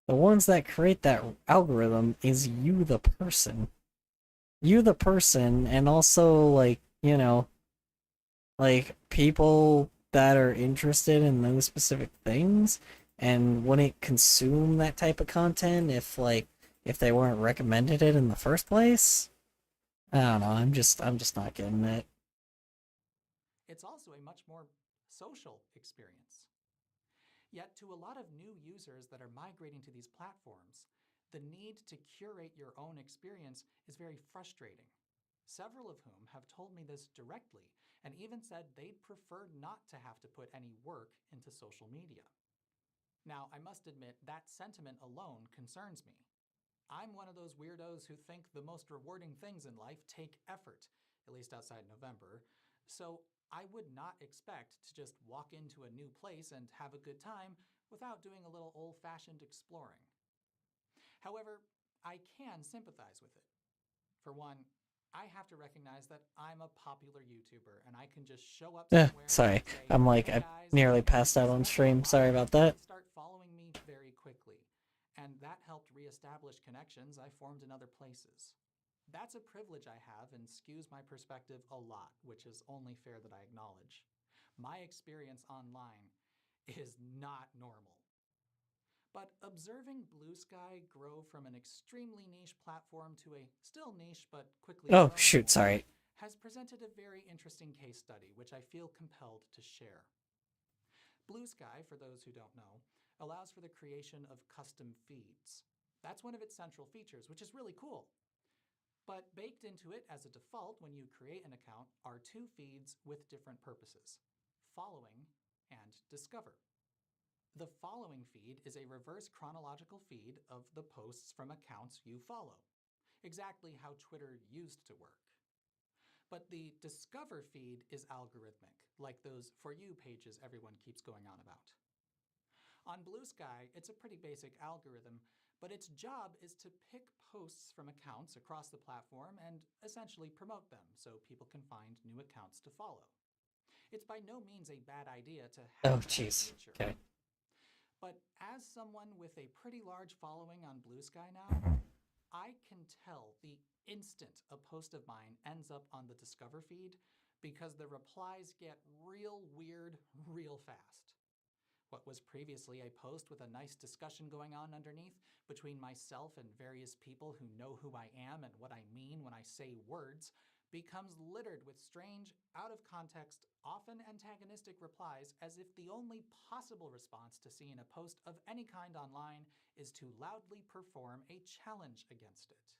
The ones that create that algorithm is you, the person. You, the person, and also, like, you know, like people that are interested in those specific things and wouldn't consume that type of content if they weren't recommended it in the first place. I don't know, I'm just not getting it. It's also a much more social experience. Yet, to a lot of new users that are migrating to these platforms, the need to curate your own experience is very frustrating. Several of whom have told me this directly and even said they'd prefer not to have to put any work into social media. Now, I must admit, that sentiment alone concerns me. I'm one of those weirdos who think the most rewarding things in life take effort, at least outside November, so I would not expect to just walk into a new place and have a good time without doing a little old-fashioned exploring. However, I can sympathize with it. For one, I have to recognize that I'm a popular YouTuber and I can just show up somewhere Sorry. and say, I'm like, "Hey I guys," nearly and passed out on expect stream. a lot Sorry of about people that. to start following me very quickly. And that helped reestablish connections I formed in other places. That's a privilege I have and skews my perspective a lot, which is only fair that I acknowledge. My experience online is not normal. But observing Blue Sky grow from an extremely niche platform to a still niche but quickly Oh, growing shoot, one sorry. has presented a very interesting case study, which I feel compelled to share. Blue Sky, for those who don't know, allows for the creation of custom feeds. That's one of its central features, which is really cool. But baked into it as a default when you create an account are two feeds with different purposes: following and discover. The following feed is a reverse chronological feed of the posts from accounts you follow, exactly how Twitter used to work. But the discover feed is algorithmic, like those For You pages everyone keeps going on about. On Blue Sky, it's a pretty basic algorithm, but its job is to pick posts from accounts across the platform and essentially promote them so people can find new accounts to follow. It's by no means a bad idea to Oh, have that jeez. feature. Okay. But as someone with a pretty large following on Blue Sky now, I can tell the instant a post of mine ends up on the Discover feed because the replies get real weird real fast. What was previously a post with a nice discussion going on underneath between myself and various people who know who I am and what I mean when I say words becomes littered with strange, out of context, often antagonistic replies as if the only possible response to seeing a post of any kind online is to loudly perform a challenge against it.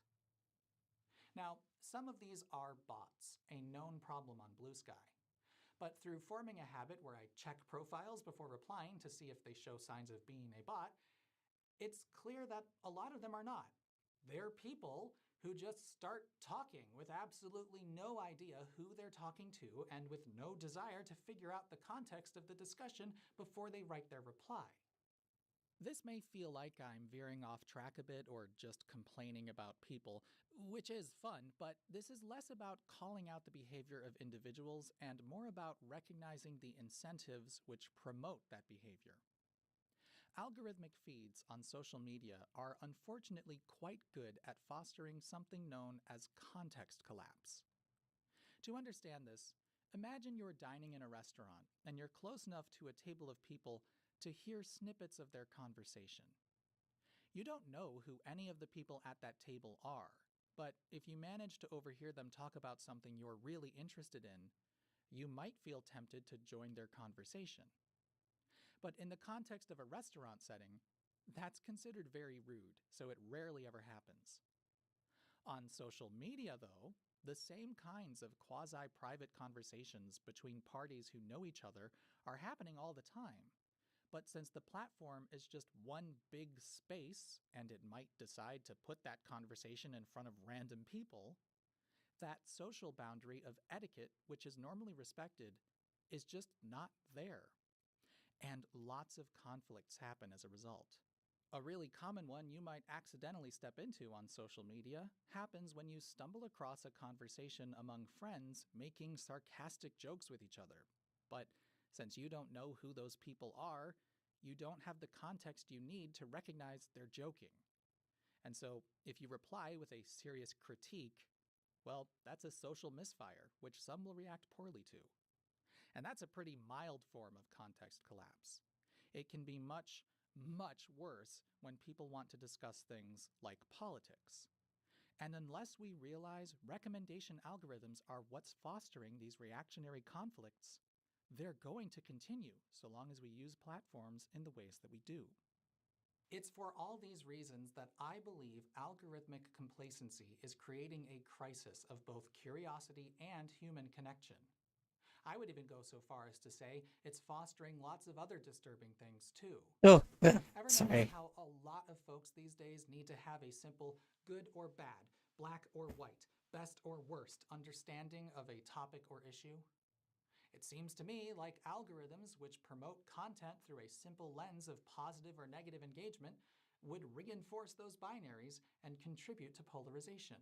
Now, some of these are bots, a known problem on Blue Sky. But through forming a habit where I check profiles before replying to see if they show signs of being a bot, it's clear that a lot of them are not. They're people who just start talking with absolutely no idea who they're talking to and with no desire to figure out the context of the discussion before they write their reply. This may feel like I'm veering off track a bit or just complaining about people, which is fun, but this is less about calling out the behavior of individuals and more about recognizing the incentives which promote that behavior. Algorithmic feeds on social media are unfortunately quite good at fostering something known as context collapse. To understand this, imagine you're dining in a restaurant and you're close enough to a table of people to hear snippets of their conversation. You don't know who any of the people at that table are, but if you manage to overhear them talk about something you're really interested in, you might feel tempted to join their conversation. But in the context of a restaurant setting, that's considered very rude, so it rarely ever happens. On social media, though, the same kinds of quasi-private conversations between parties who know each other are happening all the time. But since the platform is just one big space, and it might decide to put that conversation in front of random people, that social boundary of etiquette, which is normally respected, is just not there. And lots of conflicts happen as a result. A really common one you might accidentally step into on social media happens when you stumble across a conversation among friends making sarcastic jokes with each other. But since you don't know who those people are, you don't have the context you need to recognize they're joking. And so, if you reply with a serious critique, well, that's a social misfire, which some will react poorly to. And that's a pretty mild form of context collapse. It can be much, much worse when people want to discuss things like politics. And unless we realize recommendation algorithms are what's fostering these reactionary conflicts, they're going to continue so long as we use platforms in the ways that we do. It's for all these reasons that I believe algorithmic complacency is creating a crisis of both curiosity and human connection. I would even go so far as to say it's fostering lots of other disturbing things too. Oh, Ever sorry. notice how a lot of folks these days need to have a simple good or bad, black or white, best or worst understanding of a topic or issue? It seems to me like algorithms which promote content through a simple lens of positive or negative engagement would reinforce those binaries and contribute to polarization.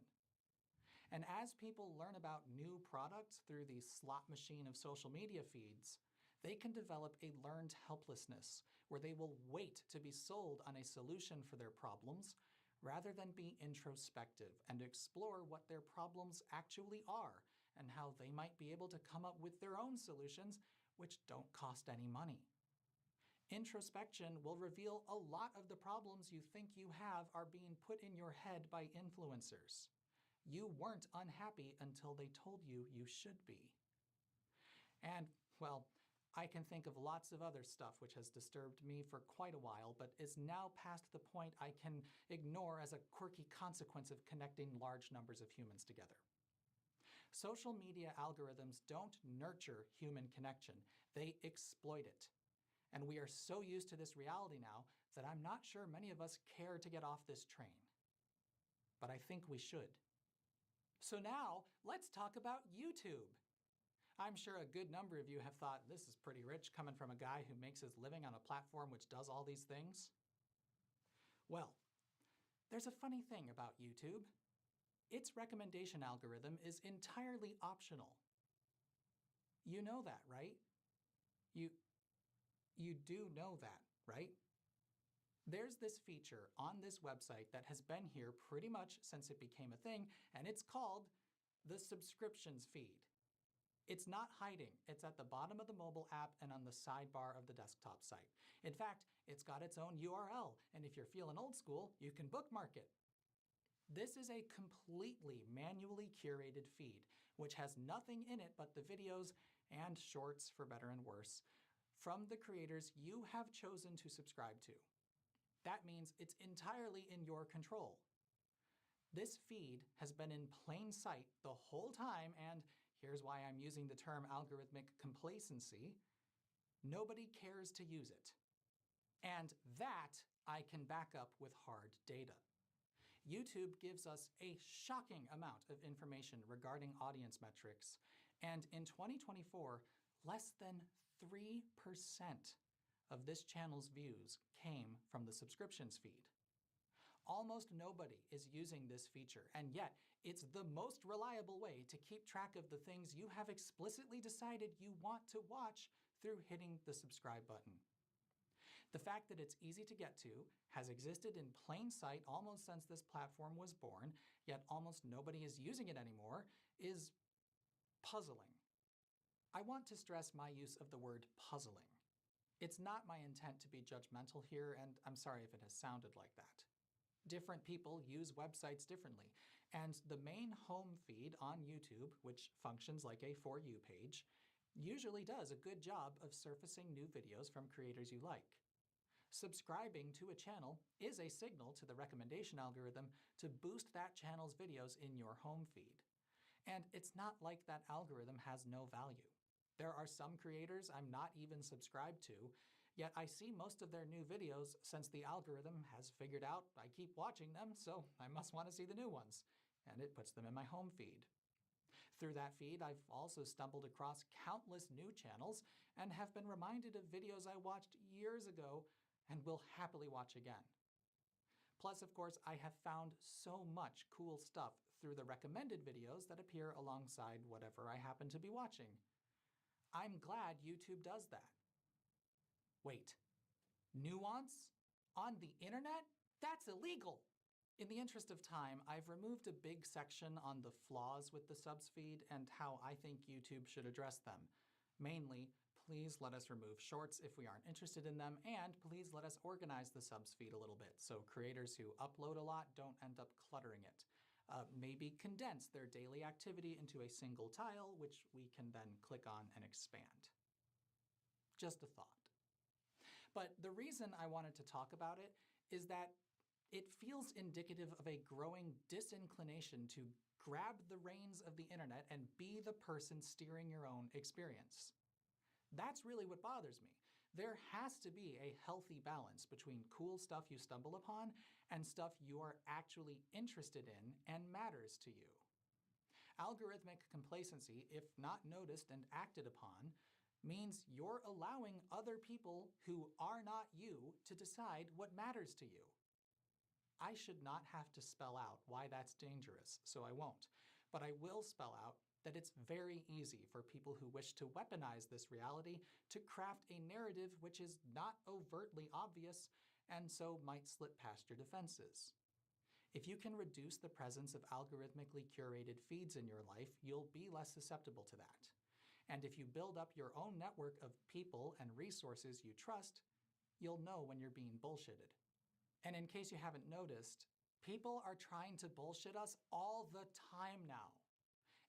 And as people learn about new products through the slot machine of social media feeds, they can develop a learned helplessness where they will wait to be sold on a solution for their problems rather than be introspective and explore what their problems actually are and how they might be able to come up with their own solutions which don't cost any money. Introspection will reveal a lot of the problems you think you have are being put in your head by influencers. You weren't unhappy until they told you you should be. And, well, I can think of lots of other stuff which has disturbed me for quite a while, but is now past the point I can ignore as a quirky consequence of connecting large numbers of humans together. Social media algorithms don't nurture human connection, they exploit it. And we are so used to this reality now that I'm not sure many of us care to get off this train. But I think we should. So now, let's talk about YouTube. I'm sure a good number of you have thought this is pretty rich coming from a guy who makes his living on a platform which does all these things. Well, there's a funny thing about YouTube. Its recommendation algorithm is entirely optional. You know that, right? You do know that, right? There's this feature on this website that has been here pretty much since it became a thing, and it's called the subscriptions feed. It's not hiding. It's at the bottom of the mobile app and on the sidebar of the desktop site. In fact, it's got its own URL, and if you're feeling old school, you can bookmark it. This is a completely manually curated feed, which has nothing in it but the videos and shorts, for better and worse, from the creators you have chosen to subscribe to. That means it's entirely in your control. This feed has been in plain sight the whole time, and here's why I'm using the term algorithmic complacency. Nobody cares to use it. And that I can back up with hard data. YouTube gives us a shocking amount of information regarding audience metrics, and in 2024, less than 3% of this channel's views came from the subscriptions feed. Almost nobody is using this feature, and yet it's the most reliable way to keep track of the things you have explicitly decided you want to watch through hitting the subscribe button. The fact that it's easy to get to, has existed in plain sight almost since this platform was born, yet almost nobody is using it anymore, is puzzling. I want to stress my use of the word puzzling. It's not my intent to be judgmental here, and I'm sorry if it has sounded like that. Different people use websites differently, and the main home feed on YouTube, which functions like a For You page, usually does a good job of surfacing new videos from creators you like. Subscribing to a channel is a signal to the recommendation algorithm to boost that channel's videos in your home feed. And it's not like that algorithm has no value. There are some creators I'm not even subscribed to, yet I see most of their new videos since the algorithm has figured out I keep watching them, so I must want to see the new ones, and it puts them in my home feed. Through that feed, I've also stumbled across countless new channels and have been reminded of videos I watched years ago and will happily watch again. Plus, of course, I have found so much cool stuff through the recommended videos that appear alongside whatever I happen to be watching. I'm glad YouTube does that. Wait, nuance? On the internet? That's illegal! In the interest of time, I've removed a big section on the flaws with the subs feed and how I think YouTube should address them. Mainly, please let us remove shorts if we aren't interested in them, and please let us organize the subs feed a little bit so creators who upload a lot don't end up cluttering it. Maybe condense their daily activity into a single tile, which we can then click on and expand. Just a thought. But the reason I wanted to talk about it is that it feels indicative of a growing disinclination to grab the reins of the internet and be the person steering your own experience. That's really what bothers me. There has to be a healthy balance between cool stuff you stumble upon and stuff you are actually interested in and matters to you. Algorithmic complacency, if not noticed and acted upon, means you're allowing other people who are not you to decide what matters to you. I should not have to spell out why that's dangerous, so I won't. But I will spell out that it's very easy for people who wish to weaponize this reality to craft a narrative which is not overtly obvious and so might slip past your defenses. If you can reduce the presence of algorithmically curated feeds in your life, you'll be less susceptible to that. And if you build up your own network of people and resources you trust, you'll know when you're being bullshitted. And in case you haven't noticed, people are trying to bullshit us all the time now.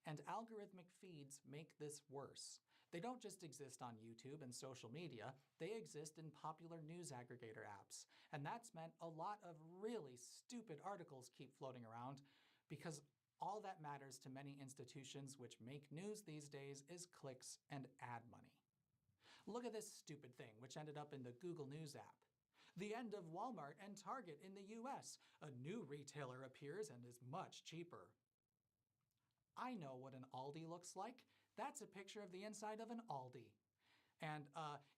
And algorithmic feeds make this worse. They don't just exist on YouTube and social media, they exist in popular news aggregator apps. And that's meant a lot of really stupid articles keep floating around because all that matters to many institutions which make news these days is clicks and ad money. Look at this stupid thing which ended up in the Google News app. The end of Walmart and Target in the US. A new retailer appears and is much cheaper. I know what an Aldi looks like. That's a picture of the inside of an Aldi. And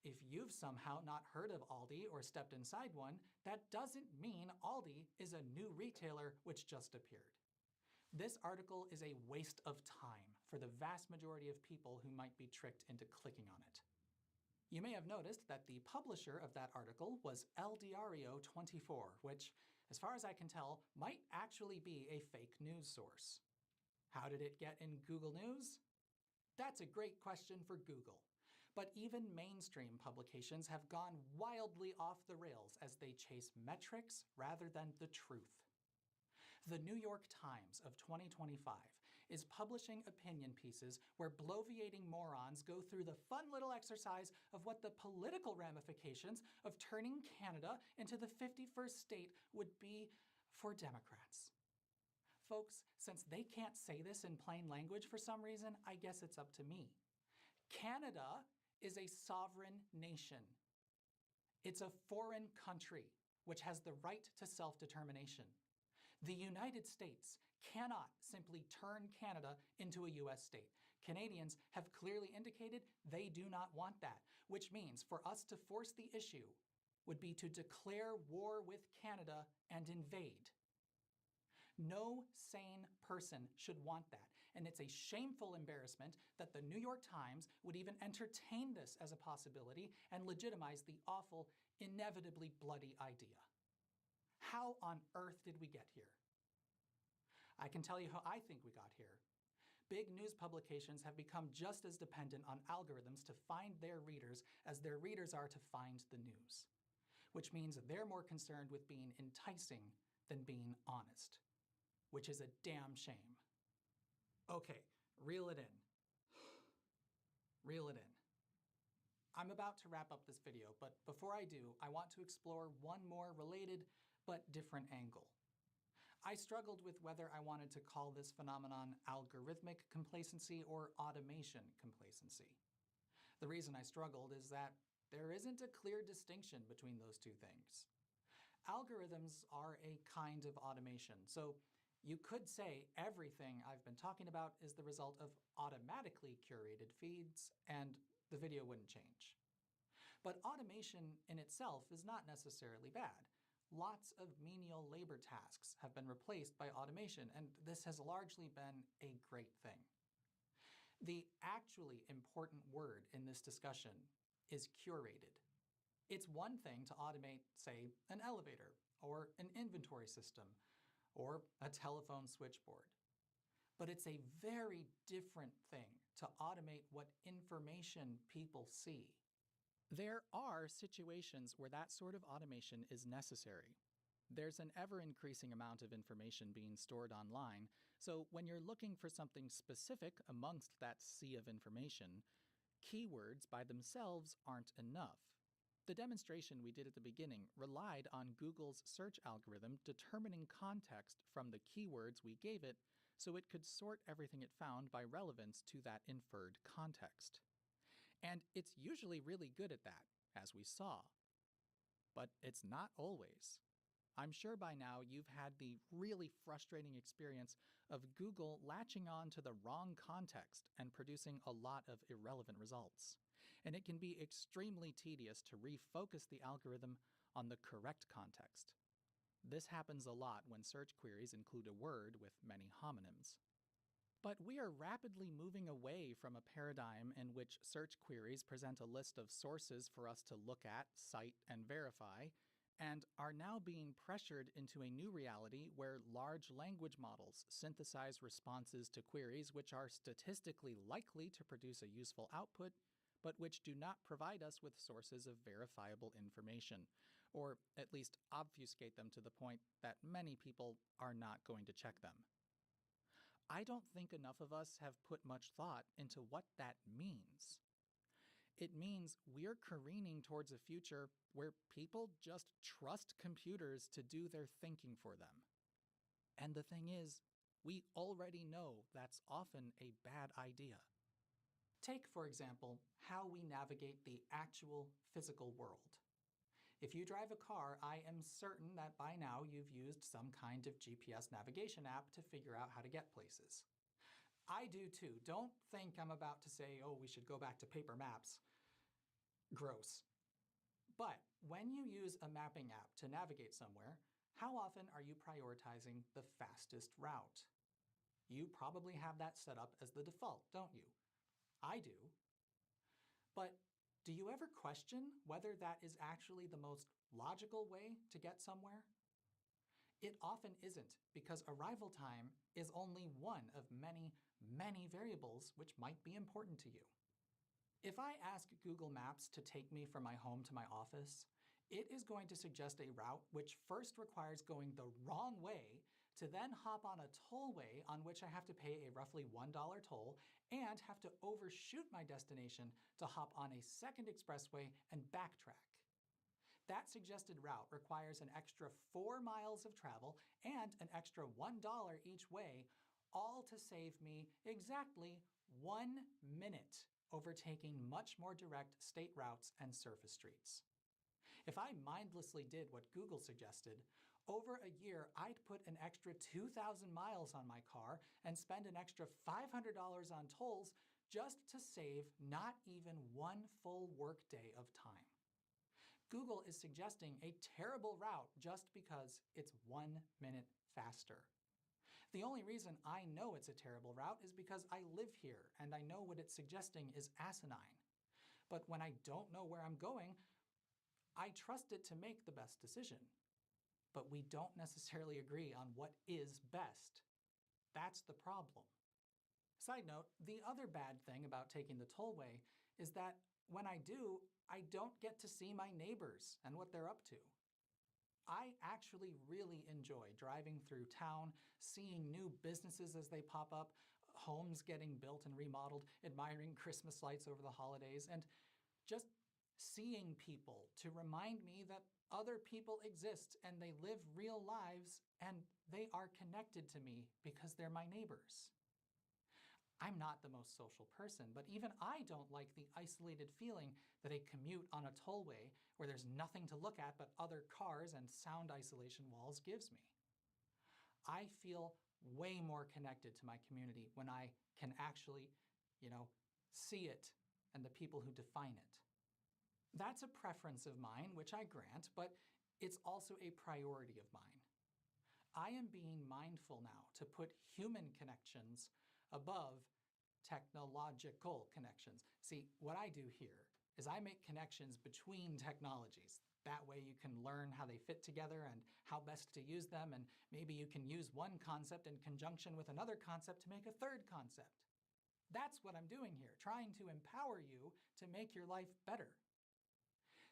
if you've somehow not heard of Aldi or stepped inside one, that doesn't mean Aldi is a new retailer which just appeared. This article is a waste of time for the vast majority of people who might be tricked into clicking on it. You may have noticed that the publisher of that article was El Diario 24, which, as far as I can tell, might actually be a fake news source. How did it get in Google News? That's a great question for Google. But even mainstream publications have gone wildly off the rails as they chase metrics rather than the truth. The New York Times of 2025 is publishing opinion pieces where bloviating morons go through the fun little exercise of what the political ramifications of turning Canada into the 51st state would be for Democrats. Folks, since they can't say this in plain language for some reason, I guess it's up to me. Canada is a sovereign nation. It's a foreign country which has the right to self-determination. The United States cannot simply turn Canada into a US state. Canadians have clearly indicated they do not want that, which means for us to force the issue would be to declare war with Canada and invade. No sane person should want that, and it's a shameful embarrassment that the New York Times would even entertain this as a possibility and legitimize the awful, inevitably bloody idea. How on earth did we get here? I can tell you how I think we got here. Big news publications have become just as dependent on algorithms to find their readers as their readers are to find the news, which means they're more concerned with being enticing than being honest, which is a damn shame. Okay, reel it in. Reel it in. I'm about to wrap up this video, but before I do, I want to explore one more related but different angle. I struggled with whether I wanted to call this phenomenon algorithmic complacency or automation complacency. The reason I struggled is that there isn't a clear distinction between those two things. Algorithms are a kind of automation, so you could say everything I've been talking about is the result of automatically curated feeds, and the video wouldn't change. But automation in itself is not necessarily bad. Lots of menial labor tasks have been replaced by automation, and this has largely been a great thing. The actually important word in this discussion is curated. It's one thing to automate, say, an elevator, or an inventory system, or a telephone switchboard. But it's a very different thing to automate what information people see. There are situations where that sort of automation is necessary. There's an ever-increasing amount of information being stored online, so when you're looking for something specific amongst that sea of information, keywords by themselves aren't enough. The demonstration we did at the beginning relied on Google's search algorithm determining context from the keywords we gave it so it could sort everything it found by relevance to that inferred context. And it's usually really good at that, as we saw. But it's not always. I'm sure by now you've had the really frustrating experience of Google latching on to the wrong context and producing a lot of irrelevant results. And it can be extremely tedious to refocus the algorithm on the correct context. This happens a lot when search queries include a word with many homonyms. But we are rapidly moving away from a paradigm in which search queries present a list of sources for us to look at, cite, and verify, and are now being pressured into a new reality where large language models synthesize responses to queries which are statistically likely to produce a useful output, but which do not provide us with sources of verifiable information, or at least obfuscate them to the point that many people are not going to check them. I don't think enough of us have put much thought into what that means. It means we're careening towards a future where people just trust computers to do their thinking for them. And the thing is, we already know that's often a bad idea. Take, for example, how we navigate the actual physical world. If you drive a car, I am certain that by now you've used some kind of GPS navigation app to figure out how to get places. I do too. Don't think I'm about to say, oh, we should go back to paper maps. Gross. But when you use a mapping app to navigate somewhere, how often are you prioritizing the fastest route? You probably have that set up as the default, don't you? I do. But do you ever question whether that is actually the most logical way to get somewhere? It often isn't, because arrival time is only one of many, many variables which might be important to you. If I ask Google Maps to take me from my home to my office, it is going to suggest a route which first requires going the wrong way to then hop on a tollway on which I have to pay a roughly $1 toll and have to overshoot my destination to hop on a second expressway and backtrack. That suggested route requires an extra 4 miles of travel and an extra $1 each way, all to save me exactly 1 minute overtaking much more direct state routes and surface streets. If I mindlessly did what Google suggested, over a year I'd put an extra 2,000 miles on my car and spend an extra $500 on tolls just to save not even 1 full workday of time. Google is suggesting a terrible route just because it's 1 minute faster. The only reason I know it's a terrible route is because I live here and I know what it's suggesting is asinine. But when I don't know where I'm going, I trust it to make the best decision. But we don't necessarily agree on what is best. That's the problem. Side note, the other bad thing about taking the tollway is that when I do, I don't get to see my neighbors and what they're up to. I actually really enjoy driving through town, seeing new businesses as they pop up, homes getting built and remodeled, admiring Christmas lights over the holidays, and just seeing people to remind me that other people exist and they live real lives and they are connected to me because they're my neighbors. I'm not the most social person, but even I don't like the isolated feeling that a commute on a tollway where there's nothing to look at but other cars and sound isolation walls gives me. I feel way more connected to my community when I can actually, see it and the people who define it. That's a preference of mine, which I grant, but it's also a priority of mine. I am being mindful now to put human connections above technological connections. See, what I do here is I make connections between technologies. That way you can learn how they fit together and how best to use them, and maybe you can use one concept in conjunction with another concept to make a third concept. That's what I'm doing here, trying to empower you to make your life better.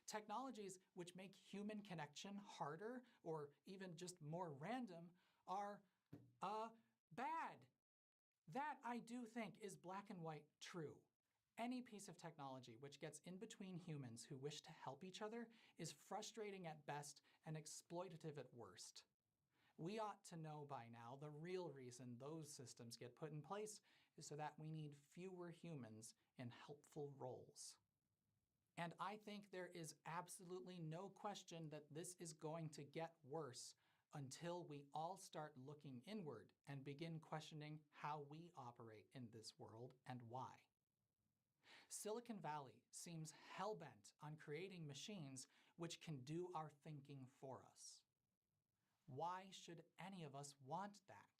Technologies which make human connection harder or even just more random are bad. That I do think is black and white true. Any piece of technology which gets in between humans who wish to help each other is frustrating at best and exploitative at worst. We ought to know by now the real reason those systems get put in place is so that we need fewer humans in helpful roles. And I think there is absolutely no question that this is going to get worse until we all start looking inward and begin questioning how we operate in this world and why. Silicon Valley seems hell-bent on creating machines which can do our thinking for us. Why should any of us want that?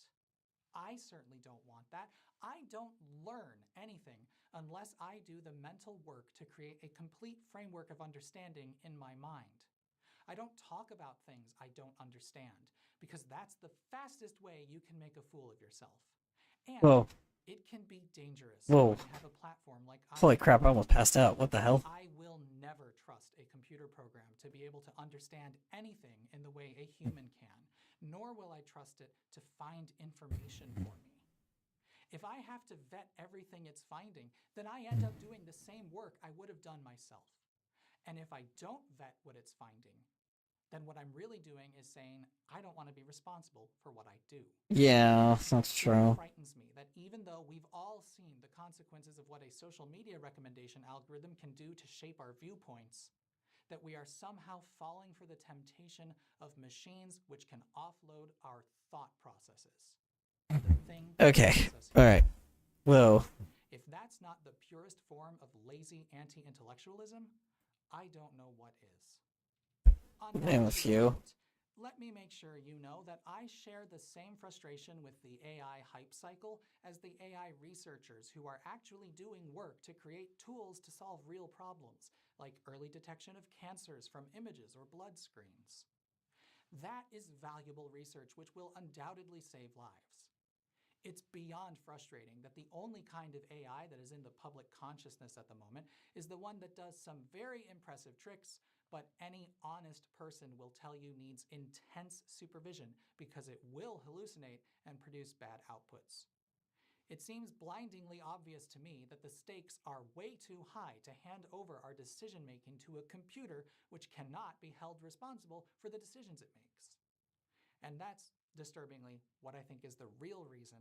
I certainly don't want that. I don't learn anything unless I do the mental work to create a complete framework of understanding in my mind. I don't talk about things I don't understand, because that's the fastest way you can make a fool of yourself. And Whoa. it can be dangerous Whoa. when you have a platform like Holy I crap, I almost passed out. What the hell? I will never trust a computer program to be able to understand anything in the way a human can, nor will I trust it to find information for me. If I have to vet everything it's finding, then I end up doing the same work I would have done myself. And if I don't vet what it's finding, then what I'm really doing is saying, I don't want to be responsible for what I do. Yeah, that's true. It frightens me that even though we've all seen the consequences of what a social media recommendation algorithm can do to shape our viewpoints, that we are somehow falling for the temptation of machines which can offload our thought processes. The thing Okay. that makes us human. Alright. Whoa. If that's not the purest form of lazy anti-intellectualism, I don't know what is. On Name a that few. note, let me make sure you know that I share the same frustration with the AI hype cycle as the AI researchers who are actually doing work to create tools to solve real problems, like early detection of cancers from images or blood screens. That is valuable research which will undoubtedly save lives. It's beyond frustrating that the only kind of AI that is in the public consciousness at the moment is the one that does some very impressive tricks, but any honest person will tell you needs intense supervision because it will hallucinate and produce bad outputs. It seems blindingly obvious to me that the stakes are way too high to hand over our decision-making to a computer which cannot be held responsible for the decisions it makes. And that's, disturbingly, what I think is the real reason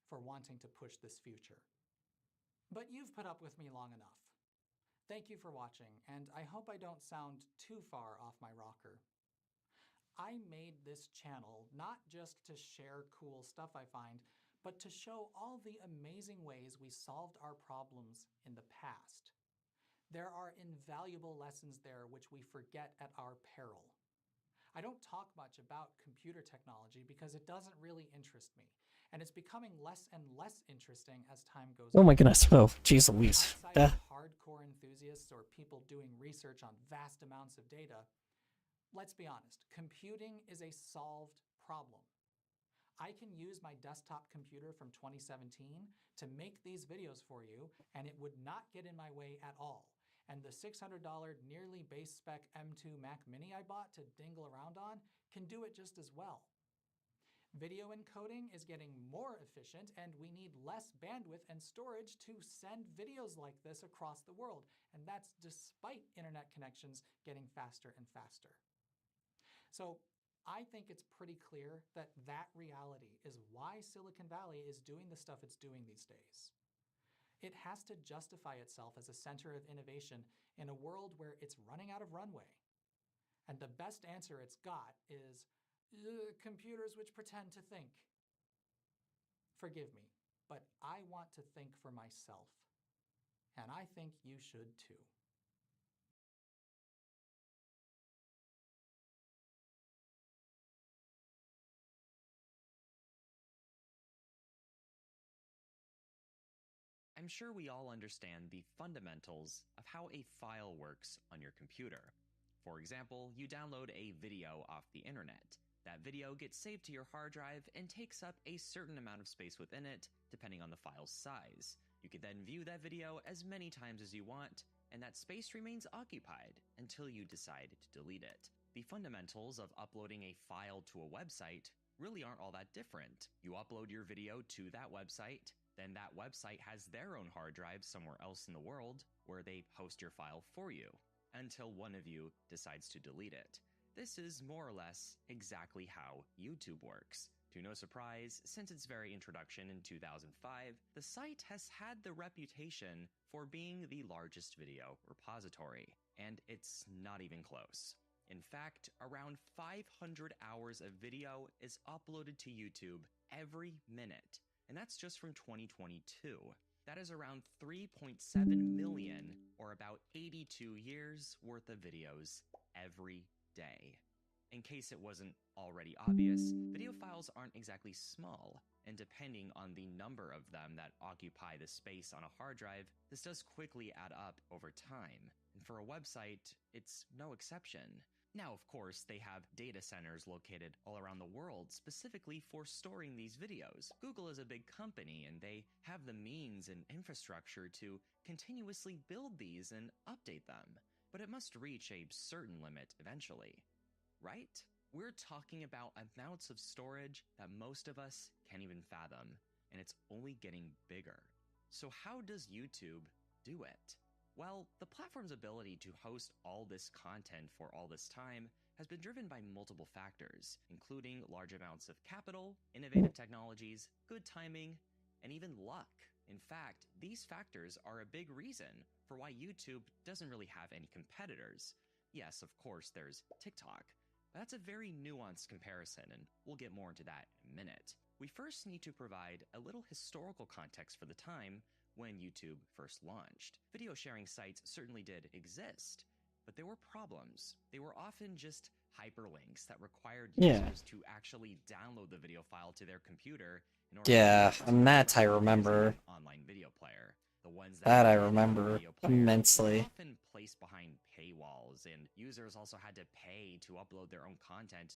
for wanting to push this future. But you've put up with me long enough. Thank you for watching, and I hope I don't sound too far off my rocker. I made this channel not just to share cool stuff I find, but to show all the amazing ways we solved our problems in the past. There are invaluable lessons there which we forget at our peril. I don't talk much about computer technology because it doesn't really interest me, and it's becoming less and less interesting as time goes on. Oh my goodness. Whoa. Jeez Louise. Outside of hardcore enthusiasts or people doing research on vast amounts of data, let's be honest, computing is a solved problem. I can use my desktop computer from 2017 to make these videos for you, and it would not get in my way at all. And the $600 nearly base spec M2 Mac Mini I bought to dingle around on can do it just as well. Video encoding is getting more efficient, and we need less bandwidth and storage to send videos like this across the world, and that's despite internet connections getting faster and faster. So I think it's pretty clear that that reality is why Silicon Valley is doing the stuff it's doing these days. It has to justify itself as a center of innovation in a world where it's running out of runway. And the best answer it's got is computers which pretend to think. Forgive me, but I want to think for myself. And I think you should too. I'm sure we all understand the fundamentals of how a file works on your computer. For example, you download a video off the internet. That video gets saved to your hard drive and takes up a certain amount of space within it, depending on the file's size. You can then view that video as many times as you want, and that space remains occupied until you decide to delete it. The fundamentals of uploading a file to a website really aren't all that different. You upload your video to that website, then that website has their own hard drive somewhere else in the world where they host your file for you, until one of you decides to delete it. This is more or less exactly how YouTube works. To no surprise, since its very introduction in 2005, the site has had the reputation for being the largest video repository, and it's not even close. In fact, around 500 hours of video is uploaded to YouTube every minute, and that's just from 2022. That is around 3.7 million, or about 82 years worth of videos every day. In case it wasn't already obvious, video files aren't exactly small, and depending on the number of them that occupy the space on a hard drive, this does quickly add up over time. And for a website, it's no exception. Now, of course, they have data centers located all around the world specifically for storing these videos. Google is a big company, and they have the means and infrastructure to continuously build these and update them. But it must reach a certain limit eventually. Right? We're talking about amounts of storage that most of us can't even fathom, and it's only getting bigger. So how does YouTube do it? Well, the platform's ability to host all this content for all this time has been driven by multiple factors, including large amounts of capital, innovative technologies, good timing, and even luck. In fact, these factors are a big reason for why YouTube doesn't really have any competitors. Yes, of course, there's TikTok, but that's a very nuanced comparison, and we'll get more into that in a minute. We first need to provide a little historical context for the time when YouTube first launched. Video sharing sites certainly did exist, but there were problems. They were often just hyperlinks that required users to actually download the video file to their computer in order to and that I remember. an online video player. The ones That I did have a remember video player immensely. were often placed behind paywalls, and users also had to pay to upload their own content